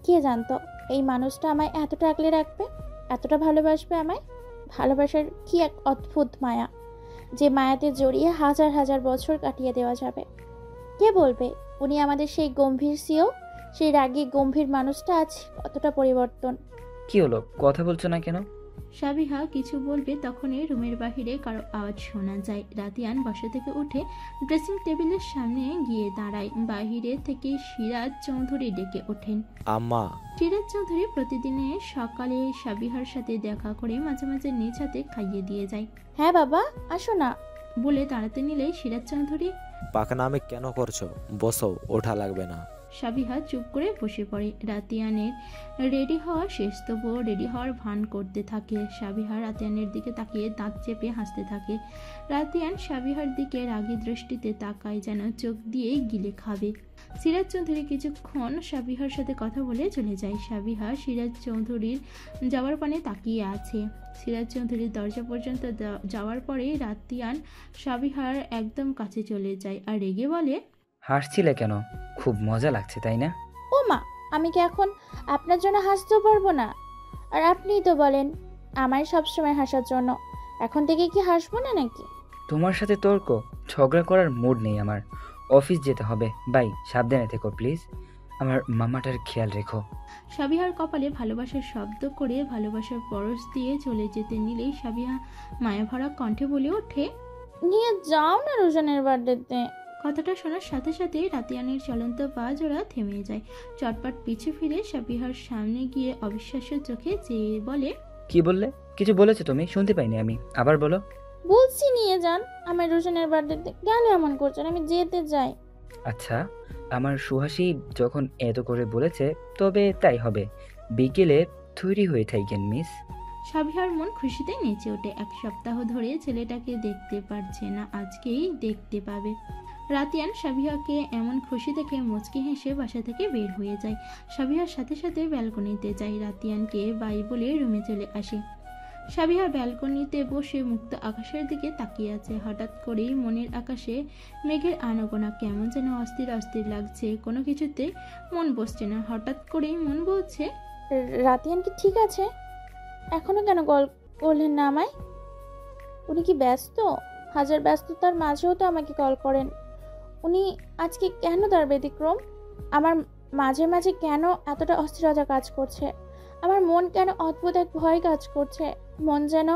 কে জানতো এই মানুষটা আমায় এতটা আগলে রাখবে, এতটা ভালোবাসবে আমায়। ভালোবাসার কি এক অদ্ভুত মায়া, যে মায়াতে জড়িয়ে হাজার হাজার বছর কাটিয়ে দেওয়া যাবে। কে বলবে উনি আমাদের সেই গম্ভীর সিও, সেই রাগী গম্ভীর মানুষটা আজ কতটা পরিবর্তন। কি হলো, কথা বলছো না কেন? সাবিহা কিছু বলবে তখনই রুমের বাহিরে কারো আওয়াজ শোনা যায়। রাতিয়ান বসা থেকে উঠে ড্রেসিং টেবিলের সামনে গিয়ে দাঁড়ায়। বাহিরে থেকে সিরাজ চৌধুরী ডেকে ওঠেন। আম্মা। সিরাজ চৌধুরী প্রতিদিনে সকালে সাবিহার সাথে দেখা করে মাঝে মাঝে নিজ হাতে খাইয়ে দিয়ে যায়। হ্যাঁ বাবা, আসো না বলে দাঁড়াতে নিলেই সিরাজ চৌধুরী, পাকনামি কেন করছো? বসো, ওঠা লাগবে না। সাবিহা চুপ করে বসে পড়ে। রাতিয়ানের রেডি হওয়া শেষ, তবুও রেডি হওয়ার ভান করতে থাকে। সাবিহা রাতিয়ানের দিকে তাকিয়ে দাঁত চেপে হাসতে থাকে। রাতিয়ান সাবিহার দিকে রাগী দৃষ্টিতে তাকায়, যেন চোখ দিয়ে গিলে খাবে। সিরাজ চৌধুরী কিছুক্ষণ সাবিহার সাথে কথা বলে চলে যায়। সাবিহা সিরাজ চৌধুরীর যাওয়ার পানে তাকিয়ে আছে। সিরাজ চৌধুরীর দরজা পর্যন্ত যাওয়ার পরে রাতিয়ান সাবিহার একদম কাছে চলে যায় আর রেগে বলে, হাসছিলে কেন? খুব মজা লাগছে তাই না? ও মা, আমি কি এখন আপনার জন্য হাসতেও পারবো না? আর আপনিই তো বলেন আমার সবসময় হাসার জন্য, এখন থেকে কি হাসবো না নাকি? তোমার সাথে তর্ক ঝগড়া করার মুড নেই আমার। অফিস যেতে হবে। বাই, সাবধানে থেকো প্লিজ। আমার মামাটার খেয়াল রেখো। সাবিহার কপালে ভালোবাসার শব্দ করে ভালোবাসার পরশ দিয়ে চলে যেতে নিলেই সাবিহা মায়াভরা কণ্ঠে বলে ওঠে, নিয়ে যাও না রোশনের বার্থডেতে। কথাটা শোনার সাথে সাথে রাতিয়ানের চলন্ত পা জোড়া থেমে যায়। চটপট পিছু ফিরে সাবিহার সামনে গিয়ে অবিশ্বাস্য চোখে চেয়ে বলে, কি বললে? কিছু বলেছো তুমি? শুনতে পাইনি আমি, আবার বলো। বলছি নিয়ে যান আমার রোশনের বার্থডেতে। কেন এমন করছেন? আমি যেতে চাই। আচ্ছা, আমার সুহাসী যখন এত করে বলেছে তবে তাই হবে। বিকেলে তৈরি হয়ে থাকেন মিস। সাবিহার মন খুশিতে নেচে ওঠে। এক সপ্তাহ ধরে ছেলেটাকে দেখতে পারছে না, আজকেই দেখতে পাবে। রাতিয়ান সাবিহাকে এমন খুশি দেখে মুচকি হেসে বাসা থেকে বের হয়ে যায়। সাবিহার সাথে সাথে ব্যালকনিতে যায়। রাতিয়ানকে বাই বলে রুমে চলে আসে। সাবিহা ব্যালকনিতে বসে মুক্ত আকাশের দিকে তাকিয়ে আছে। হঠাৎ করেই মনের আকাশে মেঘের আনাগোনা কেমন যেন অস্থির অস্থির লাগছে। কোনো কিছুতে মন বসছে না। হঠাৎ করেই মন বলছে, রাতিয়ান কি ঠিক আছে? এখনো কেন কল করলেন না আমায়? উনি কি ব্যস্ত? হাজার ব্যস্ততার মাঝেও তো আমাকে কল করেন। উনি আজকে কেন তার ব্যতিক্রম? আমার মাঝে মাঝে কেন এতটা অস্থিরতা কাজ করছে? আমার মন কেন অদ্ভুত এক ভয় কাজ করছে? মন যেন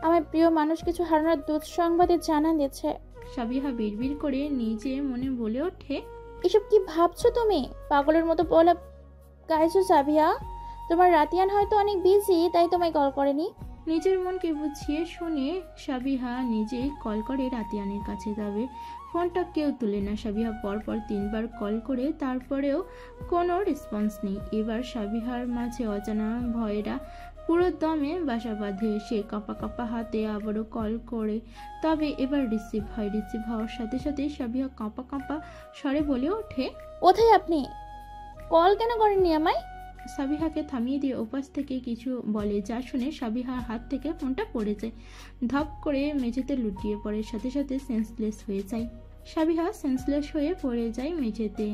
আমার প্রিয় মানুষ কিছু হারানোর দুঃসংবাদে জানান দিচ্ছে। সাবিহা বিড়বিড় করে নিজে মনে বলে ওঠে, এসব কি ভাবছো তুমি? পাগলের মতো বলা গাইছো সাবিহা। তোমার রাতিয়ান হয়তো অনেক বিজি, তাই তোমায় কল করেনি। নিজের মনকে বুঝিয়ে শুনে সাবিহা নিজেই কল করে রাতিয়ানের কাছে। তবে ফোনটা কেউ তুলে না। সাবিহা পরপর 3 বার কল করে, তারপরেও কোনো রেসপন্স নেই। এবার সাবিহার মাঝে অজানা ভয়েরা পুরো দমে বাসা বাঁধে। সে কাঁপা কাঁপা হাতে আবারও কল করে, তবে এবার রিসিভ হয়। রিসিভ হওয়ার সাথে সাথে সাবিহা কাঁপা কাঁপা স্বরে বলে ওঠে, কোথায় আপনি? কল কেন করেননি আমায়? সাবিহাকে থামিয়ে দিয়ে ওপাশ থেকে কিছু বলে, যা শুনে সাবিহার হাত থেকে ফোনটা পড়ে যায়। ধপ করে মেঝেতে লুটিয়ে পড়ে, সাথে সাথে সেন্সলেস হয়ে যায়। সাবিহা সেন্সলেস হয়ে পড়ে যায় মেঝেতে।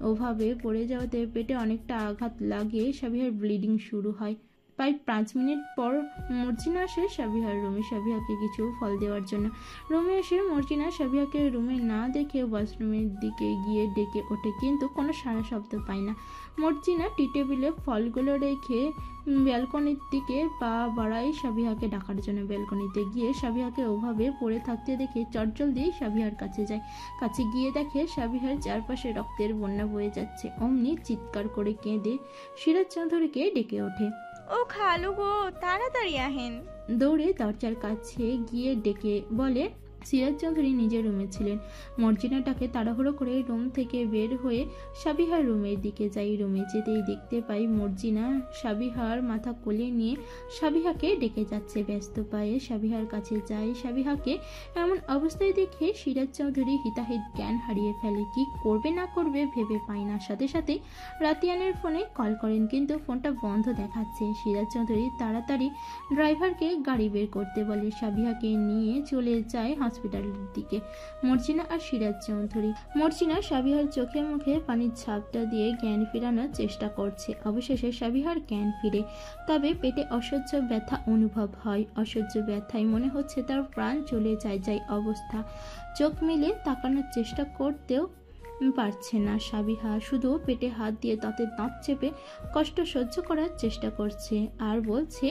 ওভাবে পড়ে যাওয়াতে পেটে অনেকটা আঘাত লাগে। সাবিহার ব্লিডিং শুরু হয়। প্রায় 5 মিনিট পর মর্জিনা আসে সাবিহার রুমে সাবিহাকে কিছু ফল দেওয়ার জন্য। রুমে এসে মর্জিনা সাবিহাকে রুমে না দেখে ওয়াশরুমের দিকে গিয়ে ডেকে ওঠে, কিন্তু কোনো সাড়া শব্দ পায় না। মর্জিনা টি টেবিলে ফলগুলো রেখে ব্যালকনির দিকে পা বাড়ায় সাবিহাকে ডাকার জন্য। ব্যালকনিতে গিয়ে সাবিহাকে ওভাবে পড়ে থাকতে দেখে চটজলদি সাবিহার কাছে যায়। কাছে গিয়ে দেখে সাবিহার চারপাশে রক্তের বন্যা বয়ে যাচ্ছে। অমনি চিৎকার করে কেঁদে সিরাজ চৌধুরীকে ডেকে ওঠে, ও খালু গো, তাড়াতাড়ি আহেন। দৌড়ে দরজার কাছে গিয়ে ডেকে বলে, সিরাজ চৌধুরী নিজের রুমে ছিলেন। মর্জিনাটাকে তাড়াহুড়ো করে রুম থেকে বের হয়ে সাবিহার রুমের দিকে যাই। রুমে যেতেই দেখতে পাই মর্জিনা সাবিহার মাথা কোলে নিয়ে সাবিহাকে ডেকে যাচ্ছে। ব্যস্ত পায়ে সাবিহার কাছে যায়। সাবিহাকে এমন অবস্থায় দেখে সিরাজ চৌধুরী হিতাহিত জ্ঞান হারিয়ে ফেলে। কি করবে না করবে ভেবে পায় না। সাথে সাথে রাতিয়ানের ফোনে কল করেন, কিন্তু ফোনটা বন্ধ দেখাচ্ছে। সিরাজ চৌধুরী তাড়াতাড়ি ড্রাইভারকে গাড়ি বের করতে বলে। সাবিহাকে নিয়ে চলে যায় হসপিটালের দিকে মর্জিনা আর সিরাজ চৌধুরী। মর্জিনা সাবিহার চোখে মুখে পানির ছাপটা দিয়ে জ্ঞান ফেরানোর চেষ্টা করছে। অবশেষে সাবিহার জ্ঞান ফিরে, তবে পেটে অসহ্য ব্যথা অনুভব হয়। অসহ্য ব্যথায় মনে হচ্ছে তার প্রাণ চলে যায় অবস্থা। চোখ মিলে তাকানোর চেষ্টা করতেও পারছে না সাবিহা, শুধু পেটে হাত দিয়ে দাঁতে দাঁত চেপে কষ্ট সহ্য করার চেষ্টা করছে আর বলছে,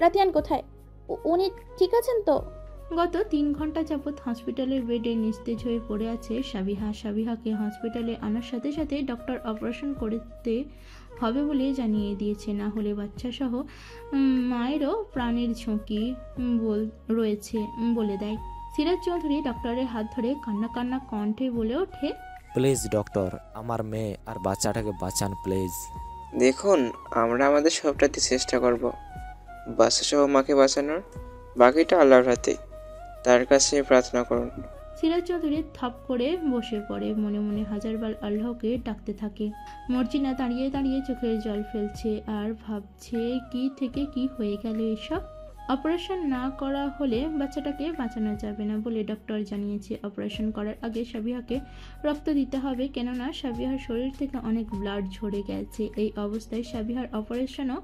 রাতিয়ান কোথায়? উনি ঠিক আছেন তো? গত 3 ঘন্টা যাবৎ হসপিটালের বেডে নিস্তেজ হয়ে পড়ে আছে সাবিহাকে হসপিটালে আনার সাথে সাথে ডক্টর অপারেশন করতে হবে বলে জানিয়ে দিয়েছে, না হলে বাচ্চা সহ মায়েরও প্রাণের ঝুঁকি রয়েছে বলে দেয়। সিরাজ চৌধুরী ডক্টরের হাত ধরে কান্না কান্না কণ্ঠে বলে ওঠে, প্লিজ ডক্টর, আমার মেয়ে আর বাচ্চাটাকে বাঁচান প্লিজ। দেখুন, আমরা আমাদের সবটাতে চেষ্টা করব বাচ্চা সহ মাকে বাঁচানোর, বাকিটা আল্লাহর হাতে, তার কাছে প্রার্থনা করুন। সিরাজ চৌধুরী থাপ করে বসে পড়ে, মনে মনে হাজারবার আল্লাহকে ডাকতে থাকে। মর্জিনা দাঁড়িয়ে দাঁড়িয়ে চোখের জল ফেলছে আর ভাবছে কি থেকে কি হয়ে গেল এসব। অপারেশন না করা হলে বাচ্চাটাকে বাঁচানো যাবে না বলে ডক্টর জানিয়েছে। অপারেশন করার আগে সাবিহাকে রক্ত দিতে হবে, কেননা সাবিহার শরীর থেকে অনেক ব্লাড ঝরে গেছে। এই অবস্থায় সাবিহার অপারেশনও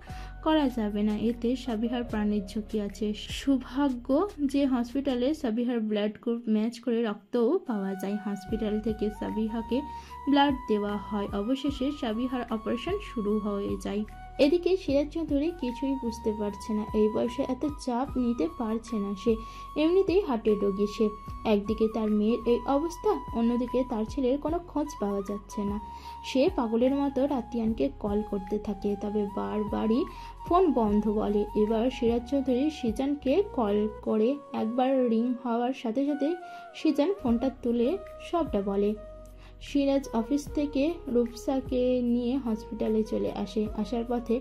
করা যাবে না, এতে সাবিহার প্রাণের ঝুঁকি আছে। সৌভাগ্য যে হসপিটালে সাবিহার ব্লাড গ্রুপ ম্যাচ করে রক্তও পাওয়া যায়। হসপিটাল থেকে সাবিহাকে ব্লাড দেওয়া হয়। অবশেষে সাবিহার অপারেশন শুরু হয়ে যায়। এদিকে সিরাজ চৌধুরী কিছুই বুঝতে পারছে না, এই বয়সে এত চাপ নিতে পারছে না সে, এমনিতেই হার্টের রোগী সে। একদিকে তার মেয়ের এই অবস্থা, অন্যদিকে তার ছেলের কোনো খোঁজ পাওয়া যাচ্ছে না। সে পাগলের মতো রাতিয়ানকে কল করতে থাকে, তবে বারবারই ফোন বন্ধ বলে। এবার সিরাজ চৌধুরী সিজানকে কল করে, একবার রিং হওয়ার সাথে সাথে সিজান ফোনটা তুলে সবটা বলে। সিরাজ অফিস থেকে রূপসাকে নিয়ে হসপিটালে চলে আসে। আসার পথে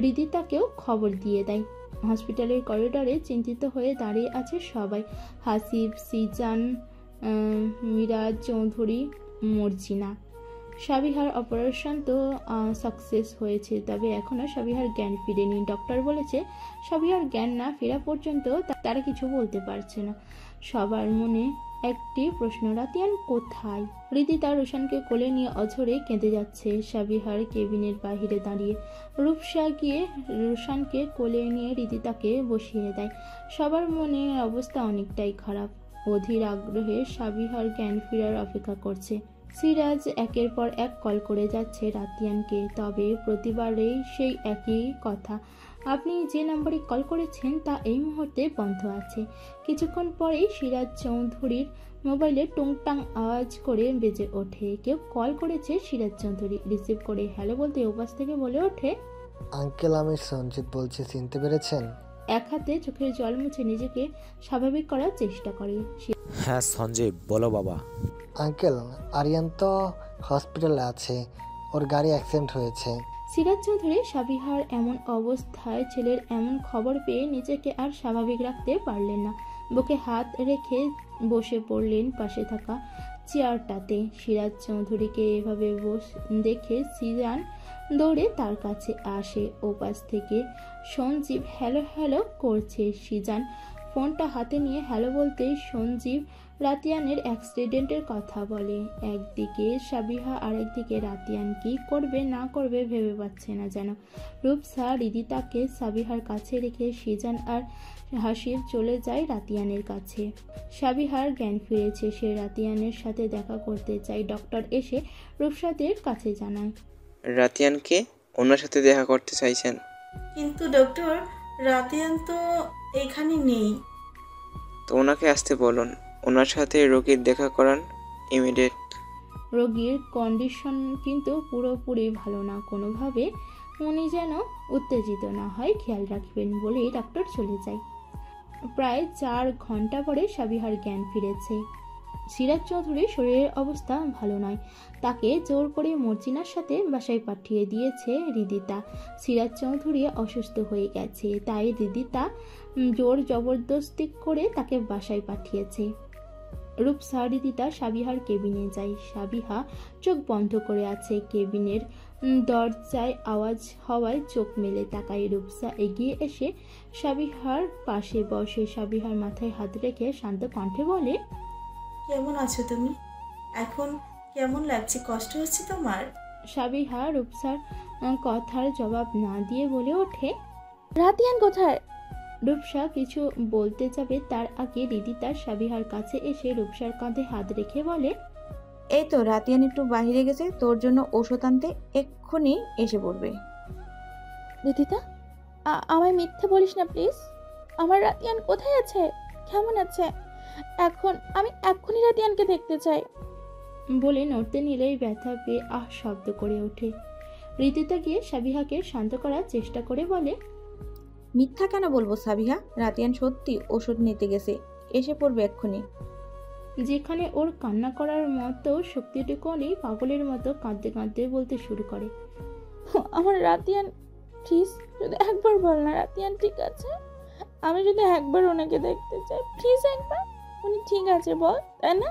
রিদিতাকেও খবর দিয়ে দেয়। হসপিটালের করিডোরে চিন্তিত হয়ে দাঁড়িয়ে আছে সবাই, হাসিব, সিজান, মিরাজ চৌধুরী, মর্জিনা। সাবিহার অপারেশন তো সাকসেস হয়েছে, তবে এখনও সাবিহার জ্ঞান ফিরেনি। ডক্টর বলেছে সাবিহার জ্ঞান না ফেরা পর্যন্ত তারা কিছু বলতে পারছে না। সবার মনে একটি প্রশ্ন, রাতিয়ান কোথায়? রিদিতা রোশানকে কোলে নিয়ে অঝরে কেঁদে যাচ্ছে। সাবিহার কেবিনের বাহিরে দাঁড়িয়ে। রূপসা গিয়ে রোশানকে কোলে নিয়ে রিদিতাকে বসিয়ে দেয়। সবার মনে অবস্থা অনেকটাই খারাপ। অধীর আগ্রহে সাবিহার জ্ঞান ফেরার অপেক্ষা করছে। সিরাজ একের পর এক কল করে যাচ্ছে রাতিয়ানকে, তবে প্রতিবারেই সেই একই কথা, আপনি যে নাম্বারে কল করেছেন তা এই মুহূর্তে বন্ধ আছে। কিছুক্ষণ পরেই সিরাজ চৌধুরীর মোবাইলে টুংটাং আওয়াজ করে বেজে ওঠে। কেউ কল করেছে। সিরাজ চৌধুরী রিসিভ করে হ্যালো বলতে উপাস থেকে বলে ওঠে, আঙ্কেল, আমি সঞ্জিত বলছি, চিনতে পেরেছেন? এক হাতে চোখের জল মুছে নিজেকে স্বাভাবিক করার চেষ্টা করে। হ্যাঁ সঞ্জীব, বলো বাবা। আঙ্কেল, আরিয়ান তো হসপিটালে আছে, ওর গাড়ি অ্যাক্সিডেন্ট হয়েছে। সিরাজ চৌধুরী সাবিহার এমন অবস্থায় ছেলের এমন খবর পেয়ে নিজেকে আর স্বাভাবিক রাখতে পারলেন না। বুকে হাত রেখে বসে পড়লেন পাশে থাকা চেয়ারটাতে। সিরাজ চৌধুরীকে এভাবে দেখে সিজান দৌড়ে তার কাছে আসে। ওপাশ থেকে সঞ্জীব হ্যালো হ্যালো করছে। সিজান ফোনটা হাতে নিয়ে হ্যালো বলতেই সঞ্জীব রাতিয়ানের অ্যাক্সিডেন্টের কথা বলে। একদিকে সাবিহা আর একদিকে রাতিয়ান কি করবে না করবে ভেবে পাচ্ছে না যেন। রূপসা রিদিতাকে সাবিহার কাছে রেখে সিজান আর হাসিব চলে যায় রাতিয়ানের কাছে। সাবিহার জ্ঞান ফিরেছে, সে রাতিয়ানের সাথে দেখা করতে চায়। ডক্টর এসে রূপসাদের কাছে জানায়, রাতিয়ানকে ওনার সাথে দেখা করতে চাইছেন। কিন্তু ডক্টর, রাতিয়ান তো এখানে নেই। তো ওনাকে আসতে বলুন, ওনার সাথে রোগীর দেখা করান ইমিডিয়েট। রোগীর কন্ডিশন কিন্তু পুরোপুরি ভালো না, কোনোভাবে উনি যেন উত্তেজিত না হয় খেয়াল রাখবেন বলেই ডাক্তার চলে যায়। প্রায় 4 ঘন্টা পরে সাবিহার জ্ঞান ফিরেছে। সিরাজ চৌধুরীর শরীরের অবস্থা ভালো নয়, তাকে জোর করে মর্জিনার সাথে বাসায় পাঠিয়ে দিয়েছে রিদিতা। সিরাজ চৌধুরী অসুস্থ হয়ে গেছে, তাই রিদিতা জোর জবরদস্তি করে তাকে বাসায় পাঠিয়েছে। রূপসা রিদিতা সাবিহার কেবিনে যায়। সাবিহা চোখ বন্ধ করে আছে। কেবিনের দরজায় আওয়াজ হওয়ায় চোখ মেলে তাকায়। রূপসা এগিয়ে এসে সাবিহার পাশে বসে সাবিহার মাথায় হাত রেখে শান্ত কণ্ঠে বলে, কেমন আছো তুমি? এখন কেমন লাগছে? কষ্ট হচ্ছে তোমার? সাবিহা রূপসার কথার জবাব না দিয়ে বলে ওঠে, রাতিয়ান কোথায়? রূপসা কিছু বলতে যাবে তার আগে রিদিতা সাবিহার কাছে এসে রূপসার কাঁধে হাত রেখে বলে, এই তো রাতিয়ান একটু বাহিরে গেছে, তোর জন্য ওষুধ আনতে এক্ষুনি এসে পড়বে। রিদিতা, আমায় মিথ্যে বলিস না প্লিজ। আমার রাতিয়ান কোথায় আছে, কেমন আছে এখন? আমি এক্ষুনি রাতিয়ানকে দেখতে চাই। বলে নড়তে নিলেই ব্যথা পেয়ে শব্দ করে ওঠে। রিদিতা গিয়ে সাবিহাকে শান্ত করার চেষ্টা করে বলে, মিথ্যা কেন বলবো সাবিহা, রাতিয়ান সত্যি ওষুধ নিতে গেছে, এসে পড়বে এক্ষুনি। যেখানে ওর কান্না করার মতো শক্তিটুকু নেই, পাগলের মতো কাঁদতে কাঁদতে বলতে শুরু করে, আমার রাতিয়ান, প্লিজ যদি একবার বল না রাতিয়ান ঠিক আছে। আমি যদি একবার ওনাকে দেখতে চাই, প্লিজ একবার। উনি ঠিক আছে বল, তাই না?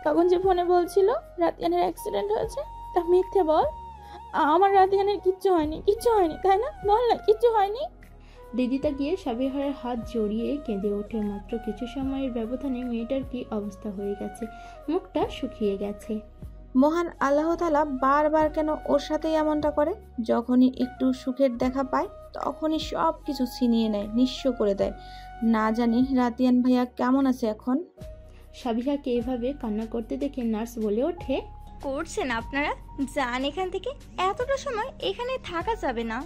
তখন যে ফোনে বলছিল রাতিয়ানের অ্যাক্সিডেন্ট হয়েছে, তা মিথ্যে বল। আমার রাতিয়ানের কিচ্ছু হয়নি, কিচ্ছু হয়নি, তাই না? বল না কিচ্ছু হয়নি। রিদিতা গিয়ে সাবিহার হাত জড়িয়ে কেঁদে ওঠে। মাত্র কিছু সময়ের ব্যবধানে মেয়েটার কি অবস্থা হয়ে গেছে, মুখটা শুকিয়ে গেছে। মহান আল্লাহ তাআলা বারবার কেন ওর সাথে এমনটা করে? যখনই একটু সুখের দেখা পায় তখনই সব কিছু ছিনিয়ে নেয়, নিঃস্ব করে দেয়। না জানি রাতিয়ান ভাইয়া কেমন আছে এখন। সাবিহাকে এভাবে কান্না করতে দেখে নার্স বলে ওঠে, করছেন আপনারা? যান এখান থেকে, এতটা সময় এখানে থাকা যাবে না।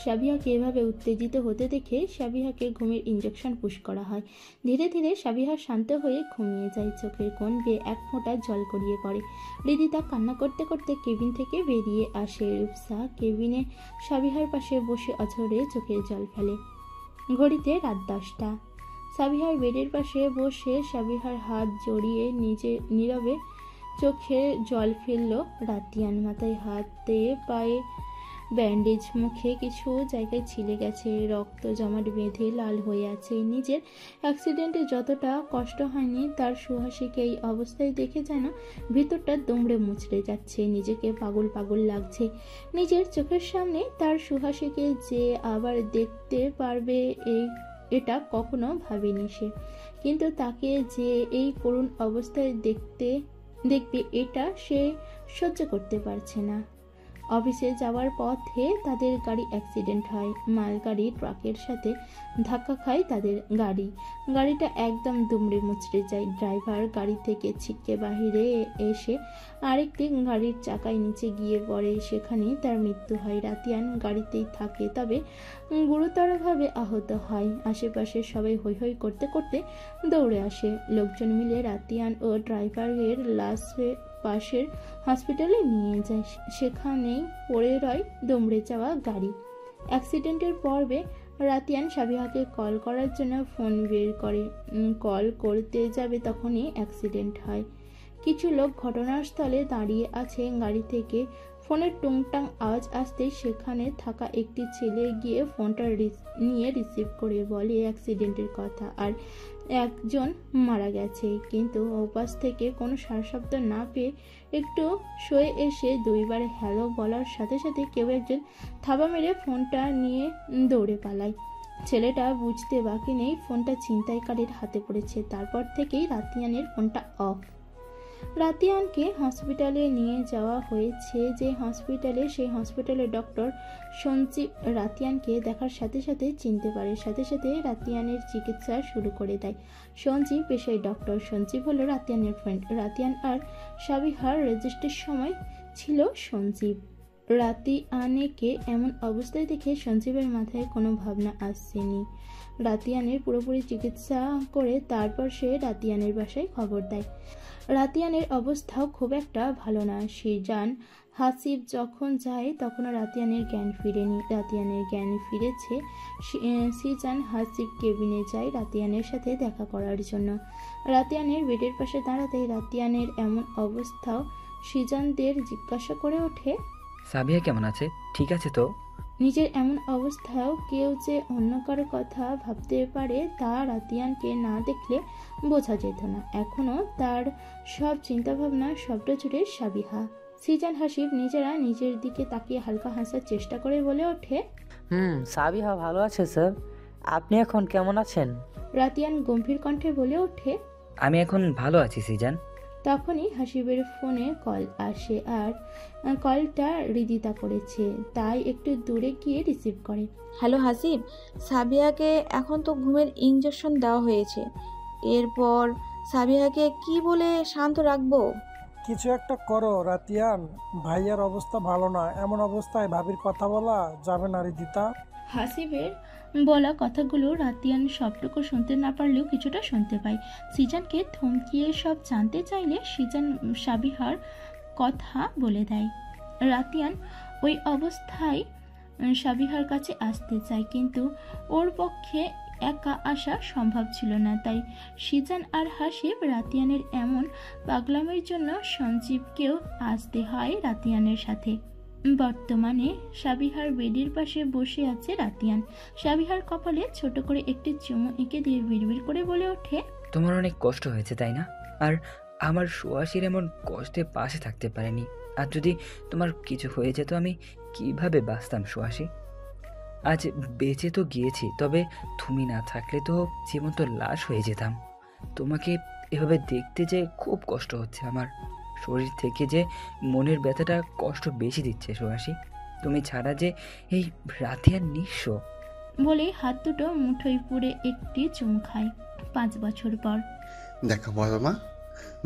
সাবিহাকে এভাবে উত্তেজিত হতে দেখে সাবিহাকে ঘুমের ইঞ্জেকশন পুশ করা হয়। ধীরে ধীরে সাবিহা শান্ত হয়ে ঘুমিয়ে যায়। চোখের কোণ বেয়ে এক ফোঁটা জল গড়িয়ে পড়ে। রিদিতা কান্না করতে করতে কেবিন থেকে বেরিয়ে আসে। রূপসা কেবিনে সাবিহার পাশে বসে অঝরে চোখের জল ফেলে। ঘড়িতে রাত 10টা। সাবিহার বেডের পাশে বসে সাবিহার হাত জড়িয়ে নিজে নীরবে চোখে জল ফেলল রাতিয়ান। মাথায় হাতে পায়ে ব্যান্ডেজ, মুখে কিছু জায়গায় ছিলে গেছে, রক্ত জমাট বেঁধে লাল হয়ে আছে। নিজের অ্যাক্সিডেন্টে যতটা কষ্ট হয়নি, তার সুহাসীকে এই অবস্থায় দেখে যেন ভিতরটা দুমড়ে মুচড়ে যাচ্ছে। নিজেকে পাগল পাগল লাগছে। নিজের চোখের সামনে তার সুহাসীকে যে আবার দেখতে পারবে এটা কখনো ভাবেনি সে। কিন্তু তাকে যে এই করুণ অবস্থায় দেখবে এটা সে সহ্য করতে পারছে না। অফিসে যাওয়ার পথে তাদের গাড়ি অ্যাক্সিডেন্ট হয়। মালগাড়ি ট্রাকের সাথে ধাক্কা খায় তাদের গাড়িটা একদম দুমড়ে মুচড়ে যায়। ড্রাইভার গাড়ি থেকে ছিটকে বাহিরে এসে আরেকটি গাড়ির চাকায় নিচে গিয়ে পড়ে। সেখানেই তার মৃত্যু হয়। রাতিয়ান গাড়িতেই থাকে, তবে গুরুতরভাবে আহত হয়। আশেপাশে সবাই হৈ হৈ করতে করতে দৌড়ে আসে। লোকজন মিলে রাতিয়ান ও ড্রাইভারের লাশ পাশের হসপিটালে নিয়ে যায়। সেখানেই পড়ে রয় দমড়ে যাওয়া গাড়ি। অ্যাক্সিডেন্টের পর্বে রাতিয়ান সাবিহাকে কল করার জন্য ফোন বের করে। কল করতে যাবে তখনই অ্যাক্সিডেন্ট হয়। কিছু লোক ঘটনাস্থলে দাঁড়িয়ে আছে। গাড়ি থেকে ফোনের টুংটাং আওয়াজ আসতেই সেখানে থাকা একটি ছেলে গিয়ে ফোনটা নিয়ে রিসিভ করে বলে অ্যাক্সিডেন্টের কথা আর একজন মারা গেছে। কিন্তু ওপাশ থেকে কোনো সারশব্দ না পেয়ে একটু সয়ে এসে দুইবার হ্যালো বলার সাথে সাথে কেউ একজন থাবা মেরে ফোনটা নিয়ে দৌড়ে পালায়। ছেলেটা বুঝতে বাকি নেই ফোনটা ছিনতাইকারীর হাতে পড়েছে। তারপর থেকেই রাতিয়ানের ফোনটা অফ। রাতিয়ানকে হসপিটালে নিয়ে যাওয়া হয়েছে যে হসপিটালে, সেই হসপিটালের ডক্টর সঞ্জীব রাতিয়ানকে দেখার সাথে সাথে চিনতে পারে, সাথে সাথে রাতিয়ানের চিকিৎসা শুরু করে দেয়। সঞ্জীব পেশায় ডক্টর। সঞ্জীব হলো রাতিয়ানের ফ্রেন্ড। রাতিয়ান আর সাবিহার রেজিস্ট্রির সময় ছিল সঞ্জীব। রাতিয়ানকে এমন অবস্থায় দেখে সঞ্জীবের মাথায় কোনো ভাবনা আসছেনি। রাতিয়ানের পুরোপুরি চিকিৎসা করে তারপর সে রাতিয়ানের বাসায় খবর দেয়। রাতিয়ানের অবস্থাও খুব একটা ভালো না। সিজান হাসিব যখন যায় তখনও রাতিয়ানের জ্ঞান ফিরেনি। রাতিয়ানের জ্ঞান ফিরেছে। সিজান হাসিব কেবিনে যায় রাতিয়ানের সাথে দেখা করার জন্য। রাতিয়ানের বেডের পাশে দাঁড়াতেই রাতিয়ানের এমন অবস্থাও সিজানদের জিজ্ঞাসা করে ওঠে, সাবিহা কেমন আছে? ঠিক আছে তো? নিজের এমন অবস্থাও কেউ যে অন্য কারো কথা ভাবতে পারে তা রাতিয়ানকে না দেখলে বোঝা যেত না। এখনো তার সব চিন্তাভাবনা সবটা জুড়ে সাবিহা। সিজান হাসিব নিজেরা নিজের দিকে তাকিয়ে হালকা হাসার চেষ্টা করে বলে ওঠে, সাবিহা ভালো আছে স্যার। আপনি এখন কেমন আছেন? রাতিয়ান গম্ভীর কণ্ঠে বলে ওঠে, আমি এখন ভালো আছি সিজান। তখনই হাসিবের ফোনে কল আসে আর কলটা রিদিতা করেছে, তাই একটু দূরে গিয়ে রিসিভ করে। হ্যালো হাসিব, সাবিয়াকে এখন তো ঘুমের ইঞ্জেকশন দেওয়া হয়েছে, এরপর সাবিয়াকে কি বলে শান্ত রাখবো? কিছু একটা করো রাতিয়ান, ভাইয়ার অবস্থা ভালো না, এমন অবস্থায় ভাবির কথা বলা যাবে না রিদিতা। হাসিবের বলা কথাগুলো রাতিয়ান সবটুকু শুনতে না পারলেও কিছুটা শুনতে পায়। সিজানকে থমকিয়ে সব জানতে চাইলে সিজান সাবিহার কথা বলে দেয়। রাতিয়ান ওই অবস্থায় সাবিহার কাছে আসতে চায়, কিন্তু ওর পক্ষে একা আসা সম্ভব ছিল না। তাই সিজান আর হাসিব রাতিয়ানের এমন পাগলামের জন্য সঞ্জীবকেও আসতে হয় রাতিয়ানের সাথে। বর্তমানে সাবিহার বেডের পাশে বসে আছে রাতিয়ান। সাবিহার কপালে ছোট করে একটি চুমু এঁকে দিয়ে বিড়বিড় করে বলে ওঠে, তোমার অনেক কষ্ট হয়েছে তাই না? আর আমার সুহাসীর এমন কষ্টে পাশে থাকতে পারেনি। আর যদি তোমার কিছু হয়ে যেত আমি কিভাবে বাঁচতাম সুহাসী? আজ বেঁচে তো গিয়েছি, তবে তুমি না থাকলে তো জীবন্ত লাশ হয়ে যেতাম। তোমাকে এভাবে দেখতে যে খুব কষ্ট হচ্ছে আমার। শরীর থেকে যে মনের ব্যথাটা কষ্ট বেশি দিচ্ছে সুহাসী। তুমি ছাড়া যে এই রাতিয়ান নিঃস্ব। বলে হাত দুটো মুঠোয় পুরে একটি চুমু খায়। 5 বছর পর। দেখো বড় মা,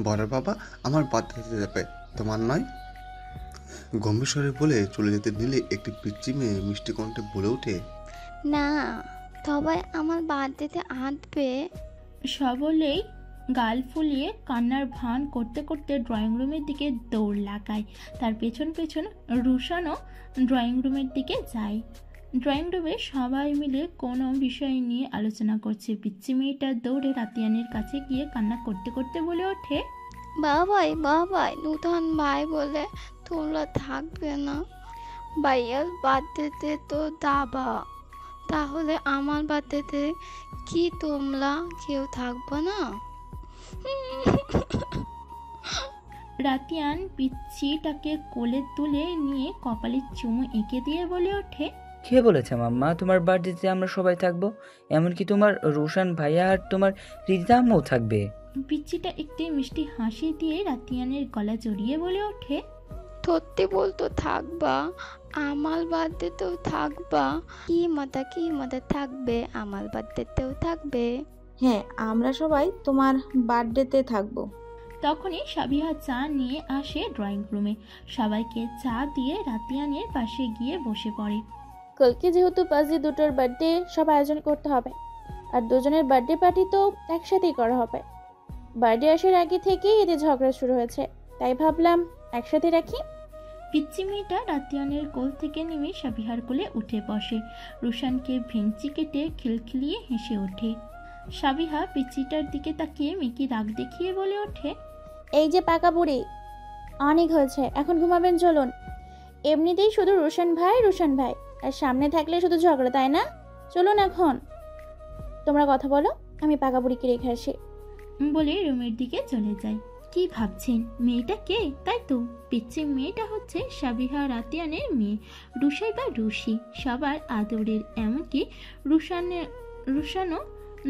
বড় বাবা আমার বার্থডেতে যাবে, তোমার নয়। গম্ভীর স্বরে বলে চলে যেতে নিলে একটি পিচ্চি মেয়ে মিষ্টি কণ্ঠে বলে ওঠে, না সবাই আমার বার্থডেতে আসবে। সবলেই গাল ফুলিয়ে কান্নার ভান করতে করতে ড্রয়িং রুমের দিকে দৌড় লাগায়। তার পেছন পেছন রুশানও ড্রয়িং রুমের দিকে যায়। ড্রয়িং রুমে সবাই মিলে কোনো বিষয় নিয়ে আলোচনা করছে। পিচ্চি মেয়েটা দৌড়ে রাতিয়ানের কাছে গিয়ে কান্না করতে করতে বলে ওঠে, বাবাই নূতন ভাই বলে তোমরা থাকবে না। ভাইয়ার বার্থডেতে তো দাবা, তাহলে আমার বার্থডেতে কি তোমরা কেউ থাকবে না? রাতিয়ান পিচ্চিটাকে কোলে তুলে নিয়ে কপালে চুমু এঁকে দিয়ে বলে ওঠে, কে বলেছে মাম্মা তোমার বার্থডেতে আমরা সবাই থাকবো? এমনকি তোমার রোশন ভাইয়া আর তোমার রিদিতা আম্মুও থাকবে। পিচ্চিটা একটি মিষ্টি হাসি দিয়ে রাতিয়ানের গলা জড়িয়ে বলে ওঠে, সত্যি বলতো থাকবা, আমার বার্থডেতেও থাকবা। কি মজা থাকবে, আমার বার্থডেতেও থাকবে। হ্যাঁ, আমরা সবাই তোমার বার্থডেতে থাকবো। তখনই সাবিহা চা নিয়ে আসে ড্রয়িং রুমে। সবাইকে চা দিয়ে রাতিয়ানের পাশে গিয়ে বসে পড়ে। কালকে যেহেতু পাজি দুটোর বার্থডে সব আয়োজন করতে হবে, আর দুজনের বার্থডে পার্টি তো একসাথেই করা হবে। বার্থডে আসার আগে থেকেই এদের ঝগড়া শুরু হয়েছে, তাই ভাবলাম একসাথে রাখি। পিচ্চি মেয়েটা রাতিয়ানের কোল থেকে নেমে সাবিহার কোলে উঠে বসে। রুশানকে ভেঙচি কেটে খিলখিলিয়ে হেসে ওঠে। সাবিহা পিচ্চিটার দিকে তাকিয়ে মেকি রাগ দেখিয়ে বলে ওঠে, এই যে পাকা বুড়ি, অনেক হয়েছে, এখন ঘুমাবেন চলুন। এমনিতেই শুধু রোশন ভাই আর সামনে থাকলে শুধু ঝগড়া, তাই না? চলুন এখন তোমরা কথা বলো, আমি পাকা বুড়িকে রেখে আসি। বলে রুমের দিকে চলে যায়। কি ভাবছেন, মেয়েটা কে? তাই তো, পিচ্চি মেয়েটা হচ্ছে সাবিহা রাতিয়ানের মেয়ে, রুশাই বা রুশি, সবার আদরের। এমনকি রুশানও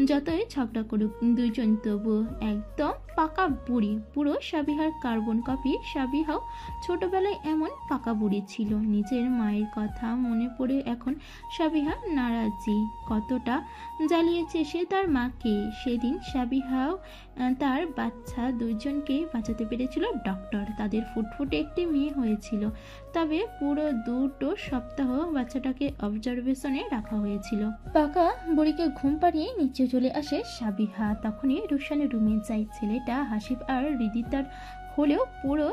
যতই ঝগড়া করুক, দুইজন তবুও একদম পাকা বুড়ি, পুরো সাবিহার কার্বন কপি। সাবিহাও ছোটবেলায় এমন পাকা বুড়ি ছিল। নিজের মায়ের কথা মনে পড়ে এখন সাবিহা নারাজি। কতটা জ্বালিয়েছে সে তার মাকে। সেদিন সাবিহাও তার বাচ্চা দুইজনকেই বাঁচাতে পেরেছিল ডক্টর। তাদের ফুটফুটে একটি মেয়ে হয়েছিল, তবে পুরো 2 সপ্তাহ বাচ্চাটাকে অবজারভেশনে রাখা হয়েছিল। পাকা বুড়িকে ঘুম পাড়িয়ে নিচে চলে আসে সাবিহা। তখনই রুশানের রুমে যায়। ছেলেটা হাসিব আর রিদিতার হলেও পুরো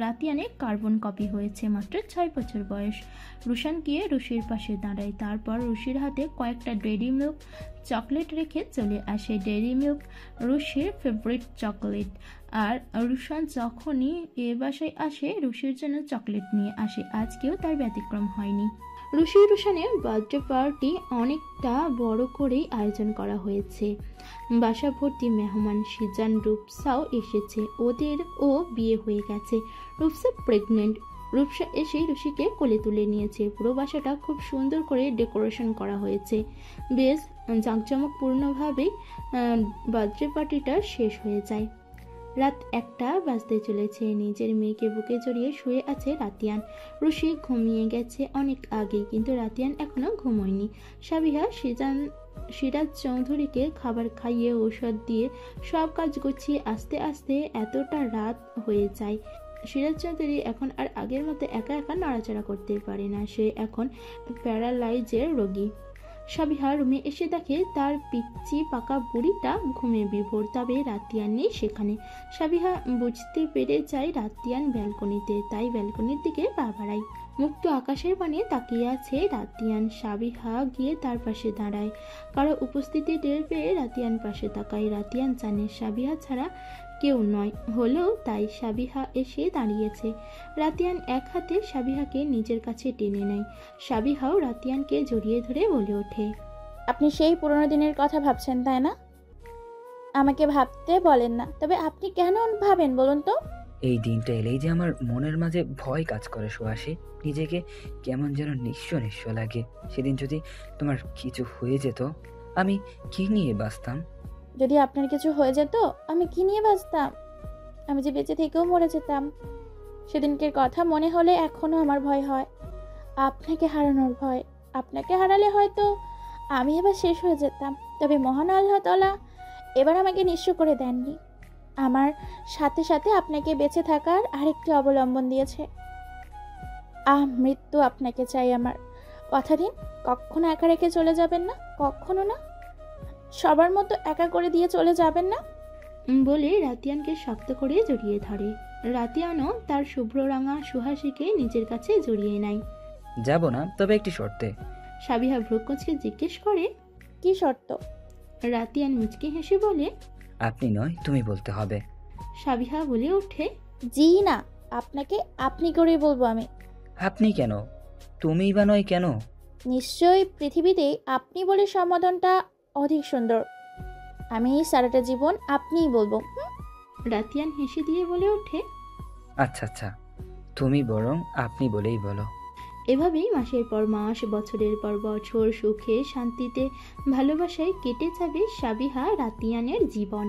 রাতিয়ানের কার্বন কপি হয়েছে। মাত্র 6 বছর বয়স। রুশান গিয়ে রুশির পাশে দাঁড়ায়। তারপর রুশির হাতে কয়েকটা ডেইরি মিল্ক চকলেট রেখে চলে আসে। ডেইরি মিল্ক রুশির ফেভারিট চকলেট। আর রুশান যখনই এ বাসায় আসে রুশির জন্য চকলেট নিয়ে আসে। আজকেও তার ব্যতিক্রম হয়নি। রুশানের বার্থডে পার্টি অনেকটা বড় করেই আয়োজন করা হয়েছে। বাসা ভর্তি মেহমান। সিজান রূপসাও এসেছে, ওদেরও বিয়ে হয়ে গেছে। রূপসা প্রেগনেন্ট। রূপসা এসে রুশিকে কোলে তুলে নিয়েছে। পুরো বাসাটা খুব সুন্দর করে ডেকোরেশন করা হয়েছে। বেশ জাঁকজমকপূর্ণভাবেই বার্থডে পার্টিটা শেষ হয়ে যায়। রাত 1টা বাজতে চলেছে। নিজের মেয়েকে বুকে জড়িয়ে শুয়ে আছে রাতিয়ান। রুশি ঘুমিয়ে গেছে অনেক আগেই, কিন্তু রাতিয়ান এখনো ঘুমোয়নি। সাবিহা সিজান সিরাজ চৌধুরীকে খাবার খাইয়ে ঔষধ দিয়ে সব কাজ গুছিয়ে আস্তে আস্তে এতটা রাত হয়ে যায়। সিরাজ চৌধুরী এখন আর আগের মতো একা একা নড়াচড়া করতে পারে না, সে এখন প্যারালাইজের রোগী। সাবিহা রুমে এসে দেখে তার পিচ্চি পাকা বুড়িটা ঘুমে বিভোর, তবে রাতিয়ান নেই সেখানে। সাবিহা বুঝতে পেরে যায় রাতিয়ান ব্যালকনিতে, তাই ব্যালকনির দিকে পা বাড়ায়। মুক্ত আকাশের পানে তাকিয়ে আছে রাতিয়ান। সাবিহা গিয়ে তার পাশে দাঁড়ায়, কারো উপস্থিতি টের পেয়ে রাতিয়ান পাশে তাকায়। রাতিয়ান জানে সাবিহা ছাড়া কেউ নয়, হলেও তাই সাবিহা এসে দাঁড়িয়েছে। রাতিয়ান এক হাতে সাবিহাকে নিজের কাছে টেনে নেয়। সাবিহাও রাতিয়ানকে জড়িয়ে ধরে বলে ওঠে, আপনি সেই পুরোনো দিনের কথা ভাবছেন তাই না? আমাকে ভাবতে বলেন না, তবে আপনি কেন ভাবেন বলুন তো? এই দিনটা এলেই যে আমার মনের মাঝে ভয় কাজ করে সুহাসী, নিজেকে কেমন যেন নিঃস্ব নিঃস্ব লাগে। সেদিন যদি তোমার কিছু হয়ে যেত, আমি কি নিয়ে বাঁচতাম? যদি আপনার কিছু হয়ে যেত, আমি কি নিয়ে বাঁচতাম? আমি যে বেঁচে থেকেও মরে যেতাম। সেদিনকের কথা মনে হলে এখনো আমার ভয় হয়, আপনাকে হারানোর ভয়। আপনাকে হারালে হয়তো আমি এবার শেষ হয়ে যেতাম, তবে মহান আল্লাহ তাআলা এবার আমাকে নিঃস্ব করে দেননি। আমার সাথে সাথে আপনাকে বেঁচে থাকার আরেকটি অবলম্বন দিয়েছে। মৃত্যু আপনাকে চাই আমার। কথা দিন, কখনো একা রেখে চলে যাবেন না, কখনো না। সবার মতো একা করে দিয়ে চলে যাবেন না বলে রাতিয়ানকে শক্ত করে জড়িয়ে ধরে। রাতিয়ানও তার শুভ্ররাঙা সুহাসীকে নিজের কাছে জড়িয়ে নেয়। যাব না, তবে একটি শর্তে। সাবিহা ভ্রুকুঁচকে জিজ্ঞেস করে, কি শর্ত? রাতিয়ান মুচকি হেসে বলে, আপনি নয় তুমি বলতে হবে। সাবিহা বলে ওঠে, জি না, আপনাকে আপনি করেই বলবো আমি। আপনি কেন? তুমিই বা নয় কেন? নিশ্চয়ই পৃথিবীতে আপনি বলে সম্বোধনটা অধিক সুন্দর। আমি সারাটা জীবন আপনিই বলবো। রাতিয়ান হেসে দিয়ে বলে ওঠে, আচ্ছা আচ্ছা, তুমি বরং আপনি বলেই বলো। এভাবেই মাসের পর মাস, বছরের পর বছর সুখে শান্তিতে ভালোবাসায় কেটে যাবে সাবিহা রাতিয়ানের জীবন।